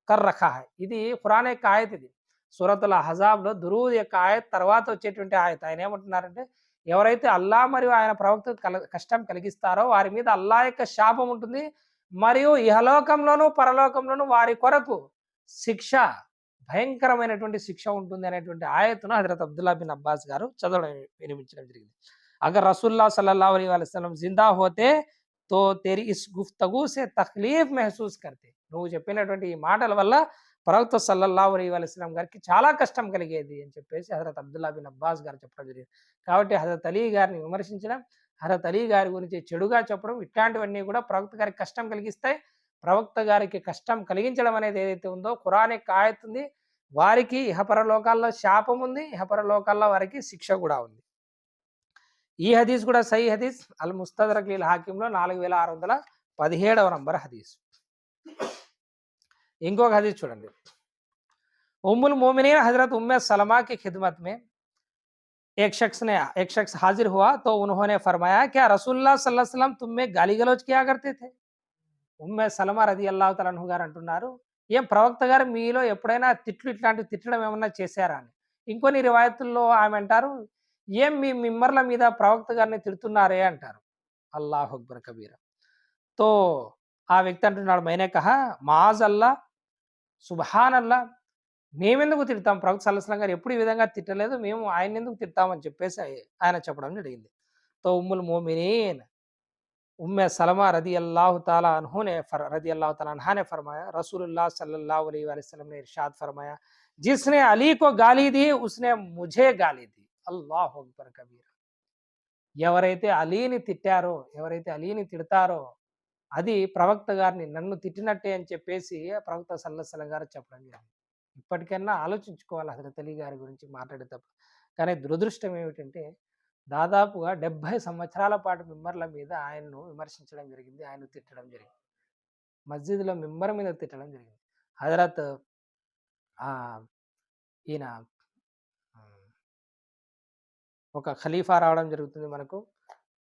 Speaker 1: कर रखा है. ఇది ఖురాన్ యొక్క ఆయత్, ఇది సూరతుల్ అహ్జాబ్లో దురూద్ యొక్క ఆయత్ తర్వాత వచ్చేటువంటి ఆయత్. ఆయన ఏమంటున్నారంటే, ఎవరైతే అల్లాహ్ మరియు ఆయన ప్రవక్త కష్టం కలిగిస్తారో వారి మీద అల్లాహ్ యొక్క శాపం ఉంటుంది, మరియు ఇహలోకంలోను పరలోకంలోను వారి కొరకు శిక్ష, భయంకరమైనటువంటి శిక్ష ఉంటుంది అనేటువంటి ఆయతును హజరత్ అబ్దుల్లా బిన్ అబ్బాస్ గారు చదవడం వినిపించడం జరిగింది. అగర్ రసూలుల్లాహ్ సల్లల్లాహు अलैहि वसल्लम जिंदा होते तो तेरी इस गुफ्तगू से तकलीफ महसूस करते, నువ్వు చెప్పినటువంటి ఈ మాటల వల్ల ప్రవక్త సల్లల్లాహు अलैहि वसल्लम గారికి చాలా కష్టం కలిగేది అని చెప్పేసి హజరత్ అబ్దుల్లా బిన్ అబ్బాస్ గారు చెప్పడం జరిగింది. కాబట్టి హజరత్ అలీ గారిని విమర్శించడం, హజరత్ అలీ గారి గురించి చెడుగా చెప్పడం, ఇట్లాంటివన్నీ కూడా ప్రవక్త గారికి కష్టం కలిగిస్తాయి. ప్రవక్త గారికి కష్టం కలిగించడం అనేది ఏదైతే ఉందో ఖురాన్ యొక్క ఆయత్ ఉంది, వారికి ఇహపర లోకాల్లో శాపం ఉంది, ఇహపర లోకాల్లో వారికి శిక్ష కూడా ఉంది. ఈ హదీస్ కూడా సహీ హదీస్, అల్ ముస్తదరక్ లిల్ హాకింలో 4617వ నంబర్ హదీస్. ఇంకొక హదీస్ చూడండి, उम्मुल मोमिनीन हजरत उम्मे सलमा की खिदमत में एक शख्स हाजिर हुआ तो उन्होंने फरमाया, क्या रसूलुल्लाह सल्लल्लाहु अलैहि वसल्लम तुम में गाली गलौज किया करते थे? ఉమ్మే సలమా రదియల్లాహు తఆలా అన్హు గారు అంటున్నారు, ఏం ప్రవక్త గారు మీలో ఎప్పుడైనా ఇట్లాంటివి తిట్టడం ఏమన్నా చేశారా అని. ఇంకొన్ని రివాయతుల్లో ఆమె అంటారు, ఏం మీ మిమ్మర్ల మీద ప్రవక్త గారిని తిడుతున్నారే అంటారు. అల్లాహు అక్బర్ కబీరా. తో ఆ వ్యక్తి అంటున్నాడు, మైనే కహా మాజల్లా సుబ్హానల్లా, మేమెందుకు తిడతాం, ప్రవక్త సల్లల్లాహు అలైహి వసల్లం గారు ఎప్పుడు ఈ విధంగా తిట్టలేదు, మేము ఆయన ఎందుకు తిడతామని చెప్పేసి ఆయన చెప్పడం జరిగింది. తో ఉమ్ముల్ మోమినీన్ उम्मे सलमा रदी अल्लाह ताला अन्हा ने फरमाया, रसूलुल्लाह सल्लल्लाहु अलैहि वसल्लम ने इरशाद फरमाया, जिसने अली को गाली दी उसने मुझे गाली दी. అల్లాహు అక్బర్ కబీర్. ఎవరైతే అలీని తిట్టారో, ఎవరైతే అలీని తిడతారో అది ప్రవక్త గారిని నన్ను తిట్టినట్టే అని చెప్పేసి ప్రవక్త సల్లల్లాహు అలైహి వసల్లం గారు చెప్పడం జరిగింది. ఇప్పటికైనా ఆలోచించుకోవాలి హజరత్ అలీ గారి గురించి మాట్లాడేటప్పుడు. కానీ దురదృష్టం ఏమిటంటే దాదాపుగా 70 సంవత్సరాల పాటు మింబర్ల మీద ఆయన్ను విమర్శించడం జరిగింది. ఆయన్ను తిట్టడం జరిగింది. మస్జిద్‌లో మింబర్ మీద తిట్టడం జరిగింది. హజరత్ ఈయన ఒక ఖలీఫా రావడం జరుగుతుంది మనకు.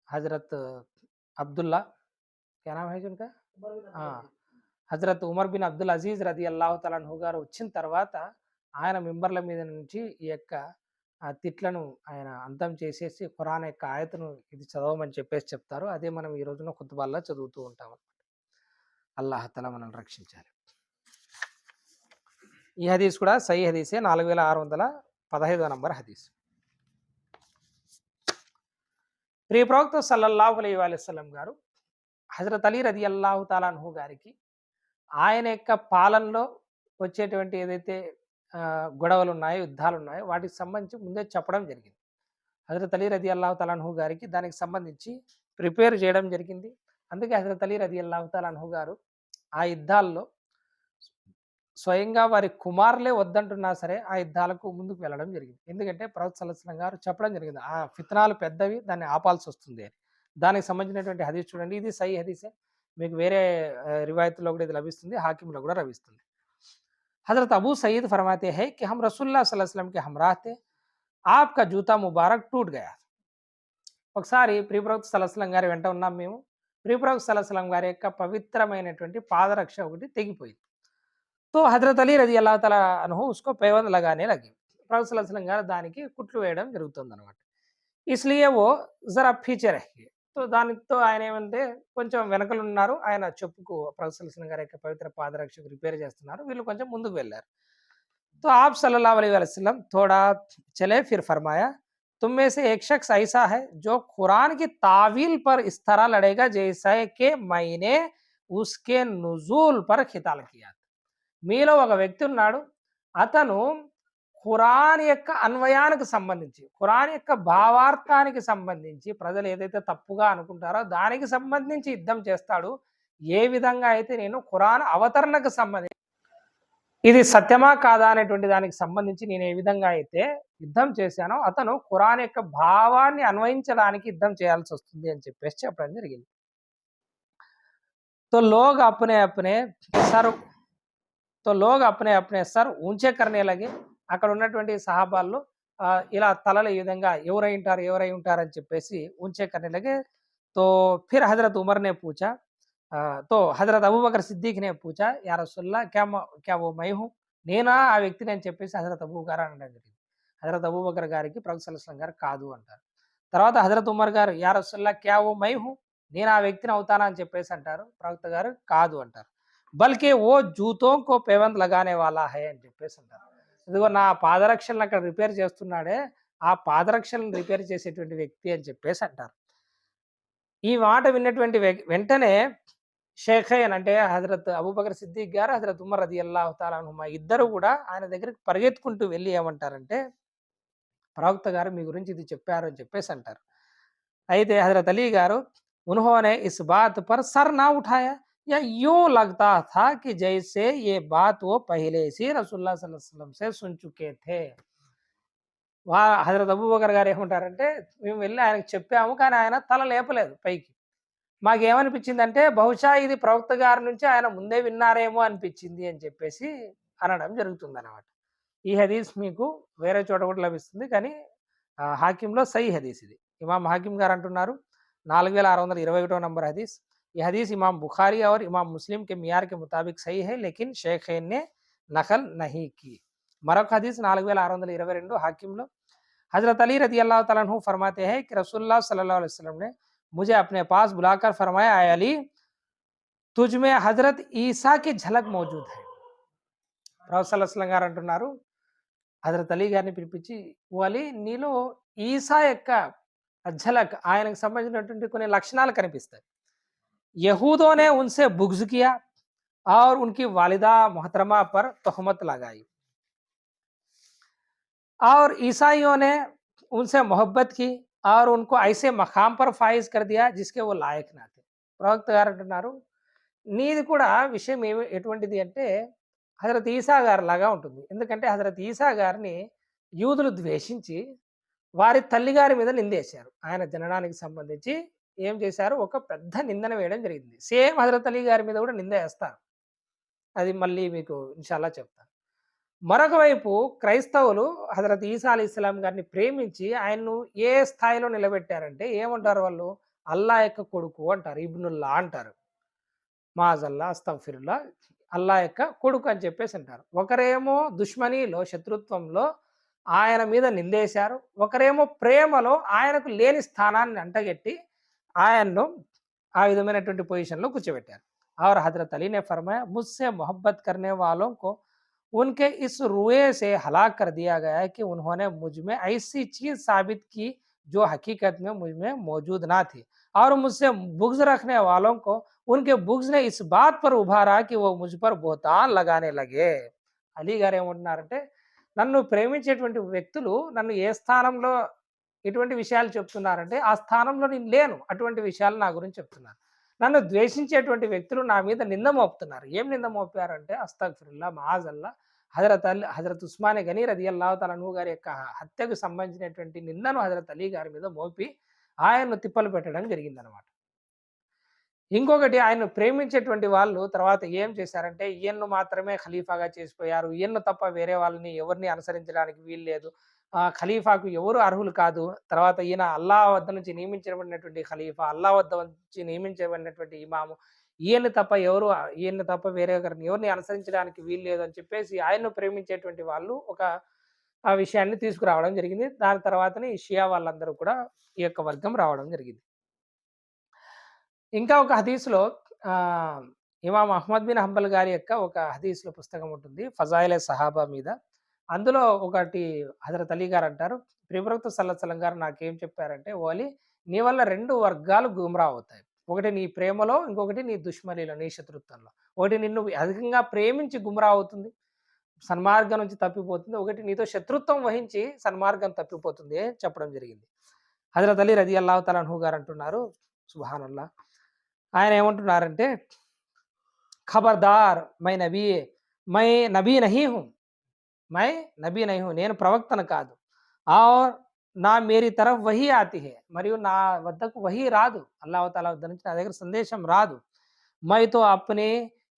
Speaker 1: హజరత్ అబ్దుల్లా క్యా నామ్ హై జిన్కా? హజరత్ ఉమర్ బిన్ అబ్దుల్ అజీజ్ రదియల్లాహు తఆలా అన్హు గారు వచ్చిన తర్వాత ఆయన మింబర్ల మీద నుంచి ఈ యొక్క తిట్లను ఆయన అంతం చేసేసి ఖురాన్ యొక్క ఆయతను ఇది చదవమని చెప్పేసి చెప్తారు. అదే మనం ఈ రోజున ఖుత్బాల్లో చదువుతూ ఉంటాం. అల్లాహ్ తఆలా మనల్ని రక్షించాలి. ఈ హదీస్ కూడా సహీ హదీసే, 4615 నంబర్ హదీస్. ప్రియ ప్రవక్త సల్లల్లాహు అలైహి వసల్లం గారు హజరత్ అలీ రదియల్లాహు తఆలా అన్హు గారికి ఆయన యొక్క పాలనలో వచ్చేటువంటి ఏదైతే గొడవలు ఉన్నాయో, యుద్ధాలు ఉన్నాయో వాటికి సంబంధించి ముందే చెప్పడం జరిగింది. హజరత్ అలీ రదియల్లాహు తఆలా అన్హు గారికి దానికి సంబంధించి ప్రిపేర్ చేయడం జరిగింది. అందుకే హజరత్ అలీ రదియల్లాహు తఆలా అన్హు గారు ఆ యుద్ధాల్లో స్వయంగా వారి కుమారులే వద్దంటున్నా సరే ఆ యుద్ధాలకు ముందుకు వెళ్ళడం జరిగింది. ఎందుకంటే ప్రవక్త సల్లల్లాహు అలైహి వసల్లం గారు చెప్పడం జరిగింది, ఆ ఫిత్నాలు పెద్దవి, దాన్ని ఆపాల్సి వస్తుంది అని. దానికి సంబంధించినటువంటి హదీస్ చూడండి, ఇది సహీ హదీసే. మీకు వేరే रिवायतों కూడా ఇది లభిస్తుంది, హాకింలో కూడా లభిస్తుంది. हजरत अबू सईद फरमाते हैं कि हम रसूलुल्लाह सल्लल्लाहु अलैहि वसल्लम के हमरा थे, आपका जूता मुबारक टूट गया. ఒకసారి ప్రియప్రవక్త సల్లల్లాహు అలైహి వసల్లం గారి వెంట ఉన్నాం మేము. ప్రియప్రవక్త సల్లల్లాహు అలైహి వసల్లం గారి యొక్క పవిత్రమైనటువంటి పాదరక్ష ఒకటి తెగిపోయింది. तो हजरत अली रजी अल्लाह तआला अन्हु उसको पैबंद लगाने लगे. ప్రవక్త సల్లల్లాహు అలైహి వసల్లం గారు దానికి కుట్లు వేయడం జరుగుతుందన్నమాట. इसलिए वो जरा पीछे रह गए. तो దానితో ఆయన ఏమంటే కొంచెం వెనకలు ఉన్నారు. ఆయన చెప్పుకు ప్రవక్త సల్లల్లాహు అలైహి వసల్లం గారి యొక్క పవిత్ర పాదరక్షకు రిపేర్ చేస్తున్నారు. వీళ్ళు కొంచెం ముందుకు వెళ్ళారు. तो आप सल्लल्लाहु अलैहि वसल्लम थोड़ा चले, फिर फरमाया, तुम में से एक शख्स ऐसा है जो कुरान की तावील पर इस तरह लड़ेगा जैसा कि मैंने उसके नुज़ूल पर खिताल किया. మీలో ఒక వ్యక్తి ఉన్నాడు, అతను ఖురాన్ యొక్క అన్వయానికి సంబంధించి, ఖురాన్ యొక్క భావార్థానికి సంబంధించి ప్రజలు ఏదైతే తప్పుగా అనుకుంటారో దానికి సంబంధించి యుద్ధం చేస్తాడు. ఏ విధంగా అయితే నేను ఖురాన్ అవతరణకు సంబంధించి ఇది సత్యమా కాదా అనేటువంటి దానికి సంబంధించి నేను ఏ విధంగా అయితే యుద్ధం చేశానో అతను ఖురాన్ యొక్క భావాన్ని అన్వయించడానికి యుద్ధం చేయాల్సి వస్తుంది అని చెప్పేసి చెప్పడం జరిగింది. तो लोग अपने अपने सर तो लोग अपने अपने सर ऊंचे करने लगे. అక్కడ ఉన్నటువంటి సహాబాల్లో ఇలా తలలు ఈ విధంగా ఎవరై ఉంటారు అని చెప్పేసి ऊंचे करने लगे. तो फिर हजरत उमर ने पूछा, तो हजरत अबू बकर सिद्दीक ने पूछा, या रसूलल्लाह क्या वो मैं हूँ, నేనా ఆ వ్యక్తిని అని చెప్పేసి హజరత్ అబూ గారు అనడం జరిగింది. హజరత్ అబూ బకర్ గారికి ప్రవక్త సల్లల్లాహు అలైహి వసల్లం గారు కాదు అంటారు. తర్వాత హజరత్ ఉమర్ గారు, యా రసూలుల్లాహ్ క్యా వో మై హూ, నేను ఆ వ్యక్తిని అవుతానా అని చెప్పేసి అంటారు. ప్రవక్త గారు కాదు అంటారు. బల్కే ఓ జూతో కో పేవంత్ లగానే వాలా హై అని చెప్పేసి అంటారు. ఇదిగో నా పాదరక్షలను అక్కడ రిపేర్ చేస్తున్నాడే, ఆ పాదరక్షలను రిపేర్ చేసేటువంటి వ్యక్తి అని చెప్పేసి అంటారు. ఈ మాట విన్నటువంటి వెంటనే షేఖైన్ అంటే హజరత్ అబూబకర్ సిద్దిక్ గారు, హజరత్ ఉమర్ రదియల్లాహు తఆలా అన్హుమా ఇద్దరు కూడా ఆయన దగ్గరికి పరిగెత్తుకుంటూ వెళ్ళి ఏమంటారంటే, ప్రవక్త గారు మీ గురించి ఇది చెప్పారు అని చెప్పేసి అంటారు. అయితే హజరత్ అలీ గారు, उन्होंने इस बात पर सर ना उठाया या यूं लगता था कि जैसे ये बात वो पहले से रसूलुल्लाह सल्लल्लाहु अलैहि वसल्लम से सुन चुके थे. హజరత్ అబూబకర్ గారు ఏమంటారంటే, మేము వెళ్ళి ఆయనకు చెప్పాము కానీ ఆయన తల లేపలేదు పైకి. మాకేమనిపించిందంటే బహుశా ఇది ప్రవక్త గారి నుంచి ఆయన ముందే విన్నారేమో అనిపించింది అని చెప్పేసి అనడం జరుగుతుందన్నమాట. ఈ హదీస్ మీకు వేరే చోట కూడా లభిస్తుంది, కానీ హాకింలో సహీ హదీస్ ఇది. ఇమాం హాకిం గారు అంటున్నారు 4621 నంబర్ హదీస్. ये हदीस इमाम बुखारी और इमाम मुस्लिम के मियार के मुताबिक सही है, लेकिन शेखैन ने नकल नहीं की. मरक हदीस 4622 हाकिम हजरत अली रजी अल्लाह तआला अन्हु फरमाते हैं कि रसूलुल्लाह सल्लल्लाहु अलैहि वसल्लम ने मुझे अपने पास बुलाकर फरमाया, आए अली, तुझ में हजरत ईसा की झलक मौजूद है. ప్రవక్త సల్లల్లాహు అలైహి వసల్లం గారు అంటున్నారు, హజరత్ అలీ గారిని పిలిపించి, ఓ అలీ, నీలో ఈసా యొక్క झलक ఆయనకు సంబంధించినటువంటి కొన్ని లక్షణాలు కనిపిస్తాయి. यहूदों ने उनसे बुग़्ज़ किया और उनकी वालिदा मोहतरमा पर तोहमत लगाई और ईसाइयों ने उनसे मोहब्बत की और उनको ऐसे मकाम पर फाइज कर दिया जिसके वो लायक ना थे. ప్రవక్త గారు అంటున్నారు, నీది కూడా విషయం ఎటువంటిది అంటే హజరత్ ఈసా గారిలాగా ఉంటుంది. ఎందుకంటే హజరత్ ఈసా గారిని యూదులు ద్వేషించి వారి తల్లిగారి మీద నిందేశారు. ఆయన జననానికి సంబంధించి ఏం చేశారు? ఒక పెద్ద నిందన వేయడం జరిగింది. సేమ్ హజరత్ అలీ గారి మీద కూడా నింద ఏస్తారు. అది మళ్ళీ మీకు ఇన్‌షాల్లా చెప్తాను. మరొక వైపు క్రైస్తవులు హజరత్ ఈసా అలీస్లాం గారిని ప్రేమించి ఆయన్ను ఏ స్థాయిలో నిలబెట్టారంటే ఏమంటారు వాళ్ళు? అల్లా యొక్క కొడుకు అంటారు. ఇబ్నుల్లా అంటారు. మాజల్లా, అస్తగ్ఫిరుల్లా, అల్లా యొక్క కొడుకు అని చెప్పేసి అంటారు. ఒకరేమో దుష్మనీలో, శత్రుత్వంలో ఆయన మీద నిందేశారు. ఒకరేమో ప్రేమలో ఆయనకు లేని స్థానాన్ని అంటగెట్టి ఆయన్ను ఆ విధమైనటువంటి పొజిషన్‌లో కూర్చోబెట్టారు. और हज़रत अली ने फरमाया मुझसे मोहब्बत करने वालों को उनके इस रुए से हलाक कर दिया गया है कि उन्होंने मुझ में ऐसी चीज़ साबित की जो हकीकत में मुझ में मौजूद ना थी और मुझसे बुग़्ज़ रखने वालों को उनके बुग़्ज़ ने इस बात पर उभारा कि वो मुझ पर బహుతాన్ लगाने लगे. అలీ గారు ఏమంటున్నారంటే నన్ను ప్రేమించేటువంటి వ్యక్తులు నన్ను ఏ స్థానంలో ఎటువంటి విషయాలు చెప్తున్నారంటే ఆ స్థానంలో నేను లేను. అటువంటి విషయాలు నా గురించి చెప్తున్నారు. నన్ను ద్వేషించేటువంటి వ్యక్తులు నా మీద నింద మోపుతున్నారు. ఏం నింద మోపారంటే అస్తగ్ఫిరుల్లా, మఆజల్లా, హజరత్ ఉస్మానే గనీ రదియల్లాహు తఆలా అన్హు గారి యొక్క హత్యకు సంబంధించినటువంటి నిందను హజరత్ అలీ గారి మీద మోపి ఆయన్ను తిప్పలు పెట్టడం జరిగిందనమాట. ఇంకొకటి ఆయన్ను ప్రేమించేటువంటి వాళ్ళు తర్వాత ఏం చేశారంటే ఈయన్ను మాత్రమే ఖలీఫాగా చేసిపోయారు. ఈయన్ను తప్ప వేరే వాళ్ళని ఎవరిని అనుసరించడానికి వీల్లేదు. ఖలీఫాకు ఎవరు అర్హులు కాదు. తర్వాత ఈయన అల్లా వద్ద నుంచి నియమించబడినటువంటి ఖలీఫా, అల్లా వద్ద నుంచి నియమించబడినటువంటి ఇమాము. ఈయన్ని తప్ప వేరే ఒకరిని ఎవరిని అనుసరించడానికి వీల్లేదు అని చెప్పేసి ఆయన్ను ప్రేమించేటువంటి వాళ్ళు ఒక ఆ విషయాన్ని తీసుకురావడం జరిగింది. దాని తర్వాతనే ఈ షియా వాళ్ళందరూ కూడా ఈ యొక్క వర్గం రావడం జరిగింది. ఇంకా ఒక హదీస్‌లో ఇమాం అహ్మద్ బిన్ హంబల్ గారి యొక్క ఒక హదీస్‌లో పుస్తకం ఉంటుంది. ఫజాయిలే సహాబా మీద. అందులో ఒకటి హజరత్ అలీ గారు అంటారు, ప్రియప్రవక్త సల్లల్లాహు అలైహి వసల్లం గారు నాకేం చెప్పారంటే, "ఓ అలీ, నీ వల్ల 2 వర్గాలు గుమ్రా అవుతాయి. ఒకటి నీ ప్రేమలో, ఇంకొకటి నీ దుష్మనిలో, నీ శత్రుత్వంలో. ఒకటి నిన్ను అధికంగా ప్రేమించి గుమ్రా అవుతుంది, సన్మార్గం నుంచి తప్పిపోతుంది. ఒకటి నీతో శత్రుత్వం వహించి సన్మార్గం తప్పిపోతుంది" అని చెప్పడం జరిగింది. హజరత్ అలీ రదియల్లాహు తఆలా అన్హు గారు అంటున్నారు, సుబ్హానల్లాహ్, ఆయన ఏమంటున్నారంటే, ఖబర్దార్ my Nabi Nahi who, my Nabi Nahi who, నేను ప్రవక్తను కాదు. और నా మేరీ తరఫ్ వహీ ఆతి హై, మరియు నా వద్దకు వహీ రాదు, అల్లాహ్ తఆలా వద్ద నుంచి నా దగ్గర సందేశం రాదు. మై తో అప్నే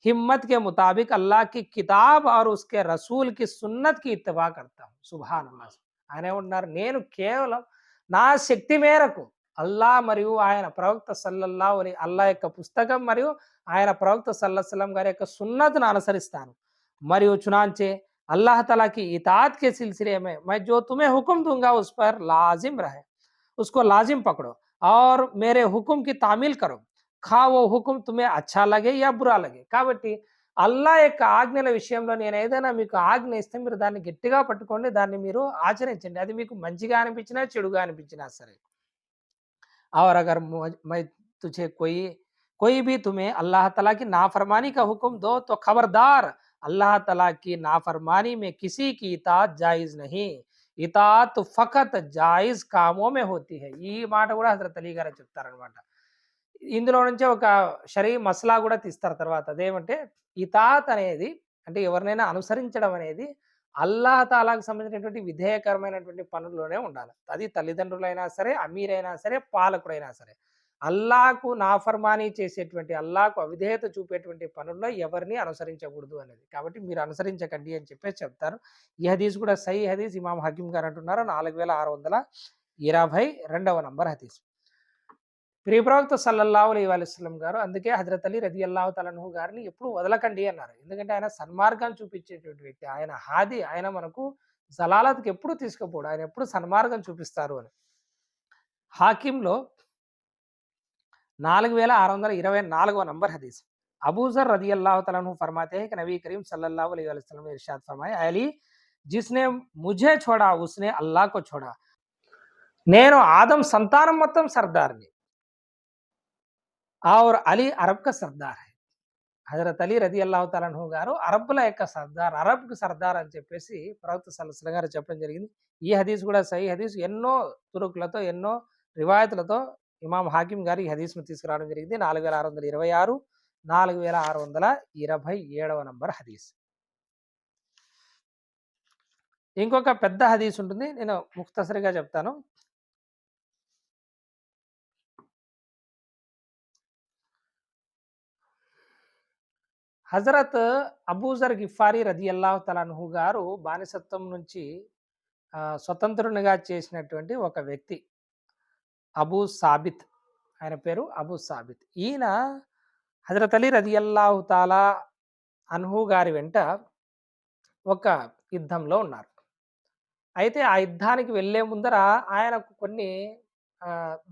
Speaker 1: హిమ్మత్ के मुताबिक अल्लाह की किताब और उसके रसूल की सुन्नत की इत्तिबा करता हूँ. సుబ్హానల్లాహ్. ఆయన ఏమంటున్నారు, నేను కేవలం నా శక్తి మేరకు అల్లా మరియు ఆయన ప్రవక్త సల్లల్లాహు అలైహి అల్లా యొక్క పుస్తకం మరియు ఆయన ప్రవక్త సల్లల్లాహు అలైహి వసల్లం గారి యొక్క సున్నత్ను అనుసరిస్తాను. మరియు చునాంచే अल्लाह ताला की इताअत के सिलसिले में मैं जो तुम्हें हुक्म दूंगा उस पर लाजिम रहे, उसको लाजिम पकड़ो और मेरे हुक्म की तामील करो, खा वो हुक्म तुम्हें अच्छा लगे या बुरा लगे. కాబట్టి అల్లా యొక్క ఆజ్ఞల విషయంలో నేను ఏదైనా మీకు ఆజ్ఞ ఇస్తే మీరు దాన్ని గట్టిగా పట్టుకోండి, దాన్ని మీరు ఆచరించండి. అది మీకు మంచిగా అనిపించినా చెడుగా అనిపించినా సరే. और अगर मैं तुझे कोई भी तुम्हें अल्लाह ताला की नाफरमानी का हुक्म दो तो खबरदार, अल्लाह ताला की नाफरमानी में किसी की इताअत जायज़ नहीं, ఇతాత్ ఫకత్ జాయిజ్ కామోమే హోతీ హై. ఈ మాట కూడా హజరత్ అలీ గారు చెప్తారనమాట. ఇందులో నుంచే ఒక షరీ మసలా కూడా తీస్తారు తర్వాత. అదేమంటే ఇతాత్ అనేది అంటే ఎవరినైనా అనుసరించడం అనేది అల్లాహ్ తాలాకు సంబంధించినటువంటి విధేయకరమైనటువంటి పనుల్లోనే ఉండాలి. అది తల్లిదండ్రులైనా సరే, అమీరైనా సరే, పాలకుడైనా సరే. అల్లాహకు నాఫర్మానీ చేసేటువంటి, అల్లాహకు అవిధేయత చూపేటువంటి పనుల్లో ఎవరిని అనుసరించకూడదు అనేది. కాబట్టి మీరు అనుసరించకండి అని చెప్పేసి చెప్తారు. ఈ హదీస్ కూడా సహీ హదీస్. ఇమాం హకీమ్ గారు అంటున్నారు 4622వ నంబర్ హదీస్. ప్రియప్రవక్త సల్లల్లాహు అలైహి వసల్లం గారు అందుకే హజరత్ అలీ రదియల్లాహు తఆలా అన్హు గారిని ఎప్పుడు వదలకండి అన్నారు. ఎందుకంటే ఆయన సన్మార్గాన్ని చూపించేటువంటి వ్యక్తి. ఆయన హాది, ఆయన మనకు జలాలత్‌కి ఎప్పుడు తీసుకుపోడు. ఆయన ఎప్పుడు సన్మార్గం చూపిస్తారు అని. హాకింలో 4624వ నంబర్ हदीस. अबू ज़र रज़ी अल्लाह तआला अन्हु फरमाते हैं कि नबी करीम सल्लल्लाहु अलैहि वसल्लम ने इरशाद फरमाया, अली, जिसने मुझे छोड़ा उसने अल्लाह को छोड़ा. నేను ఆదం సంతానం మొత్తం సర్దార్ని. और అలీ అరబ్ కా సర్దార్ హై. హజరత్ అలీ రదియల్లాహు తఆలా అన్హు గారు అరబ్బుల యొక్క సర్దార్, అరబ్‌కి సర్దార్ అని చెప్పేసి ప్రవక్త సల్లల్లాహు అలైహి వసల్లం గారు చెప్పడం జరిగింది. ఈ హదీస్ కూడా సహీ హదీస్. ఎన్నో తురుకులతో, ఎన్నో రివాయతులతో ఇమాం హాకిమ్ గారు ఈ హదీస్‌ను తీసుకురావడం జరిగింది. 4626, 4627వ నంబర్ హదీస్. ఇంకొక పెద్ద హదీస్ ఉంటుంది, నేను ముఖ్తసరిగా చెప్తాను. హజరత్ అబూజర్ గిఫారీ రదియల్లాహు తఆలా అన్హు గారు బానిసత్వం నుంచి స్వతంత్రునిగా చేసినటువంటి ఒక వ్యక్తి అబూ సాబిత్. ఆయన పేరు అబూ సాబిత్. ఈయన హజరత్ అలీ రదియల్లాహు తాలా అన్హు గారి వెంట ఒక యుద్ధంలో ఉన్నారు. అయితే ఆ యుద్ధానికి వెళ్ళే ముందర ఆయనకు కొన్ని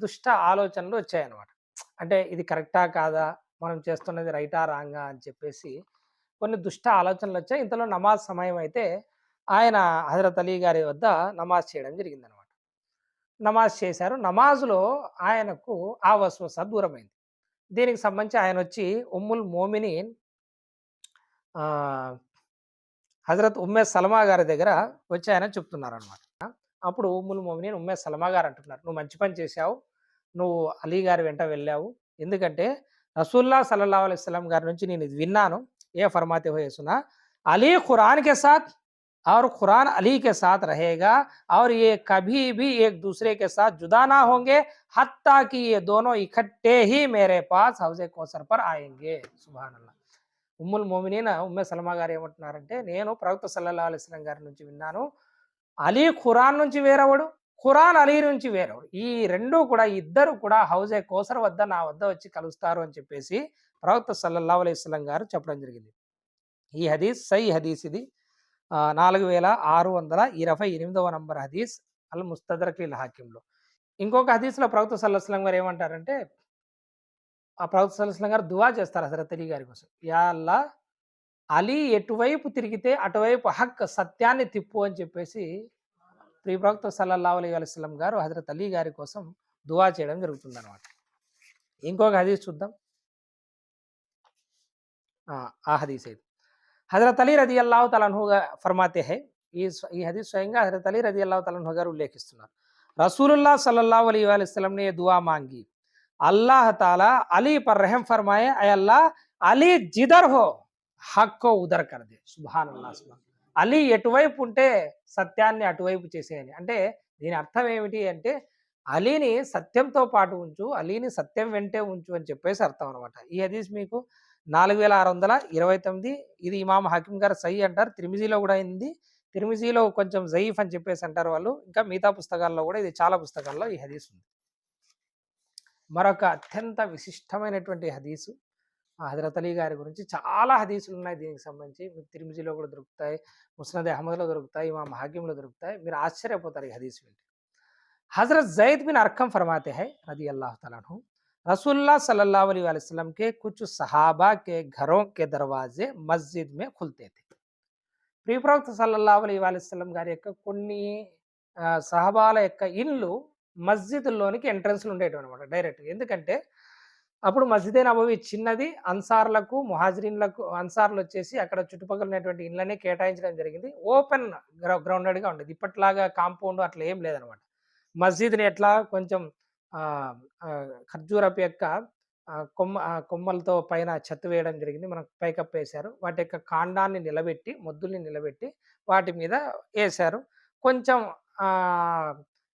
Speaker 1: దుష్ట ఆలోచనలు వచ్చాయన్నమాట. అంటే ఇది కరెక్టా కాదా, మనం చేస్తున్నది రైటా రాంగా అని చెప్పేసి కొన్ని దుష్ట ఆలోచనలు వచ్చాయి. ఇంతలో నమాజ్ సమయం అయితే ఆయన హజరత్ అలీ గారి వద్ద నమాజ్ చేయడం జరిగిందనమాట. నమాజ్ చేశారు. నమాజ్లో ఆయనకు ఆ వస్వస దూరమైంది. దీనికి సంబంధించి ఆయన వచ్చి ఉమ్ముల్ మోమినీన్ హజరత్ ఉమ్మే సలమా గారి దగ్గర వచ్చి ఆయన చెప్తున్నారనమాట. అప్పుడు ఉమ్ముల్ మోమినీన్ ఉమ్మే సలమా గారు అంటున్నారు, నువ్వు మంచి పని చేశావు, నువ్వు అలీ గారి వెంట వెళ్ళావు. ఎందుకంటే రసూల్లా సల్లల్లాహు अलैहि वसल्लम గారి నుంచి నేను ఇది విన్నాను. ఏ ఫర్మాతే హుए सुना, अली कुरान के साथ और कुरान अली के साथ रहेगा और ये कभी भी एक दूसरे के साथ जुदा ना होंगे हत्ता कि ये दोनों इकट्ठे ही मेरे पास हौज़े कौसर पर आएंगे. सुभान अल्लाह. ఉమ్ముల్ మోమినీన్ ఉమ్మే సలమా గారు ఏమంటున్నారంటే, నేను ప్రవక్త సల్లల్లాహు అలైహి వసల్లం గారి నుంచి విన్నాను, అలీ ఖురాన్ నుంచి వేరవడు, ఖురాన్ అలీ నుంచి వేరవడు, ఈ రెండు కూడా ఇద్దరు కూడా హౌజే కోసర్ వద్ద నా వద్ద వచ్చి కలుస్తారు అని చెప్పేసి ప్రవక్త సల్లల్లాహు అలైహి వసల్లం గారు చెప్పడం జరిగింది. ఈ హదీస్ సై హదీస్, ఇది 4628వ నంబర్ హదీస్ అల్ ముస్తదరక్ లిల్ హాకింలో. ఇంకొక హదీస్లో ప్రవక్త సల్లల్లాహు అలైహి వసల్లం గారు ఏమంటారంటే, ఆ ప్రవక్త సల్లల్లాహు అలైహి వసల్లం గారు దువా చేస్తారు హజరత్ అలీ గారి కోసం, యా అల్లా అలీ ఎటువైపు తిరిగితే అటువైపు హక్ సత్యాన్ని తిప్పు అని చెప్పేసి ప్రవక్త సల్లల్లాహు అలైహి వసల్లం గారు హజరత్ అలీ గారి కోసం దువా చేయడం జరుగుతుంది అనమాట. ఇంకొక హదీస్ చూద్దాం. ఆ హదీస్ అయితే హజరత్ అలీ రదియల్లాహు తఆలా అన్హు ఫర్మాతే హై, ఈ హదీస్ స్వయంగా హజరత్ అలీ రదియల్లాహు తఆలా అన్హు గారు ఉల్లేఖిస్తున్నారు. రసూలుల్లాహ్ సల్లల్లాహు अलैहि वसल्लम ने दुआ मांगी, अल्लाह ताला अली पर रहम फरमाए, ऐ अल्लाह अली जिधर हो హక్ కో ఉదర్ కర్ దే. సుబ్హాన్ అల్లాహ్. సుబ్హాన్. అలీ ఎటువైపు ఉంటే సత్యాన్ని అటువైపు చేసేయని. అంటే దీని అర్థం ఏమిటి అంటే, అలీని సత్యంతో పాటు ఉంచు, అలీని సత్యం వెంటే ఉంచు అని చెప్పేసి అర్థం అనమాట. ఈ హదీస్ మీకు 4629, ఇది ఇమాం హకీం గారు సహీ అంటారు. తిర్మిజీలో కూడా అయింది. తిర్మిజీలో కొంచెం జయీఫ్ అని చెప్పేసి అంటారు వాళ్ళు. ఇంకా మిగతా పుస్తకాల్లో కూడా, ఇది చాలా పుస్తకాల్లో ఈ హదీస్ ఉంది. మరొక అత్యంత విశిష్టమైనటువంటి హదీసు హజరత్ అలీ గారి గురించి చాలా హదీసులు ఉన్నాయి. దీనికి సంబంధించి మీకు తిర్మిజీలో కూడా దొరుకుతాయి, ముస్నద్ అహ్మద్లో దొరుకుతాయి, ఇమాం హకీంలో దొరుకుతాయి. మీరు ఆశ్చర్యపోతారు ఈ హదీస్ వింటే. हजरत जैद बिन अरकम फरमाते हैं रदी अल्लाह तआला अन्हु, रसूलुल्लाह सल्लल्लाहु अलैहि वसल्लम के कुछ सहाबा के घरों के दरवाजे मस्जिद में खुलते थे. ప్రవక్త సల్లల్లాహు అలైహి వసల్లం గారి యొక్క కొన్ని సహబాల యొక్క ఇల్లు మస్జిద్లోనికి ఎంట్రన్స్లు ఉండేటివి అనమాట డైరెక్ట్. ఎందుకంటే అప్పుడు మస్జిదే నబవి చిన్నది, అన్సార్లకు ముహాజిరిన్లకు, అన్సార్లు వచ్చేసి అక్కడ చుట్టుపక్కల ఉన్నటువంటి ఇళ్ళనే కేటాయించడం జరిగింది. ఓపెన్ గ్రౌండెడ్గా ఉండేది. ఇప్పట్లాగా కాంపౌండ్ అట్లా ఏం లేదనమాట. మస్జిద్ని ఎట్లా కొంచెం ఖర్జూరపు యొక్క కొమ్మలతో పైన చెత్త వేయడం జరిగింది, మనకు పైకప్పు వేశారు. వాటి యొక్క కాండాన్ని నిలబెట్టి, మొద్దుల్ని నిలబెట్టి వాటి మీద వేశారు. కొంచెం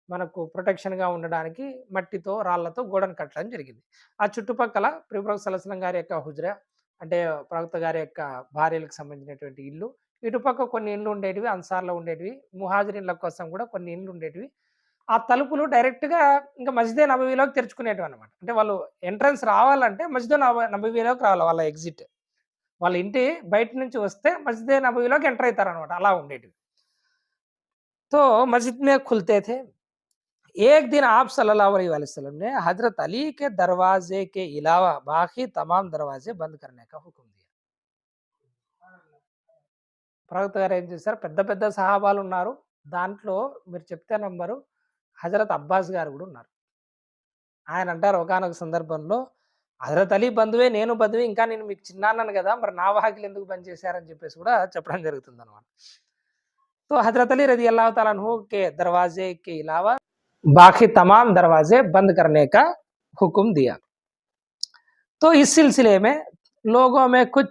Speaker 1: మనకు ప్రొటెక్షన్గా ఉండడానికి మట్టితో రాళ్లతో గోడను కట్టడం జరిగింది. ఆ చుట్టుపక్కల ప్రవక్త సల్లల్లాహు అలైహి వసల్లం గారి యొక్క హుజ్రా, అంటే ప్రవక్త గారి యొక్క భార్యలకు సంబంధించినటువంటి ఇల్లు, ఇటుపక్క కొన్ని ఇండ్లు ఉండేటివి, అన్సార్లో ఉండేటివి, ముహాజిరిన్ల కోసం కూడా కొన్ని ఇండ్లు ఉండేటివి. ఆ తలుపులు డైరెక్ట్గా ఇంకా మస్జిదే నబవీలోకి తెరుచుకునేటివి అనమాట. అంటే వాళ్ళు ఎంట్రన్స్ రావాలంటే మస్జిదే నబవీలోకి రావాలి. వాళ్ళ ఎగ్జిట్, వాళ్ళ ఇంటి బయట నుంచి వస్తే మస్జిదే నబవీలోకి ఎంటర్ అవుతారు అనమాట. అలా ఉండేటివి. तो मस्जिद में खुलते थे. एक दिन आप सल्लल्लाहु अलैहि वसल्लम ने हजरत अली के दरवाजे के अलावा बाकी तमाम दरवाजे बंद करने का हुक्म दिया. ప్రవక్త గారు ఏం చేశారు, పెద్ద పెద్ద సహాబాలు ఉన్నారు, దాంట్లో మీరు చెప్తే నంబరు హజరత్ అబ్బాస్ గారు కూడా ఉన్నారు. ఆయన అంటారు ఒకానొక సందర్భంలో, హజరత్ అలీ బంధువే, నేను బంధువే, ఇంకా నేను మీకు చిన్నాన్నాను కదా, మరి నా వాకిలు ఎందుకు బంద్ చేశారని చెప్పేసి కూడా చెప్పడం జరుగుతుంది అనమాట. तो हजरत अली रजी अल्लाह तआला अन्हु के दरवाजे के अलावा बाकी तमाम दरवाजे बंद करने का हुक्म दिया. तो इस सिलसिले में लोगों में कुछ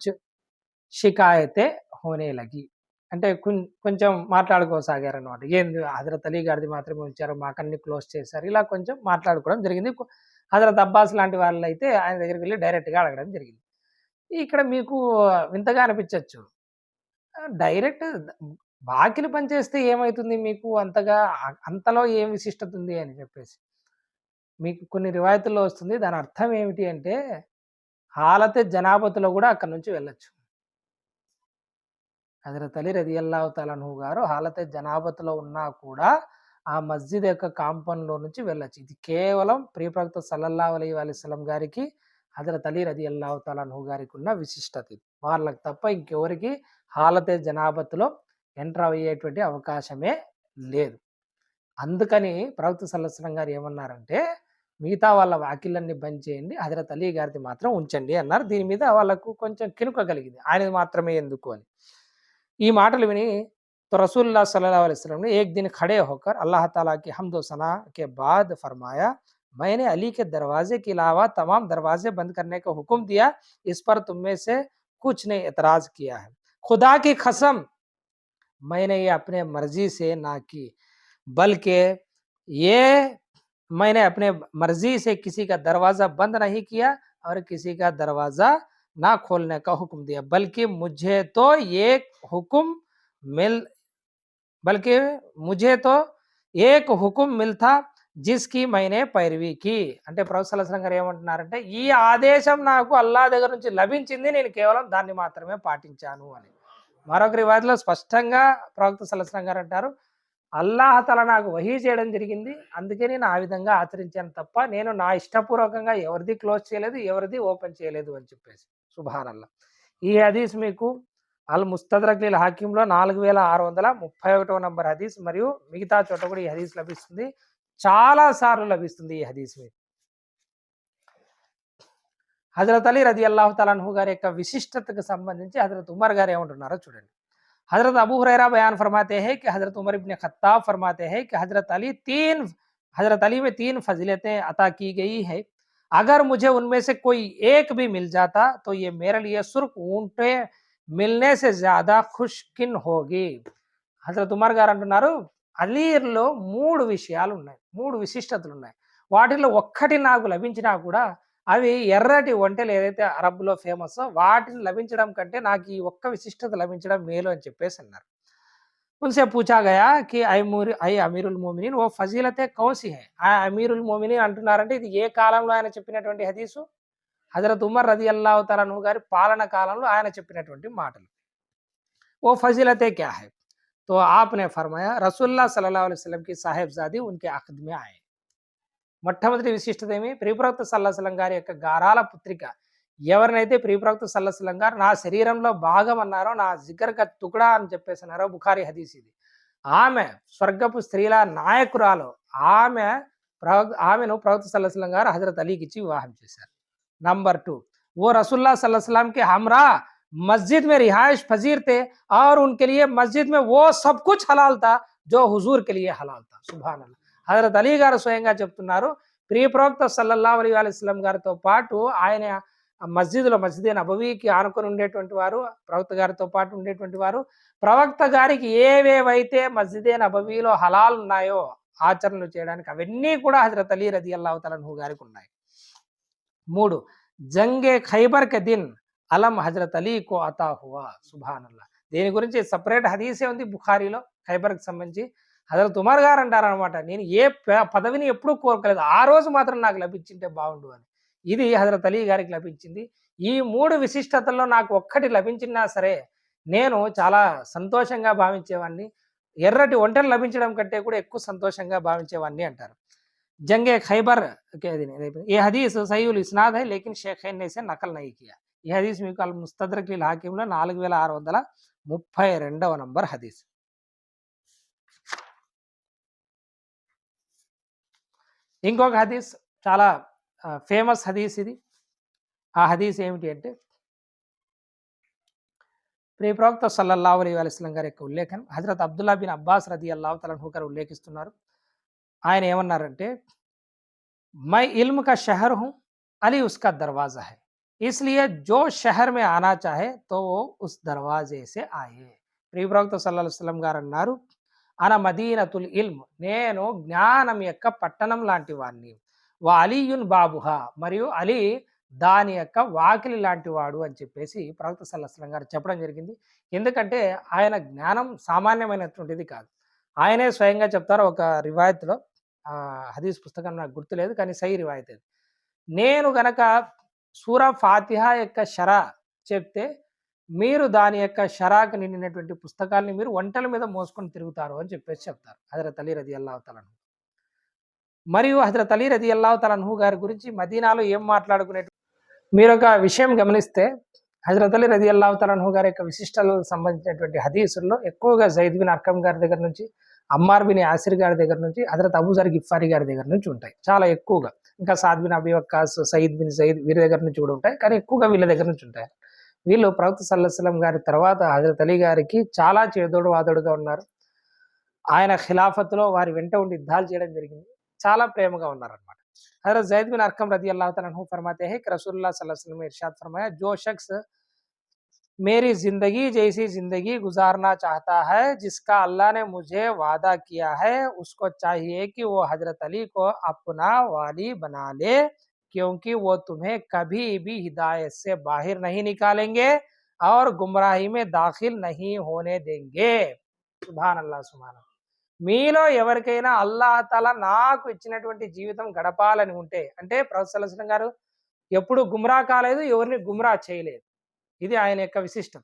Speaker 1: शिकायतें होने लगी. అంటే కొంచెం మాట్లాడుకోసాగారనమాట. ఏంది హజరత్ అలీ గారిది మాత్రమే ఉంచారు, మాకన్నీ క్లోజ్ చేశారు. ఇలా కొంచెం మాట్లాడుకోవడం జరిగింది. హజరత్ అబ్బాస్ లాంటి వాళ్ళైతే ఆయన దగ్గరికి వెళ్లి డైరెక్ట్‌గా అడగడం జరిగింది. ఇక్కడ మీకు వింతగా అనిపించొచ్చు. డైరెక్ట్ వాకిలి పని చేస్తే ఏమైతుంది మీకు అంతగా అంతలో ఏం విశిష్టత ఉంది అని చెప్పేసి. మీకు కొన్ని రివాయతుల్లో వస్తుంది. దాని అర్థం ఏమిటి అంటే హాలతే జనాబతులో గూడా అక్కడి నుంచి వెళ్ళొచ్చు. హజరత్ అలీ రదియల్లాహు తాలా అన్హు గారు హాలతే జనాబత్‌లో ఉన్నా కూడా ఆ మస్జిద్ యొక్క కాంపౌండ్‌లో నుంచి వెళ్ళొచ్చు. ఇది కేవలం ప్రవక్త సల్లల్లాహు అలైహి వసల్లం గారికి, హజరత్ అలీ రదియల్లాహు తాలా అన్హు గారికి ఉన్న విశిష్టత ఇది. వాళ్ళకి తప్ప ఇంకెవరికి హాలతే జనాబత్‌లో ఎంటర్ అయ్యేటువంటి అవకాశమే లేదు. అందుకని ప్రవక్త సల్లల్లాహు అలైహి వసల్లం గారు ఏమన్నారంటే, మిగతా వాళ్ళ వాకిళ్ళన్నీ బంద్ చేయండి, హజరత్ అలీ గారిది మాత్రం ఉంచండి అన్నారు. దీని మీద వాళ్ళకు కొంచెం కినుక కలిగింది. ఆయనది మాత్రమే ఎందుకు అని. ये माटल विनी तो रसूलुल्लाह सल्लल्लाहु अलैहि वसल्लम ने एक दिन खड़े होकर अल्लाह ताला की हम्द व सना के बाद फरमाया, मैंने अली के दरवाजे के अलावा तमाम दरवाजे बंद करने का हुक्म दिया, इस पर तुम में से कुछ ने एतराज किया है। खुदा की कसम मैंने ये अपने मर्जी से ना की, बल्कि ये मैंने अपने मर्जी से किसी का दरवाजा बंद नहीं किया और किसी का दरवाजा ना खोलने का हुक्म दिया, बल्कि हुक्म मिल बल्कि मुझे तो एक हुक्म मिलता जिसकी मैंने पैरवी की। అంటే ప్రవక్త సల్లల్లాహు అలైహి వసల్లం గారు ఏమంటున్నారంటే, ఈ ఆదేశం నాకు అల్లాహ్ దగ్గర నుంచి లభించింది, నేను కేవలం దాన్ని మాత్రమే పాటించాను అని. మరొక రివాయత్లో స్పష్టంగా ప్రవక్త సల్లల్లాహు అలైహి వసల్లం గారు అంటారు, అల్లాహ్ తఆలా నాకు వహీ చేయడం జరిగింది, అందుకే నేను ఆ విధంగా ఆచరించాను తప్ప నేను నా ఇష్టపూర్వకంగా ఎవరిది క్లోజ్ చేయలేదు, ఎవరిది ఓపెన్ చేయలేదు అని చెప్పేసి. సుబ్హానల్లాహ్. ఈ హదీస్ మీకు అల్ ముస్తద్రక్ లిల్ హాకింలో 4631 నంబర్ హదీస్, మరియు మిగతా చోట కూడా ఈ హదీస్ లభిస్తుంది. చాలా సార్లు లభిస్తుంది ఈ హదీస్ మీకు. హజరత్ అలీ రదియల్లాహు తఆలా అన్హు గారి యొక్క విశిష్టతకు సంబంధించి హజరత్ ఉమర్ గారు ఏమంటున్నారో చూడండి. हज़रत अबू हुरैरा बयान फरमाते हैं कि हज़रत उमर इब्न खत्ताब फरमाते हैं कि हज़रत अली में 3 फजीलतें अता की गई है, अगर मुझे उनमें से कोई एक भी मिल जाता तो ये मेरे लिए सुर्ख ऊँटे मिलने से ज़्यादा खुशकिन होगी। హజరత్ ఉమర్ గారు అంటున్నారు, అలీలో 3 విషయాలు ఉన్నాయి, 3 విశిష్టతలు ఉన్నాయి. వాటిలో ఒక్కటి నాకు లభించినా కూడా అవి ఎర్రటి ఒంటెలు ఏదైతే అరబ్‌లో ఫేమసో వాటిని లభించడం కంటే నాకు ఈ ఒక్క విశిష్టత లభించడం మేలు అని చెప్పేసి అన్నారు. उनसे पूछा गया कि ఐ అమీరుల్ మోమినీన్ ఓ ఫజీలతే కౌసి హై. ఆ అమీరుల్ మోమినీన్ అంటున్నారంటే ఇది ఏ కాలంలో ఆయన చెప్పినటువంటి హదీసు? హజరత్ ఉమర్ రదియల్లాహు తఆలా అన్హు గారి పాలన కాలంలో ఆయన చెప్పినటువంటి మాటలు. ఓ ఫజీలతే క్యా హై? तो आपने फरमाया रसूलुल्लाह सल्लल्लाहु अलैहि वसल्लम की साहिबजादी उनके अक़द में आए. మొట్టమొదటి విశిష్టత ఏమి? ప్రియప్రవక్త సల్లల్లాహు అలైహి వసల్లం గారి యొక్క గారాల పుత్రిక ఎవరినైతే ప్రియప్రవక్త సల్లల్లాహు అలైహి వసల్లం గారు నా శరీరంలో భాగం అన్నారో, నా జిగర్ కా తుక్డా అని చెప్పేసి అన్నారో, బుఖారీ హదీస్ ఇది. ఆమె స్వర్గపు స్త్రీల నాయకురాలు. ఆమెను ప్రవక్త సల్లల్లాహు అలైహి వసల్లం గారు హజరత్ అలీకి ఇచ్చి వివాహం చేశారు. నంబర్ 2, वो रसूलुल्लाह सल्लल्लाहु अलैहि वसल्लम के हमरा मस्जिद में रिहाइश पजीर थे और उनके लिए मस्जिद में वो सब कुछ हलाल था जो हुजूर के लिए हलाल था. सुभान अल्लाह. హజరత్ అలీ గారు స్వయంగా చెప్తున్నారు, ప్రియ ప్రవక్త సల్లల్లాహు అలైహి వసల్లం గారితో పాటు ఆయన మస్జిదే నబవీకి ఆనుకొని ఉండేటువంటి వారు, ప్రవక్త గారితో పాటు ఉండేటువంటి వారు, ప్రవక్త గారికి ఏవేవైతే మస్జిదే నబవీలో హలాల్ ఉన్నాయో ఆచరణలు చేయడానికి అవన్నీ కూడా హజరత్ అలీ రదియల్లాహు తఆలా అన్హు గారికి ఉన్నాయి. 3, జంగే ఖైబర్ కే దిన్ అలం హజరత్ అలీ కో అతా హువా. సుబ్హానల్లాహ్. దీని గురించి సపరేట్ హదీసే ఉంది బుఖారీలో ఖైబర్కి సంబంధించి. హజరత్ ఉమర్ గారు అంటారనమాట, నేను ఏ పదవిని ఎప్పుడూ కోరుకోలేదు, ఆ రోజు మాత్రం నాకు లభించింటే బాగుండు అని. ఇది హజరత్ అలీ గారికి లభించింది. ఈ 3 విశిష్టతల్లో నాకు ఒక్కటి లభించినా సరే నేను చాలా సంతోషంగా భావించేవాడిని, ఎర్రటి ఒంటెలు లభించడం కంటే కూడా ఎక్కువ సంతోషంగా భావించేవాడిని అంటారు. జంగే ఖైబర్ ఏ హదీస్ సహీహుల్ ఇస్నాద్ హై లేకిన్ షేఖైన్ ने इसे नकल नहीं किया. ఈ హదీస్ మీకు అల్ ముస్తద్రక్ లిల్ హాకింలో 4632వ నంబర్ హదీస్. ఇంకొక హదీస్ చాలా ఫేమస్ హదీస్ ఇది. ఆ హదీస్ ఏమిటి అంటే, ప్రియ ప్రవక్త సల్లల్లాహు అలైహి వసల్లం గారి యొక్క ఉల్లేఖనం హజరత్ అబ్దుల్లా బిన్ అబ్బాస్ రదియల్లాహు తఆలా అన్హు గారు ఉల్లేఖిస్తున్నారు. ఆయన ఏమన్నారంటే, मैं इल्म का शहर हूँ, अली उसका दरवाज़ा है, इसलिए जो शहर में आना चाहे तो वो उस दरवाजे से आए. ప్రవక్త సల్లల్లాహు అలైహి వసల్లం గారు అన్నారు, అన మదీనతుల్ ఇల్మ్, నేను జ్ఞానం యొక్క పట్టణం లాంటి వాడిని. అలీయున్ బాబుహా, మరియు అలీ దాని యొక్క వాకిలి లాంటి వాడు అని చెప్పేసి ప్రవక్త సల్లల్లాహు అలైహి వసల్లం గారు చెప్పడం జరిగింది. ఎందుకంటే ఆయన జ్ఞానం సామాన్యమైనటువంటిది కాదు. ఆయనే స్వయంగా చెప్తారు ఒక రివాయత్‌లో, హదీస్ పుస్తకం నాకు గుర్తులేదు కానీ సహీ రివాయత్ అది. నేను గనక సూరా ఫాతిహా యొక్క షరా చెప్తే మీరు దాని యొక్క షరాకు నిండినటువంటి పుస్తకాల్ని మీరు ఒంటెల మీద మోసుకొని తిరుగుతారు అని చెప్పేసి చెప్తారు హజరత్ అలీ రదియల్లాహు తఆలా అన్హు. మరియు హజరత్ అలీ రదియల్లాహు తఆలా అన్హు గారి గురించి మదీనాలో ఏం మాట్లాడుకునే మీరొక విషయం గమనిస్తే హజరత్ అలీ రదియల్లాహు తఆలా అన్హు గారి యొక్క విశిష్టలకు సంబంధించినటువంటి హదీసుల్లో ఎక్కువగా జైద్ బిన్ అర్కమ్ గారి దగ్గర నుంచి, అమ్మార్ బిన్ యాసిర్ గారి దగ్గర నుంచి, హజరత్ అబూజర్ గిఫారీ గారి దగ్గర నుంచి ఉంటాయి చాలా ఎక్కువగా. ఇంకా Saad bin అబీ Waqqas, Saeed bin Zaid వీరి దగ్గర నుంచి కూడా ఉంటాయి, కానీ ఎక్కువగా వీళ్ళ దగ్గర నుంచి ఉంటాయి. వీళ్ళు ప్రవక్త సల్లల్లాహు అలైహి వసల్లం గారి తర్వాత హజరత్ అలీ గారికి చాలా చేదోడు వాదోడుగా ఉన్నారు. ఆయన ఖిలాఫత్లో వారి వెంట ఉండి యుద్ధాలు చేయడం జరిగింది. చాలా ప్రేమగా ఉన్నారనమాట. हज़रत ज़ैद बिन अरकम रज़ी अल्लाह तआला अन्हु फरमाते हैं कि रसूलुल्लाह सल्लल्लाहु अलैहि वसल्लम ने इरशाद फरमाया, जो शख्स मेरी ज़िंदगी जैसी ज़िंदगी गुजारना चाहता है, जिसका अल्लाह ने मुझे वादा किया है, उसको चाहिए कि वो हज़रत अली को अपना वाली बना ले, क्योंकि वो तुम्हें कभी भी हिदायत से बाहर नहीं निकालेंगे और गुमराही में दाखिल नहीं होने देंगे। सुभान अल्लाह, सुभान अल्लाह। మీలో ఎవరికైనా అల్లాహ్ తఆలా నాకు ఇచ్చినటువంటి జీవితం గడపాలని ఉంటే, అంటే ప్రవక్త సల్లల్లాహు అలైహి వసల్లం గారు ఎప్పుడు గుమ్రా కాలేదు, ఎవరిని గుమ్రా చేయలేదు. ఇది ఆయన యొక్క విశిష్టత.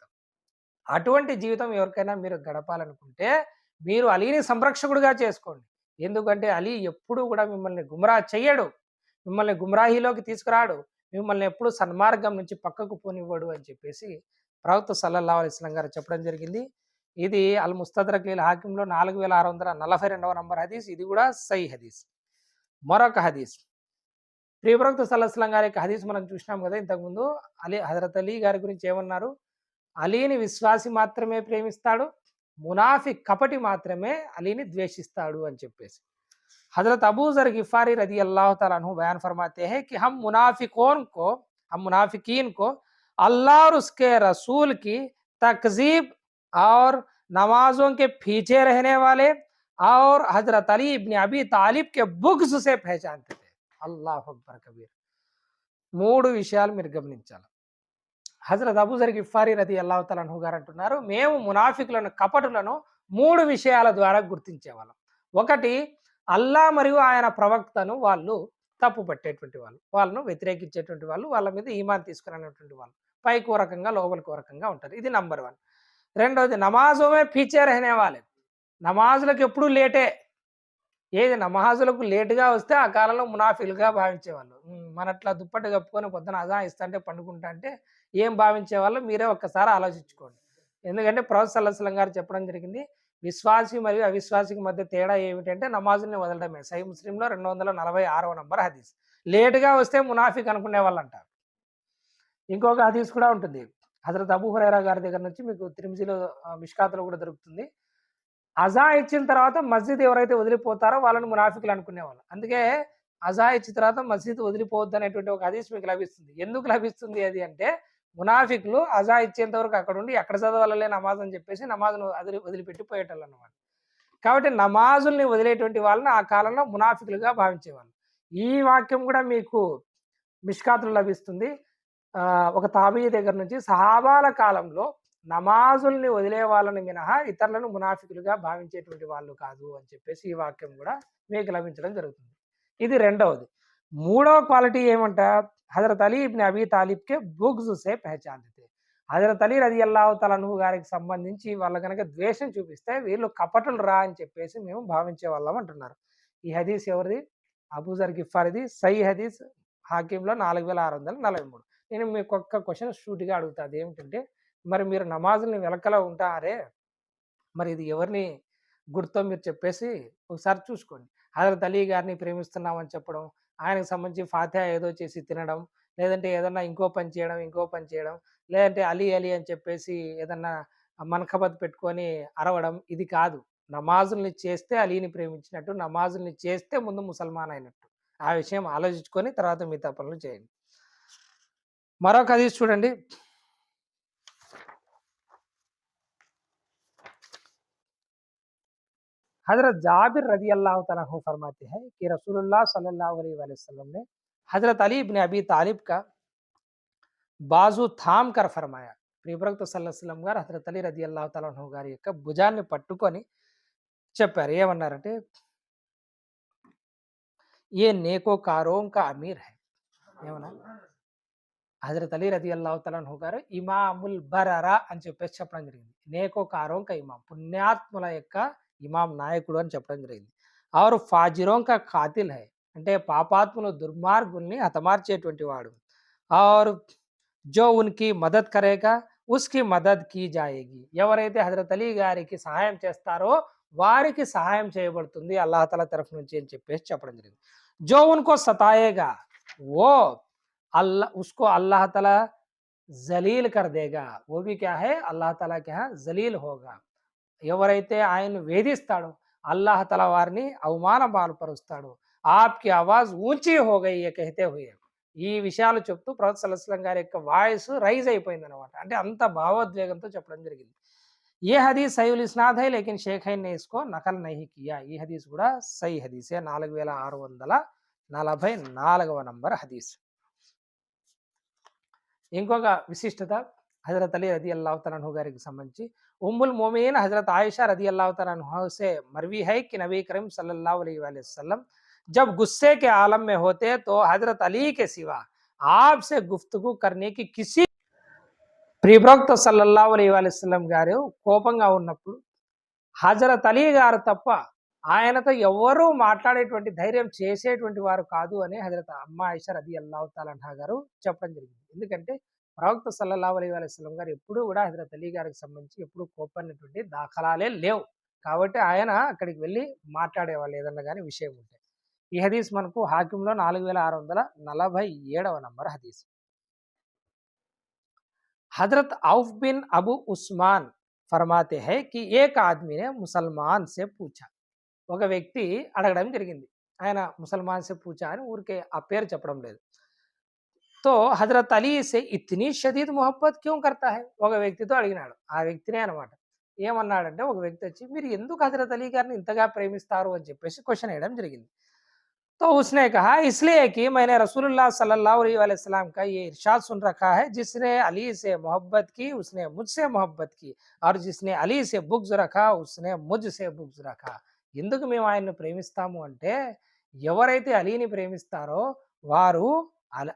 Speaker 1: అటువంటి జీవితం ఎవరికైనా మీరు గడపాలనుకుంటే మీరు అలీని సంరక్షకుడిగా చేసుకోండి. ఎందుకంటే అలీ ఎప్పుడూ కూడా మిమ్మల్ని గుమ్రా చెయ్యడు, మిమ్మల్ని గుమ్రాహీలోకి తీసుకురాడు, మిమ్మల్ని ఎప్పుడు సన్మార్గం నుంచి పక్కకు పోనివ్వడు అని చెప్పేసి ప్రవక్త సల్లల్లాహు అలైహి వసల్లం గారు చెప్పడం జరిగింది. ఇది అల్ ముస్తద్రక్ లిల్ హాకింలో 4642వ నంబర్ హదీస్. ఇది కూడా సహీ హదీస్. మరొక హదీస్, ప్రవక్త సల్లల్లాహు అలైహి వసల్లం గారి యొక్క హదీస్ మనం చూసినాం కదా ఇంతకుముందు. హజరత్ అలీ గారి గురించి ఏమన్నారు? అలీని విశ్వాసి మాత్రమే ప్రేమిస్తాడు, మునాఫిక్ కపటి మాత్రమే అలీని ద్వేషిస్తాడు అని చెప్పేసి. हजरत अबू ज़र गिफ़ारी रज़ी अल्लाह तआला अन्हु बयान फरमाते हैं कि हम मुनाफिकीन को अल्लाह और उसके रसूल की तकज़ीब और नमाजों के पीछे रहने वाले और हजरत अली इब्न अबी तालिब के बुग़्ज़ से पहचानते थे। अल्लाहु अक्बर कबीर। మూడు విషయాలు మీరు గమనించాలి. హజరత్ అబూజర్ గిఫారీ రదియల్లాహు తఆలా అన్హు గారు అంటున్నారు, మేము మునాఫికులను కపటులను మూడు విషయాల ద్వారా గుర్తించేవాళ్ళం. ఒకటి, అల్లా మరియు ఆయన ప్రవక్తను వాళ్ళు తప్పు పట్టేటువంటి వాళ్ళు, వాళ్ళను వ్యతిరేకించేటువంటి వాళ్ళు, వాళ్ళ మీద ఈమాన్ తీసుకునేటువంటి వాళ్ళు, పైకి ఓ రకంగా లోపలికి ఓ రకంగా ఉంటారు. ఇది నంబర్ 1. రెండోది, నమాజోమే పీచే రహనే వాలే, నమాజులకు ఎప్పుడు లేటే. ఏది నమాజులకు లేటుగా వస్తే ఆ కాలంలో మునాఫిలుగా భావించేవాళ్ళు. మనట్లా దుప్పటి కప్పుకొని పొద్దున అజాన్ ఇస్తా పండుకుంటా అంటే ఏం భావించేవాళ్ళు మీరే ఒక్కసారి ఆలోచించుకోండి. ఎందుకంటే ప్రవక్త సల్లల్లాహు అలైహి వసల్లం గారు చెప్పడం జరిగింది, విశ్వాసి మరియు అవిశ్వాసికి మధ్య తేడా ఏమిటంటే నమాజుల్ని వదలడమే. సహీ ముస్లింలో 246వ నంబర్ హదీస్. లేటుగా వస్తే మునాఫిక్ అనుకునే వాళ్ళు అంటారు. ఇంకొక హదీస్ కూడా ఉంటుంది, హజరత్ అబూ హురైరా గారి దగ్గర నుంచి, మీకు తిర్మిజీలో మిష్కాతులో కూడా దొరుకుతుంది. అజా ఇచ్చిన తర్వాత మస్జిద్ ఎవరైతే వదిలిపోతారో వాళ్ళని మునాఫికులు అనుకునేవాళ్ళు. అందుకే అజా ఇచ్చిన తర్వాత మస్జిద్ వదిలిపోవద్దు అనేటువంటి ఒక హదీస్ మీకు లభిస్తుంది. ఎందుకు లభిస్తుంది అది అంటే, మునాఫికులు అజా ఇచ్చేంత వరకు అక్కడ ఉండి ఎక్కడ చదవాలలే నమాజ్ అని చెప్పేసి నమాజ్ను వదిలిపెట్టి పోయేటోళ్ళు అన్నమాట. కాబట్టి నమాజుల్ని వదిలేటువంటి వాళ్ళని ఆ కాలంలో మునాఫికులుగా భావించేవాళ్ళు. ఈ వాక్యం కూడా మీకు మిష్కాతులు లభిస్తుంది. ఒక తాబీ దగ్గర నుంచి, సహాబాల కాలంలో నమాజుల్ని వదిలే వాళ్ళని మినహా ఇతరులను మునాఫికులుగా భావించేటువంటి వాళ్ళు కాదు అని చెప్పేసి ఈ వాక్యం కూడా మీకు లభించడం జరుగుతుంది. ఇది రెండవది. మూడవ క్వాలిటీ ఏమంట, హజరత్ అలీ ఇబ్న్ అబీ తాలిబ్కే బుగ్జ్ సే పహచాన్తే थे. హజరత్ అలీ రదియల్లాహు తఆలా అన్హు గారికి సంబంధించి వాళ్ళ కనుక ద్వేషం చూపిస్తే వీళ్ళు కపటులు రా అని చెప్పేసి మేము భావించే వాళ్ళం అంటున్నారు. ఈ హదీస్ ఎవరిది? అబూజర్ గిఫారిది. సహీ హదీస్, హాకింలో 4643. నేను మీకు ఒక్క క్వశ్చన్ సూటిగా అడుగుతా, అదేమిటంటే, మరి మీరు నమాజుల్ని వెనకలో ఉంటారే, మరి ఇది ఎవరిని గుర్తో మీరు చెప్పేసి ఒకసారి చూసుకోండి. హజరత్ అలీ గారిని ప్రేమిస్తున్నామని చెప్పడం, ఆయనకు సంబంధించి ఫాతిహా ఏదో చేసి తినడం, లేదంటే ఏదన్నా ఇంకో పని చేయడం, లేదంటే అలీ అలీ అని చెప్పేసి ఏదన్నా మనఖబత్ పెట్టుకొని అరవడం, ఇది కాదు. నమాజుల్ని చేస్తే అలీని ప్రేమించినట్టు, నమాజుల్ని చేస్తే ముందు ముసల్మాన్ అయినట్టు. ఆ విషయం ఆలోచించుకొని తర్వాత మిగతా పనులు చేయండి. మరొక హదీస్ చూడండి, हजरत जाबिर रजी अल्लाह तआला अन्हु फरमाते हैं कि रसूलुल्लाह सल्लल्लाहु अलैहि वसल्लम ने हजरत अली इब्न अबी तालिब का బాజు థామ్ కర్ ఫర్మాయా. ప్రియప్రవక్త సల్లల్లాహు అలైహి వసల్లం గారు హజరత్ అలీ రదియల్లాహు తఆలా అన్హు గారి యొక్క భుజాన్ని పట్టుకొని చెప్పారు. ఏమన్నారంటే, ఏ నేకోకారోం కా అమీర్ హై. ఏమన్నా హజరత్ అలీ రదియల్లాహు తఆలా అన్హు గారు ఇమాముల్ బరరా అని చెప్పేసి చెప్పడం జరిగింది. నేకోకారోం కా ఇమాం, పుణ్యాత్ముల యొక్క ఇమాం, నాయకుడు అని చెప్పడం జరిగింది. ఆరు ఫాజిరోం కా ఖాతిల్ హై, అంటే పాపాత్ములు దుర్మార్గుల్ని హతమార్చేటువంటి వాడు. ఆరు జో ఉన్కి మదద్ కరేగా ఉస్కి మదద్ కీ జాయేగి. ఎవరైతే హజరత్ అలీ గారికి సహాయం చేస్తారో వారికి సహాయం చేయబడుతుంది అల్లాహ్ తఆలా తరఫు నుంచి అని చెప్పేసి చెప్పడం జరిగింది. జో ఉన్కో సతాయేగా वो अल्लाह उसको अल्लाह ताला जलील कर देगा. वो भी क्या है, अल्लाह ताला के यहाँ जलील होगा. ఎవరైతే ఆయన్ను వేధిస్తాడో అల్లాహ్ తఆలా వారిని అవమానపాలుపరుస్తాడు. ఆప్కి ఆవాజ్ ఊంచీ హో గయి యే కహతే హుయే. ఈ విషయాలు చెప్తూ ప్రవక్త సల్లల్లాహు అలైహి వసల్లం గారి యొక్క వాయిస్ రైజ్ అయిపోయింది అనమాట. అంటే అంత భావోద్వేగంతో చెప్పడం జరిగింది. ये हदीस सही इस्नाद है लेकिन शेखैन ने इसको नकल नहीं किया. ఈ హదీస్ కూడా సహీ హదీసే. 4644వ నంబర్ హదీస్. ఇంకొక విశిష్టత హజరత్ అలీ రదియల్లాహు తఆలా अन्हु గారికి సంబంధించి ఉమ్ముల్ మోమినీన్ హజరత్ ఆయిషా రదియల్లాహు తఆలా अन्हा से मरवी है कि नबी करीम सल्लल्लाहु अलैहि वसल्लम जब गुस्से के आलम में होते तो हजरत अली के सिवा आपसे गुफ्तगू करने की किसी ప్రియప్రవక్త సల్లల్లాహు అలైహి వసల్లం గారు కోపంగా ఉన్నప్పుడు హజరత్ అలీ గారు తప్ప ఆయనతో ఎవరూ మాట్లాడేటువంటి ధైర్యం చేసేటువంటి వారు కాదు అని హజరత్ అమ్మా ఆయిషా రదియల్లాహు తఆలా అన్హా గారు చెప్పడం జరిగింది. ఎందుకంటే ప్రవక్త సల్లల్లాహు అలైహి వసల్లం గారు ఎప్పుడూ కూడా హజరత్ అలీ గారికి సంబంధించి ఎప్పుడు కోపమైనటువంటి దాఖలాలే లేవు. కాబట్టి ఆయన అక్కడికి వెళ్ళి మాట్లాడేవాళ్ళు ఏదన్నా కానీ విషయం ఉంటే. ఈ హదీస్ మనకు హాకింలో 4647వ నంబర్ హదీస్. हजरत औफ बिन अबू उस्मान फरमाते हैं कि एक आदमी ने मुसलमान से पूछा. ఒక వ్యక్తి అడగడం జరిగింది. ఆయన ముసల్మాన్ से पूछा అని ఊరికే ఆ పేరు చెప్పడం లేదు. तो हजरत अली से इतनी शदीद मोहब्बत क्यों करता है. ఒక వ్యక్తితో అడిగినాడు. ఆ వ్యక్తినే అన్నమాట. ఏమన్నాడంటే, ఒక వ్యక్తి వచ్చి మీరు ఎందుకు హజరత్ అలీ గారిని ఇంతగా ప్రేమిస్తారు అని చెప్పేసి క్వశ్చన్ వేయడం జరిగింది. तो उसने कहा इसलिए कि मैंने रसूलुल्लाह सल्लल्लाहु अलैहि वसल्लम का ये इरशाद सुन रखा है, जिसने अली से मोहब्बत की उसने मुझसे मोहब्बत की और जिसने अली से बुग्ज रखा उसने मुझसे बुग्ज रखा. ఎందుకు మేము ఆయన్ను ప్రేమిస్తాము అంటే, ఎవరైతే అలీని ప్రేమిస్తారో వారు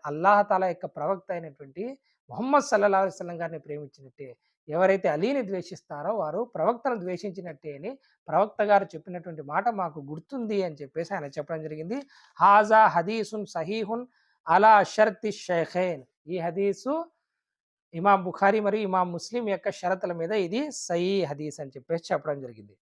Speaker 1: అల్లాహ్ తాలా యొక్క ప్రవక్త అయినటువంటి ముహమ్మద్ సల్లల్లాహు అలైహి వసల్లం గారిని ప్రేమించినట్టే. ఎవరైతే అలీని ద్వేషిస్తారో వారు ప్రవక్తను ద్వేషించినట్టే అని ప్రవక్త గారు చెప్పినటువంటి మాట మాకు గుర్తుంది అని చెప్పేసి ఆయన చెప్పడం జరిగింది. హాజా హదీసున్ సహీహున్ అలా షర్తి షైఖైన్. ఈ హదీసు ఇమాం బుఖారీ మరియు ఇమాం ముస్లిం యొక్క షరతుల మీద ఇది సహీ హదీస్ అని చెప్పేసి చెప్పడం జరిగింది.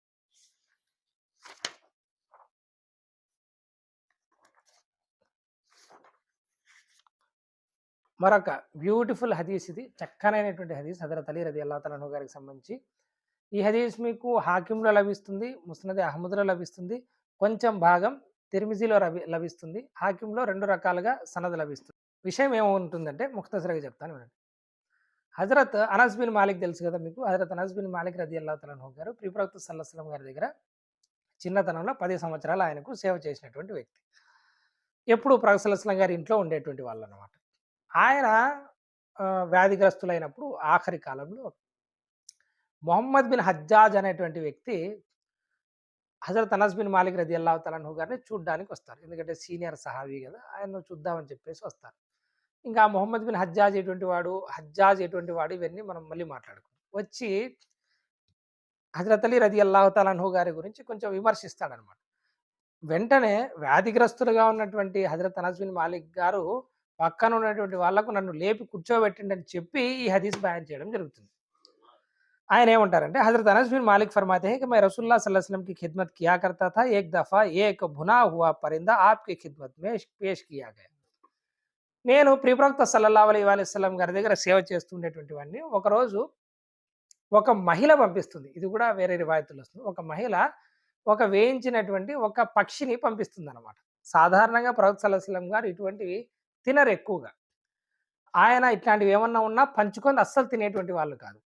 Speaker 1: మరొక బ్యూటిఫుల్ హదీస్, ఇది చక్కనైనటువంటి హదీస్ హజరత్ అలీ రదియల్లాహు తఆలా అన్హు గారికి సంబంధించి. ఈ హదీస్ మీకు హాకింలో లభిస్తుంది, ముస్నద్ అహ్మద్లో లభిస్తుంది, కొంచెం భాగం తిర్మిజీలో లభిస్తుంది. హాకింలో 2 రకాలుగా సనద్ లభిస్తుంది. విషయం ఏముంటుందంటే ముఖ్తసరిగా చెప్తాను వినండి. హజరత్ అనస్ బిన్ మాలిక్ తెలుసు కదా మీకు. హజరత్ అనస్ బిన్ మాలిక్ రదియల్లాహు తఆలా అన్హు గారు ప్రియప్రవక్త సల్లల్లాహు అలైహి వసల్లం గారి దగ్గర చిన్నతనంలో 10 సంవత్సరాలు ఆయనకు సేవ చేసినటువంటి వ్యక్తి. ఎప్పుడు ప్రవక్త సల్లల్లాహు అలైహి వసల్లం గారి ఇంట్లో ఉండేటువంటి వాళ్ళు అన్నమాట. ఆయన వ్యాధిగ్రస్తులైనప్పుడు ఆఖరి కాలంలో మొహమ్మద్ బిన్ హజ్జాజ్ అనేటువంటి వ్యక్తి హజరత్ అనస్ బిన్ మాలిక్ రదియల్లాహు తఆలా అన్హు గారిని చూడ్డానికి వస్తారు. ఎందుకంటే సీనియర్ సహాబీ కదా, ఆయన్ను చూద్దామని చెప్పేసి వస్తారు. ఇంకా మొహమ్మద్ బిన్ హజ్జాజ్ ఎటువంటి వాడు ఇవన్నీ మనం మళ్ళీ మాట్లాడుకుందాం. వచ్చి హజరత్ అలీ రదియల్లాహు తఆలా అన్హు గారి గురించి కొంచెం విమర్శిస్తాడనమాట. వెంటనే వ్యాధిగ్రస్తులుగా ఉన్నటువంటి హజరత్ అనస్ బిన్ మాలిక్ గారు పక్కన ఉన్నటువంటి వాళ్ళకు నన్ను లేపి కూర్చోబెట్టండి అని చెప్పి ఈ హదీస్ బయాన్ చేయడం జరుగుతుంది. ఆయన ఏమంటారంటే, హజరత్ అనస్ బిన్ మాలిక్ फरमाते हैं कि मैं रसूलुल्लाह सल्लल्लाहु अलैहि वसल्लम की खिदमत किया करता था. एक दफा एक भुना हुआ परिंदा आपकी खिदमत में पेश किया गया. నేను ప్రియప్రవక్త సల్లల్లాహు అలైహి వసల్లం గారి దగ్గర సేవ చేస్తుండేటువంటి వాడిని. ఒకరోజు ఒక మహిళ పంపిస్తుంది. ఇది కూడా వేరే రివాయతుల్లో వస్తుంది. ఒక మహిళ ఒక వేయించినటువంటి ఒక పక్షిని పంపిస్తుందన్నమాట. సాధారణంగా ప్రవక్త సల్లల్లాహు అలైహి వసల్లం గారు ఇటువంటివి తినరు ఎక్కువగా. ఆయన ఇట్లాంటివి ఏమన్నా ఉన్నా పంచుకొని అస్సలు తినేటువంటి వాళ్ళు కాదు.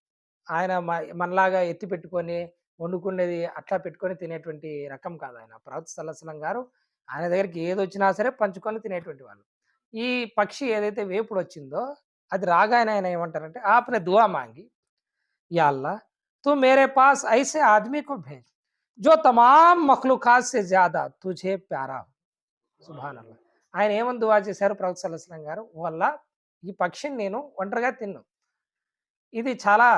Speaker 1: ఆయన మనలాగా ఎత్తి పెట్టుకొని వండుకునేది అట్లా పెట్టుకొని తినేటువంటి రకం కాదు ఆయన. ప్రవక్త సల్లల్లాహు అలైహి వసల్లం గారు ఆయన దగ్గరికి ఏదొచ్చినా సరే పంచుకొని తినేటువంటి వాళ్ళు. ఈ పక్షి ఏదైతే వేపుడొచ్చిందో అది రాగానే ఆయన ఏమంటారంటే ఆప్‌నే దుఆ మాంగి या अल्लाह तू मेरे पास ऐसे आदमी को भेज जो तमाम मखलूकात से ज़्यादा तुझे प्यारा हो. సుబ్హానల్లాహ్. ఆయన ఏమని దుఆ చేశారు ప్రవక్త సల్లల్లాహు అలైహి వసల్లం గారు? ఓ అల్లా ఈ పక్షిని నేను ఒంటరిగా తిన్ను. ఇది చాలా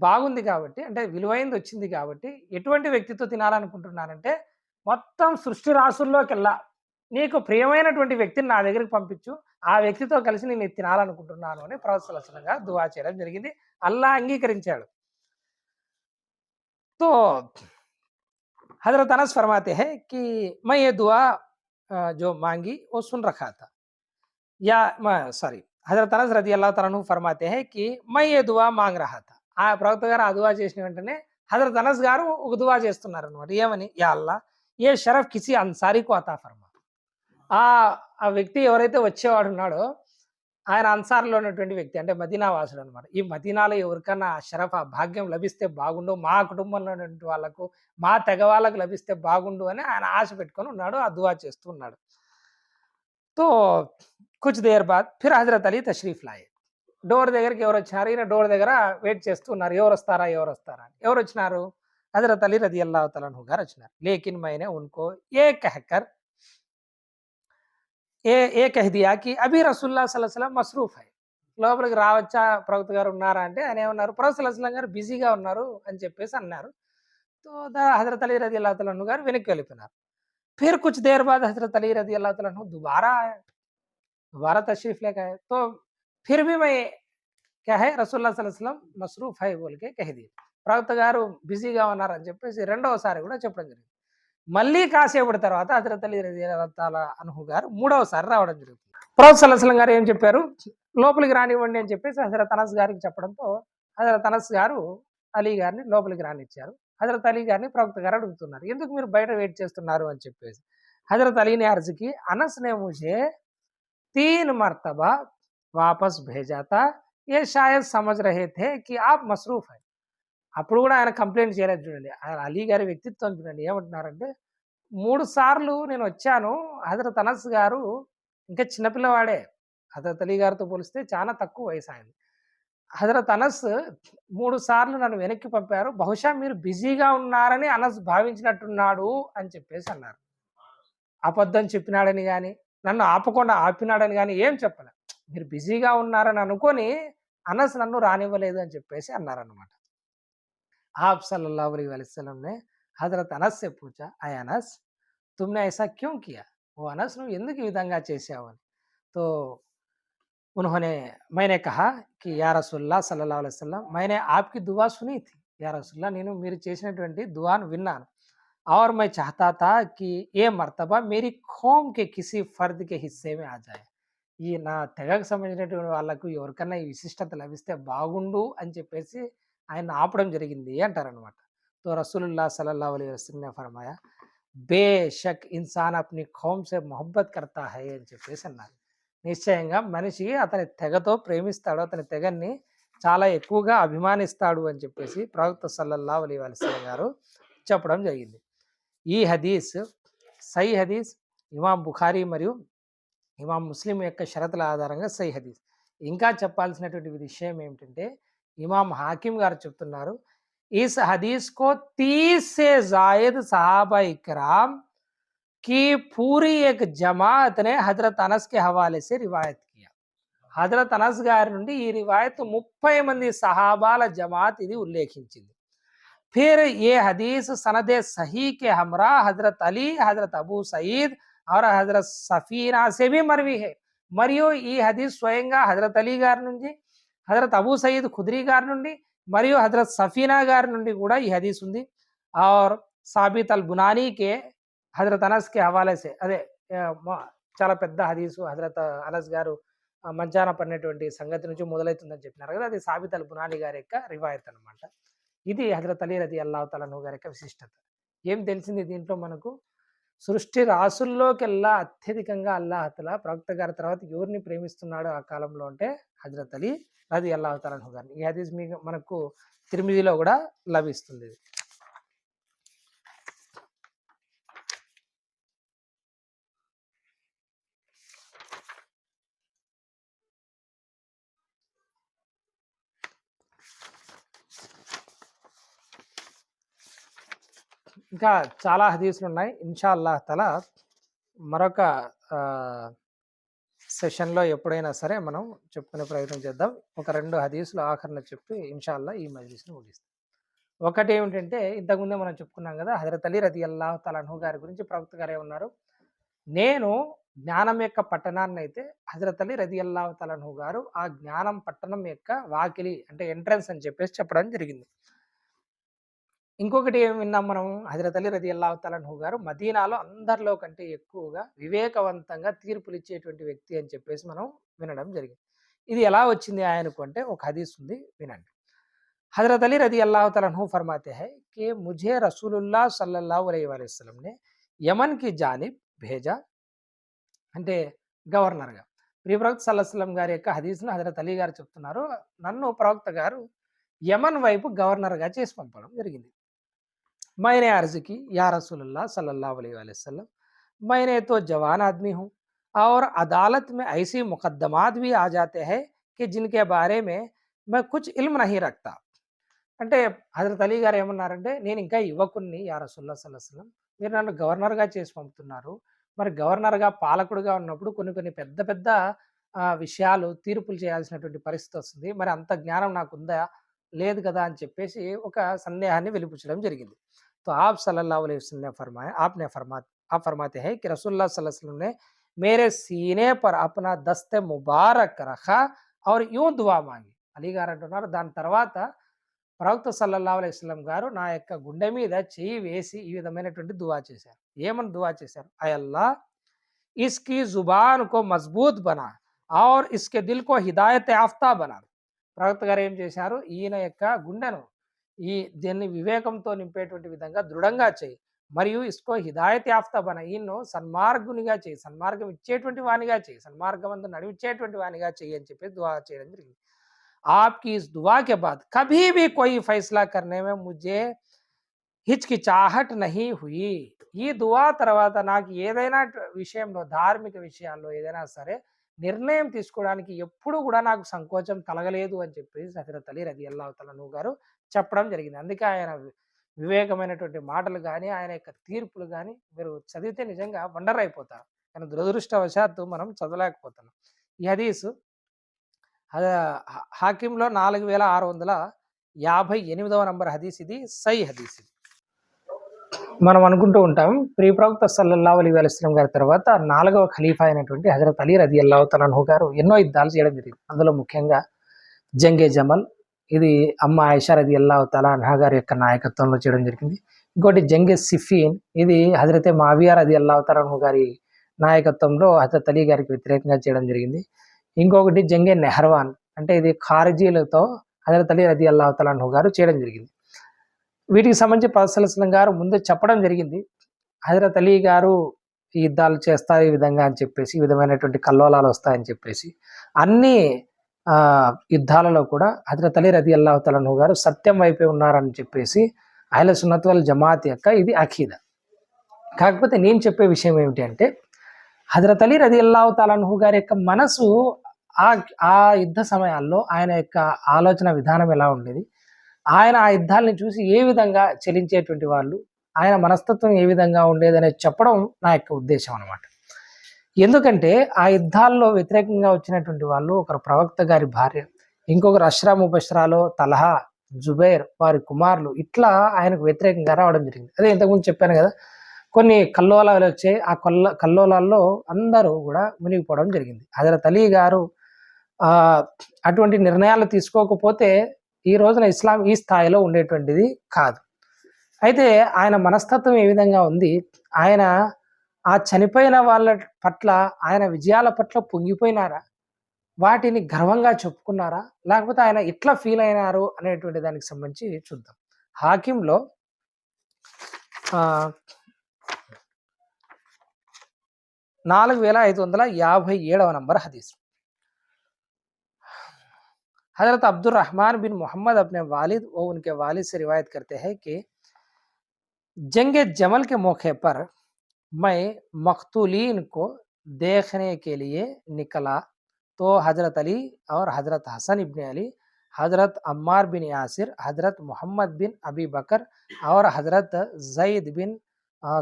Speaker 1: బాగుంది కాబట్టి అంటే విలువైందొచ్చింది కాబట్టి ఎటువంటి వ్యక్తితో తినాలనుకుంటున్నానంటే మొత్తం సృష్టి రాసుల్లోకెల్లా నీకు ప్రియమైనటువంటి వ్యక్తిని నా దగ్గరికి పంపించు. ఆ వ్యక్తితో కలిసి నేను ఇది తినాలనుకుంటున్నాను అని ప్రవక్త సల్లల్లాహు అలైహి వసల్లం గారు దుఆ చేయడం జరిగింది. అల్లా అంగీకరించాడు. तो हज़रत अनस फरमाते हैं कि मैं ये दुआ जो माँगी वो सुन रखा था या मैं सॉरी हज़रत अनस रज़ी अल्लाह तआला अन्हु फरमाते हैं कि मैं ये दुआ माँग रहा था. ఆ ప్రవక్త గారు ఆ దువా చేసిన వెంటనే హజరత్ అనస్ గారు ఒక దువా చేస్తున్నారన్నమాట. ఏమని? యా అల్లా ఏ షరఫ్ కిసి అన్సారీకు అతా ఫర్మా. ఆ ఆ వ్యక్తి ఎవరైతే వచ్చేవాడు ఉన్నాడో ఆయన అన్సార్‌లో ఉన్నటువంటి వ్యక్తి అంటే మదీనా వాసుడు అనమాట. ఈ మదీనాలో ఎవరికన్నా ఆ షరఫ్ ఆ భాగ్యం లభిస్తే బాగుండు. మా కుటుంబంలో ఉన్నటువంటి వాళ్ళకు, మా తెగ వాళ్ళకు లభిస్తే బాగుండు అని ఆయన ఆశ పెట్టుకొని ఉన్నాడు. ఆ దువా చేస్తూ ఉన్నాడు. तो कुछ देर बाद फिर हज़रत अली तशरीफ़ लाए. డోర్ దగ్గరికి ఎవరొచ్చినారు? ఈయన డోర్ దగ్గర వెయిట్ చేస్తూ ఉన్నారు. ఎవరొస్తారా? ఎవరొస్తారా? అని. ఎవరొచ్చినారు? హజరత్ అలీ రజియల్లాహు తఆలా అన్హు గారు వచ్చినారు. లేకిన్ मैंने उनको ये कहकर ఏ కహ దియా కి అభీ రసూలుల్లాహ్ సల్లల్లాహు అలైహి వసల్లం మస్రూఫ్ హై. లోపలికి రావచ్చా? ప్రవక్త గారు ఉన్నారా? అంటే ఆయన ఏమన్నారు? ప్రవక్త సల్లల్లాహు అలైహి వసల్లం గారు బిజీగా ఉన్నారు అని చెప్పేసి అన్నారు. तो हज़रत अली रज़ियल्लाहु तआला अन्हु గారు వెనక్కి వెళ్ళిపోయినారు. फिर कुछ देर बाद हज़रत अली रज़ियल्लाहु तआला अन्हु दोबारा आए. दोबारा तशरीफ़ लेके आए. तो फिर भी मैं क्या है रसूलुल्लाह सल्लल्लाहु अलैहि वसल्लम मसरूफ़్ है बोल के कह दिए. ప్రవక్త గారు బిజీగా ఉన్నారని చెప్పేసి రెండవసారి కూడా చెప్పడం జరిగింది. మళ్ళీ కాసేపటి తర్వాత హజరత్ అలీ రలియల్లాహు తాలా అన్హు గారు మూడవసారి రావడం జరుగుతుంది. ప్రవక్త సల్లల్లాహు అలైహి వసల్లం గారు ఏం చెప్పారు? లోపలికి రానివ్వండి అని చెప్పేసి హజరత్ అనస్ గారికి చెప్పడంతో హజరత్ అనస్ గారు అలీ గారిని లోపలికి రానిచ్చారు. హజరత్ అలీ గారిని ప్రవక్త గారు అడుగుతున్నారు, ఎందుకు మీరు బయట వెయిట్ చేస్తున్నారు అని చెప్పేసి. హజరత్ అలీని అర్జ్కి అనస్ నే ముझे 3 మర్తబా వాపస్ भेजा था ये शायद समझ रहे थे कि आप मसरूफ है. అప్పుడు కూడా ఆయన కంప్లైంట్ చేయలేదు చూడండి. ఆయన అలీ గారి వ్యక్తిత్వం చూడండి. ఏమంటున్నారంటే 3 సార్లు నేను వచ్చాను. హజరత్ అనస్ గారు ఇంకా చిన్నపిల్లవాడే. హజరత్ అలీ గారితో పోలిస్తే చాలా తక్కువ వయసు ఆయనది. హజరత్ అనస్ 3 సార్లు నన్ను వెనక్కి పంపారు. బహుశా మీరు బిజీగా ఉన్నారని అనస్ భావించినట్టున్నాడు అని చెప్పేసి అన్నారు. అబద్ధం చెప్పినాడని గాని, నన్ను ఆపకుండా ఆపినాడని గాని ఏం చెప్పలే. మీరు బిజీగా ఉన్నారని అనుకోని అనస్ నన్ను రానివ్వలేదు అని చెప్పేసి అన్నారన్నమాట. आप सल्लल्लाहु अलैहि वसल्लम ने हज़रत अनस से पूछा, अय अनस तुमने ऐसा क्यों किया? वो अनस నువ్వు ఎందుకు ఈ విధంగా చేశావు అని. तो उन्होंने मैंने कहा कि या रसूलल्लाह सल्लल्लाहु अलैहि वसल्लम मैंने आपकी दुआ सुनी थी. या रसूलल्लाह నేను మీరు చేసినటువంటి దుఆను విన్నాను. और मैं चाहता था कि ये मर्तबा मेरी कौम के किसी फर्द के हिस्से में आ जाए. ఈ నా తెగకు సంబంధించినటువంటి వాళ్ళకు ఎవరికన్నా ఈ విశిష్టత లభిస్తే బాగుండు అని చెప్పేసి ఆయన ఆపడం జరిగింది అంటారనమాట. तो रसूलुल्लाह सल्लल्लाहु अलैहि वसल्लम ने फरमाया బేషక్ ఇన్సాన్ అప్ని ఖౌమ్ సే మొహబ్బత్ కర్తా హై అని చెప్పేసి అన్నారు. నిశ్చయంగా మనిషి అతని తెగతో ప్రేమిస్తాడు, అతని తెగని చాలా ఎక్కువగా అభిమానిస్తాడు అని చెప్పేసి ప్రవక్త సల్లల్లాహు అలైహి వసల్లం గారు చెప్పడం జరిగింది. ఈ హదీస్ సహీ హదీస్ ఇమాం బుఖారీ మరియు ఇమాం ముస్లిం యొక్క షరతుల ఆధారంగా సహీ హదీస్. ఇంకా చెప్పాల్సినటువంటి విషయం ఏమిటంటే ఇమాం హాకిం గారు చెప్తున్నారు, इस हदीस को 30 से जायद सहाबा इकराम की पूरी एक जमात ने हजरत अनस के हवाले से रिवायत किया. హజరత్ అనస్ గారి నుండి ఈ రివాయత్ 30 మంది సహాబాల జమాత్ ఇది ఉల్లేఖించింది. फिर ये हदीस सनद सही के हमरा हजरत अली, हजरत अबू सईद और हजरत सफीना से भी मरवी है. మరియు ఈ హదీస్ స్వయంగా హజరత్ అలీ గారి నుండి, హజరత్ అబూ సయీద్ ఖుద్రీ గారి నుండి మరియు హజరత్ సఫీనా గారి నుండి కూడా ఈ హదీస్ ఉంది. और సాబిత్ అల్ బునానీకే హజరత్ అనస్ కే హవాలే సే అదే చాలా పెద్ద హదీసు హజరత్ అనస్ గారు మంచాన పడినటువంటి సంగతి నుంచి మొదలవుతుందని చెప్పినారు కదా, అది సాబిత్ అల్ బునానీ గారి యొక్క రివాయత్ అనమాట. ఇది హజరత్ అలీ రలియల్లాహు తఆలా అన్హు గారి యొక్క విశిష్టత. ఏం తెలిసింది దీంట్లో మనకు? సృష్టి రాసుల్లోకెల్లా అత్యధికంగా అల్లాహ్ తఆలా ప్రవక్త గారి తర్వాత ఎవరిని ప్రేమిస్తున్నాడో ఆ కాలంలో అంటే హజరత్ అలీ రలియల్లాహు తఆలా అన్హు గారిని. ఈ హదీస్ మీకు మనకు తిర్మిజీలో కూడా లభిస్తుంది. ఇంకా చాలా హదీసులు ఉన్నాయి. ఇన్షా అల్లాహ్ తఆలా మరొక సెషన్‌లో ఎప్పుడైనా సరే మనం చెప్పుకునే ప్రయత్నం చేద్దాం. ఒక 2 హదీసులు ఆఖరిన చెప్పి ఇన్షా అల్లాహ్ ఈ మజ్లిస్‌ని ముగిస్తాం. ఒకటేమిటంటే ఇంతకుముందే మనం చెప్పుకున్నాం కదా! హజరత్ అలీ రదియల్లాహు తఆలా అన్హు గారి గురించి ప్రవక్త గారు ఏమన్నారు? నేను జ్ఞానం యొక్క పట్టణాన్నయితే హజరత్ అలీ రదియల్లాహు తఆలా అన్హు గారు ఆ జ్ఞానం పట్టణం యొక్క వాకిలి అంటే ఎంట్రన్స్ అని చెప్పేసి చెప్పడం జరిగింది. ఇంకొకటి ఏమి విన్నాం మనం? హజరత్ అలీ రదియల్లాహు తఆలా అన్హు గారు మదీనాలో అందరిలో కంటే ఎక్కువగా వివేకవంతంగా తీర్పులిచ్చేటువంటి వ్యక్తి అని చెప్పేసి మనం వినడం జరిగింది. ఇది ఎలా వచ్చింది ఆయనకు అంటే ఒక హదీస్ ఉంది వినండి. हज़रत अली रज़ी अल्लाह तआला अन्हु फरमाते हैं कि मुझे रसूलुल्लाह सल्लल्लाहु अलैहि वसल्लम ने यमन की जानिब भेजा అంటే గవర్నర్‌గా. ప్రియ ప్రవక్త సల్లల్లాహు అలైహి వసల్లం గారి యొక్క హదీస్‌ను హజరత్ అలీ గారు చెప్తున్నారు. నన్ను ప్రవక్త గారు యమన్ వైపు గవర్నర్‌గా చేసి పంపడం జరిగింది. मैंने अर्ज़ की या रसूलुल्लाह सल्लल्लाहु अलैहि वसल्लम मैंने तो जवान आदमी हूँ और अदालत में ऐसी मुकद्दमात भी आ जाते हैं कि जिनके बारे में मैं कुछ इल्म नहीं रखता. అంటే హజరత్ అలీ గారు ఏమన్నారంటే, నేను ఇంకా యువకుడిని యా రసూలుల్లాహ్ సల్లల్లాహు అలైహి వసల్లం. మీరు నన్ను గవర్నర్‌గా చేసి పంపుతున్నారు. మరి గవర్నర్‌గా, పాలకుడిగా ఉన్నప్పుడు కొన్ని కొన్ని పెద్ద పెద్ద విషయాలు తీర్పులు చేయాల్సినటువంటి పరిస్థితి వస్తుంది. మరి అంత జ్ఞానం నాకుందా? లేదు కదా! అని చెప్పేసి ఒక సందేహాన్ని వెలిబుచ్చడం జరిగింది. तो आप सल्लल्लाहु अलैहि वसल्लम ने फरमाया आपने फरमा आप फरमाते हैं कि रसूलुल्लाह सल्लल्लाहु अलैहि वसल्लम ने मेरे सीने पर अपना दस्ते मुबारक रखा और यूँ दुआ मांगी. అలీ గారు అంటున్నారు దాని తర్వాత ప్రవక్త సల్లల్లాహు అలైహి వసల్లం గారు నా యొక్క గుండె మీద చెయ్యి వేసి ఈ విధమైనటువంటి దువా చేశారు. ఏమని దువా చేశారు? అయ్ అల్లాహ్ ఇస్‌కి జుబాన్ కో మజ్బూత్ బనా ఔర్ ఇస్‌కే దిల్ కో హిదాయత్ యాఫ్తా బనా. ప్రవక్త గారు ఏం చేశారు? ఈయన యొక్క గుండెను దీన్ని వివేకంతో నింపేటువంటి విధంగా దృఢంగా చేయి. మరియు ఇస్కో హిదాయత్ యాఫ్తా బనా. ఈయన్ను సన్మార్గునిగా చేయి. సన్మార్గం ఇచ్చేటువంటి వానిగా చేయి. సన్మార్గమందు నడిపించేటువంటి వానిగా చెయ్యి అని చెప్పి దువా చేయడం జరిగింది. आपकी इस दुआ के बाद कभी भी कोई फैसला करने में मुझे హిచ్కిచాహట్ నహీ హుయి. ఈ దువా తర్వాత నాకు ఏదైనా విషయంలో ధార్మిక విషయాల్లో ఏదైనా సరే నిర్ణయం తీసుకోవడానికి ఎప్పుడు కూడా నాకు సంకోచం కలగలేదు అని చెప్పేసి హజరత్ అలీ రదియల్లాహు తఆలా అన్హు గారు చెప్పడం జరిగింది. అందుకే ఆయన వివేకమైనటువంటి మాటలు గాని, ఆయన యొక్క తీర్పులు గాని మీరు చదివితే నిజంగా వండర్ అయిపోతారు. కానీ దురదృష్టవశాత్తు మనం చదవలేకపోతున్నాం. ఈ హదీసు హాకింలో 4658వ నంబర్ హదీస్ ఇది. సహీ హదీస్ ఇది. మనం అనుకుంటూ ఉంటాం ప్రియ ప్రవక్త సల్లల్లాహు అలైహి వసల్లం గారి తర్వాత 4వ ఖలీఫా అయినటువంటి హజరత్ అలీ రదియల్లాహు తఆలా అన్హు గారు ఎన్నో యుద్ధాలు చేయడం జరిగింది. అందులో ముఖ్యంగా జంగే జమల్ ఇది అమ్మ ఆయిషా రదియల్లాహు తఆలా అన్హా గారి యొక్క నాయకత్వంలో చేయడం జరిగింది. ఇంకోటి జంగే సిఫీన్ ఇది హజరత్ మావియా రదియల్లాహు తఆలా అన్హు గారి నాయకత్వంలో హజరత్ అలీ గారికి వ్యతిరేకంగా చేయడం జరిగింది. ఇంకొకటి జంగే నెహర్వాన్ అంటే ఇది ఖారిజీలతో హజరత్ అలీ రదియల్లాహు తఆలా అన్హు గారు చేయడం జరిగింది. వీటికి సంబంధించి ప్రవక్త సల్లల్లాహు అలైహి వసల్లం గారు ముందే చెప్పడం జరిగింది. హజరత్ అలీ గారు ఈ యుద్ధాలు చేస్తారు ఈ విధంగా అని చెప్పేసి, ఈ విధమైనటువంటి కల్లోలాలు వస్తాయని చెప్పేసి, అన్ని యుద్ధాలలో కూడా హజరత్ అలీ రదియల్లాహు తఆలా అన్హు గారు సత్యం వైపే ఉన్నారని చెప్పేసి అహ్లే సున్నత్ వల్ జమాత్ యొక్క ఇది అఖీదా. కాకపోతే నేను చెప్పే విషయం ఏమిటి అంటే హజరత్ అలీ రదియల్లాహు తఆలా అన్హు గారి యొక్క మనసు ఆ యుద్ధ సమయాల్లో ఆయన యొక్క ఆలోచన విధానం ఎలా ఉండేది, ఆయన ఆ యుద్ధాలని చూసి ఏ విధంగా చలించేటువంటి వాళ్ళు, ఆయన మనస్తత్వం ఏ విధంగా ఉండేదనేది చెప్పడం నా యొక్క ఉద్దేశం అనమాట. ఎందుకంటే ఆ యుద్ధాల్లో వ్యతిరేకంగా వచ్చినటువంటి వాళ్ళు ఒకరు ప్రవక్త గారి భార్య, ఇంకొకరు అష్రా ముబష్రాలో తలహా, జుబైర్ వారి కుమారులు, ఇట్లా ఆయనకు వ్యతిరేకంగా రావడం జరిగింది. అదే ఇంతకుముందు చెప్పాను కదా, కొన్ని కల్లోలాలు వచ్చాయి. ఆ కల్లోలాల్లో అందరూ కూడా మునిగిపోవడం జరిగింది. హజరత్ అలీ గారు అటువంటి నిర్ణయాలు తీసుకోకపోతే ఈ రోజున ఇస్లాం ఈ స్థాయిలో ఉండేటువంటిది కాదు. అయితే ఆయన మనస్తత్వం ఏ విధంగా ఉంది, ఆయన ఆ చనిపోయిన వాళ్ళ పట్ల ఆయన విజయాల పట్ల పొంగిపోయినారా, వాటిని గర్వంగా చెప్పుకున్నారా, లేకపోతే ఆయన ఇట్లా ఫీల్ అయినారు అనేటువంటి దానికి సంబంధించి చూద్దాం. హాకింలో 4557వ నంబర్ హదీస్. हज़रत अब्दुर्रहमान बिन मोहम्मद अपने वालिद और उनके वालिद से रिवायत करते हैं कि जंग जमल के मौके पर मैं मकतूलीन को देखने के लिए निकला तो हज़रत अली और हज़रत हसन इब्न अली हज़रत अम्मार बिन यासिर, हज़रत मोहम्मद बिन अबी बकर और हज़रत जैद बिन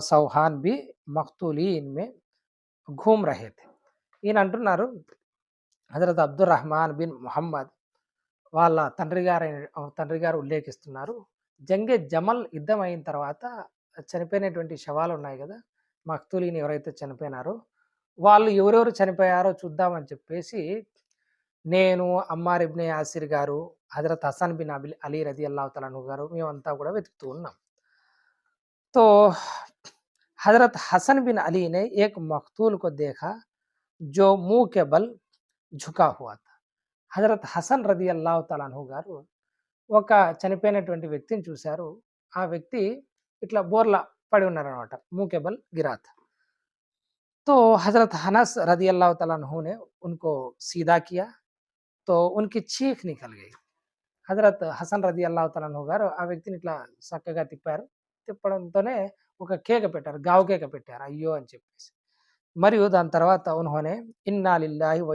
Speaker 1: सौहान भी मख्तूलीन में घूम रहे थे. ఈయన అంటున్నారు హజరత్ అబ్దుర్ రహమాన్ బిన్ ముహమ్మద్ వాళ్ళ తండ్రి గారు ఉల్లేఖిస్తున్నారు. జంగే జమల్ యుద్ధం అయిన తర్వాత చనిపోయినటువంటి శవాలు ఉన్నాయి కదా, మఖ్తూలీని ఎవరైతే చనిపోయినారో వాళ్ళు ఎవరెవరు చనిపోయారో చూద్దామని చెప్పేసి నేను, అమ్మార్ ఇబ్న్ యాసిర్ గారు, హజరత్ హసన్ బిన్ అలీ రదియల్లాహు తఆలా అన్హు గారు మేమంతా కూడా వెతుకుతూ ఉన్నాం. तो हजरत हसन बिन अली ने एक मकतूल को देखा जो मुंह के बल झुका हुआ था. హజరత్ హసన్ రదియల్లాహు తఆలా అన్హు గారు ఒక చనిపోయినటువంటి వ్యక్తిని చూశారు. ఆ వ్యక్తి ఇట్లా బోర్లా పడి ఉన్నారనమాట, मुंह बल गिरा था. तो हजरत हनस रदियल्लाहु तआला अन्हु ने उनको सीधा किया तो उनकी चीख निकल गई. హజరత్ హసన్ రదియల్లాహు తఆలా అన్హు గారు ఆ వ్యక్తిని ఇట్లా చక్కగా తిప్పారు. తిప్పడంతోనే ఒక కేక పెట్టారు, గావు కేక పెట్టారు, అయ్యో అని చెప్పేసి. మరియు దాని తర్వాత ఉన్హోనే ఇన్నా లిల్లాహి వ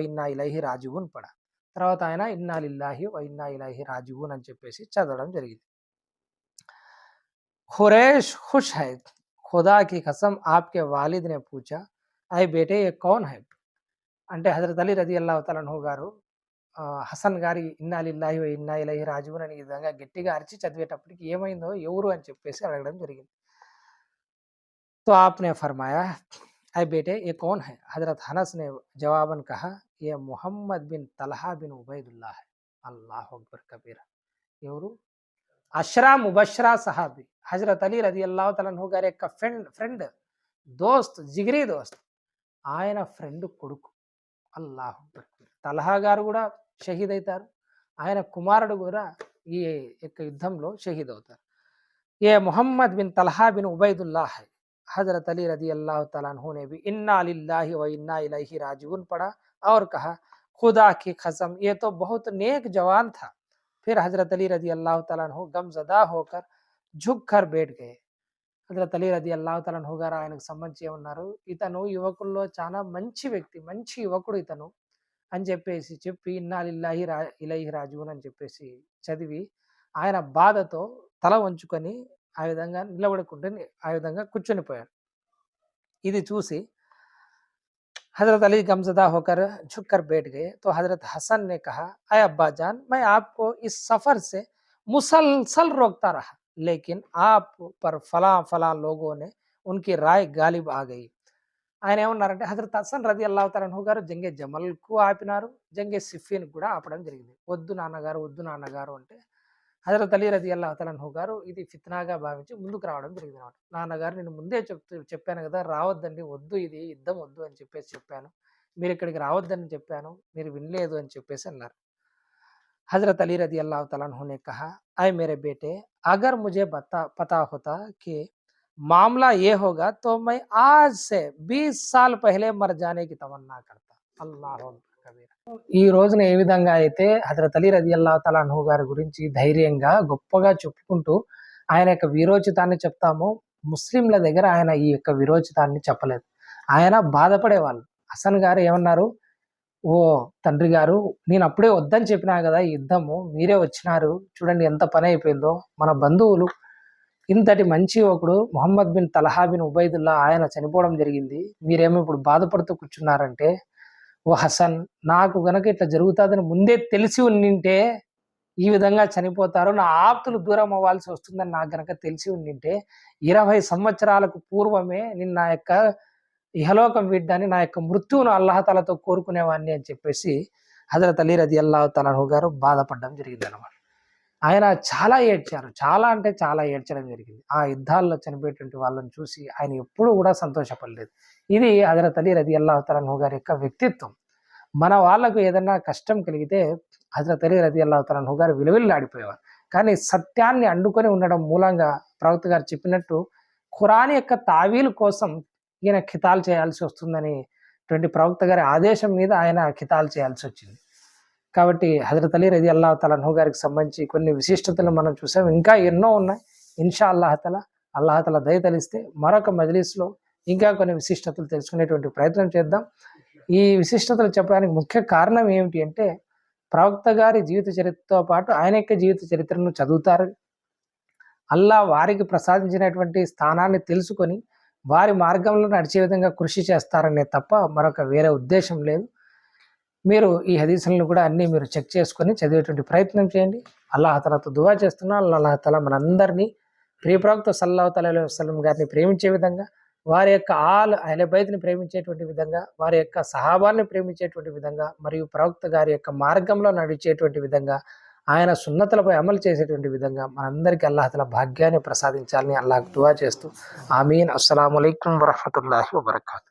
Speaker 1: ఇన్నా ఇలైహి రాజిఊన్ పడా. తర్వాత ఆయన ఇన్నా లిల్లాహి వ ఇన్నా ఇలైహి రాజిఊన్ అని చెప్పేసి చదవడం జరిగింది. ఖురైష్ ఖుష్ హై, ఖుదా కి కసమ్ ఆప్కే వాలిద్ నే పూచా ఐ బేటే ఏ కౌన్ హై. అంటే హజరత్ అలీ రదియల్లాహు తఆలా అన్హు గారు హసన్ గారి ఇన్నా లిల్లాహి వ ఇన్నా ఇలైహి రాజిఊన్ అని ఈ విధంగా గట్టిగా అరిచి చదివేటప్పటికి ఏమైందో ఎవరు అని చెప్పేసి అడగడం జరిగింది. तो आपने फरमाया ऐ बेटे ये कौन है. हजरत हनस ने जवाबन कहा ये मोहम्मद बिन तलहा बिन उबैदुल्लाह है. अल्लाह अकबर कबीरा. ఎవరు? అష్రా ముబష్రా సహాబీ హజరత్ అలీ రదియల్లాహు తఆలా అన్హు గారి యొక్క ఫ్రెండ్ దోస్త్, జిగిరి దోస్త్, ఆయన ఫ్రెండ్ కొడుకు. అల్లాహ్ అక్బర్. తలహా గారు కూడా షహీద్ అవుతారు, ఆయన కుమారుడు కూడా ఈ యొక్క యుద్ధంలో షహీద్ అవుతారు. ఏ మొహమ్మద్ బిన్ తలహా బిన్ ఉబైదుల్లాహ్ है. हजरत अली रदी अल्लाह तआला अन्हु ने भी इन्ना लिल्लाहि व इन्ना इलैहि राजिऊन पढ़ा और कहा खुदा की कसम ये तो बहुत नेक जवान था. फिर हजरत अली रदी अल्लाह तआला अन्हु गमजदा होकर झुक कर बैठ गए. హజరత్ అలీ రదియల్లాహు తఆలా అన్హు గారు ఆయనకు సంబంధించి ఏమన్నారు, ఇతను యువకుల్లో చాలా మంచి వ్యక్తి, మంచి యువకుడు ఇతను అని చెప్పి ఇన్నా లిల్లాహి ఇలైహి రాజిఊన్ అని చెప్పేసి చదివి ఆయన బాధతో తల వంచుకొని ఆ విధంగా నిలబడకుండా ఆ విధంగా కూర్చొనిపోయారు. ఇది చూసి हजरत अली गमजदा होकर झुक कर बैठ गए. तो हजरत हसन ने कहा अय अब्बा जान मैं आपको इस सफर से मुसलसल रोकता रहा लेकिन आप पर फला फला लोगों ने उनकी राय गालिब आ गई. ఆయన ఏమన్నారంటే హజరత్ హసన్ రదియల్లాహు తఆలా అన్హు గారు జంగే జమల్కు ఆపినారు, జంగే సిఫీన్ కూడా ఆపడం జరిగింది. వద్దు నాన్నగారు అంటే హజరత్ అలీ రదియల్లాహు తఆలా అన్హు గారు ఇది ఫిత్నాగా భావించి ముందుకు రావడం జరిగింది అన్నమాట. నాన్నగారు నేను ముందే చెప్పాను కదా, రావద్దండి, వద్దు, ఇది యుద్ధం వద్దు అని చెప్పేసి చెప్పాను, మీరు ఇక్కడికి రావద్దని చెప్పాను, మీరు వినలేదు అని చెప్పేసి అన్నారు. హజరత్ అలీ రదియల్లాహు తఆలా అన్హు ने कहा ऐ मेरे बेटे अगर मुझे पता होता कि मामला ये होगा तो मैं आज से 20 साल पहले मर जाने की तमन्ना करता. అల్లాహు అక్బర్ కబీరా. ఈ రోజున ఏ విధంగా అయితే హజరత్ అలీ రదియల్లాహు తఆలా అన్హు గారి గురించి ధైర్యంగా గొప్పగా చెప్పుకుంటూ ఆయన యొక్క వీరోచితాన్ని చెప్తామో, ముస్లింల దగ్గర ఆయన ఈ యొక్క వీరోచితాన్ని చెప్పలేదు. ఆయన బాధపడేవాళ్ళు. హసన్ గారు ఏమన్నారు, ఓ తండ్రి గారు నేను అప్పుడే వద్దని చెప్పినా కదా ఈ యుద్ధము, మీరే వచ్చినారు, చూడండి ఎంత పని అయిపోయిందో, మన బంధువులు ఇంతటి మంచి యువకుడు మొహమ్మద్ బిన్ తలహా బిన్ ఉబైదుల్లా ఆయన చనిపోవడం జరిగింది, మీరేమో ఇప్పుడు బాధపడుతూ కూర్చున్నారంటే, ఓ హసన్ నాకు గనక ఇట్లా జరుగుతుందని ముందే తెలిసి ఉండింటే ఈ విధంగా చనిపోతారు, నా ఆప్తులు దూరం అవ్వాల్సి వస్తుందని నాకు గనక తెలిసి ఉండింటే 20 సంవత్సరాలకు పూర్వమే నిన్న నా యొక్క ఇహలోకం వీడ్డాన్ని, నా యొక్క మృత్యువును అల్లాహతాలతో కోరుకునేవాడిని అని చెప్పేసి హజరత్ అలీ రదియల్లాహు తఆలా అన్హు గారు బాధపడడం జరిగింది అన్నమాట. ఆయన చాలా ఏడ్చారు, చాలా అంటే చాలా ఏడ్చడం జరిగింది. ఆ యుద్ధాల్లో చనిపోయేటువంటి వాళ్ళని చూసి ఆయన ఎప్పుడూ కూడా సంతోషపడలేదు. ఇది హజరత్ అలీ రదియల్లాహు తఆలా అన్హు గారి యొక్క వ్యక్తిత్వం. మన వాళ్ళకు ఏదైనా కష్టం కలిగితే హజరత్ అలీ రదియల్లాహు తఆలా అన్హు గారు విలువిల్లాడిపోయేవారు. కానీ సత్యాన్ని అండుకొని ఉండడం మూలంగా ప్రవక్త గారు చెప్పినట్టు ఖురాన్ యొక్క తావీలు కోసం ఈయన ఖితాలు చేయాల్సి వస్తుందని ప్రవక్త గారి ఆదేశం మీద ఆయన ఖితాలు చేయాల్సి వచ్చింది. కాబట్టి హజరత్ అలీ రదియల్లాహు తఆలా అన్హు గారికి సంబంధించి కొన్ని విశిష్టతలు మనం చూసాం, ఇంకా ఎన్నో ఉన్నాయి. ఇన్షా అల్లాహతాలా దయ తలిస్తే మరొక మజ్లిస్లో ఇంకా కొన్ని విశిష్టతలు తెలుసుకునేటువంటి ప్రయత్నం చేద్దాం. ఈ విశిష్టతలు చెప్పడానికి ముఖ్య కారణం ఏమిటి అంటే ప్రవక్త గారి జీవిత చరిత్రతో పాటు ఆయన యొక్క జీవిత చరిత్రను చదువుతారు. అల్లా వారికి ప్రసాదించినటువంటి స్థానాన్ని తెలుసుకొని వారి మార్గంలో నడిచే విధంగా కృషి చేస్తారనే తప్ప మరొక వేరే ఉద్దేశం లేదు. మీరు ఈ హదీసులను కూడా అన్నీ మీరు చెక్ చేసుకొని చదివేటువంటి ప్రయత్నం చేయండి. అల్లాహ్ తఆలాతో దువా చేస్తున్నా, అల్లాహ్ తఆలా మనందరినీ ప్రియ ప్రవక్త సల్లల్లాహు అలైహి వసల్లం గారిని ప్రేమించే విధంగా, వారి యొక్క అహ్లే బైత్‌ని ప్రేమించేటువంటి విధంగా, వారి యొక్క సహాబాల్ని ప్రేమించేటువంటి విధంగా, మరియు ప్రవక్త గారి యొక్క మార్గంలో నడిచేటువంటి విధంగా, ఆయన సున్నతులపై అమలు చేసేటువంటి విధంగా మనందరికీ అల్లాహ్ తఆలా భాగ్యాన్ని ప్రసాదించాలని అల్లాహ్‌కు దువా చేస్తూ ఆమీన్. అస్సలాము అలైకుం వరహ్మతుల్లాహి వబరకాతుహు.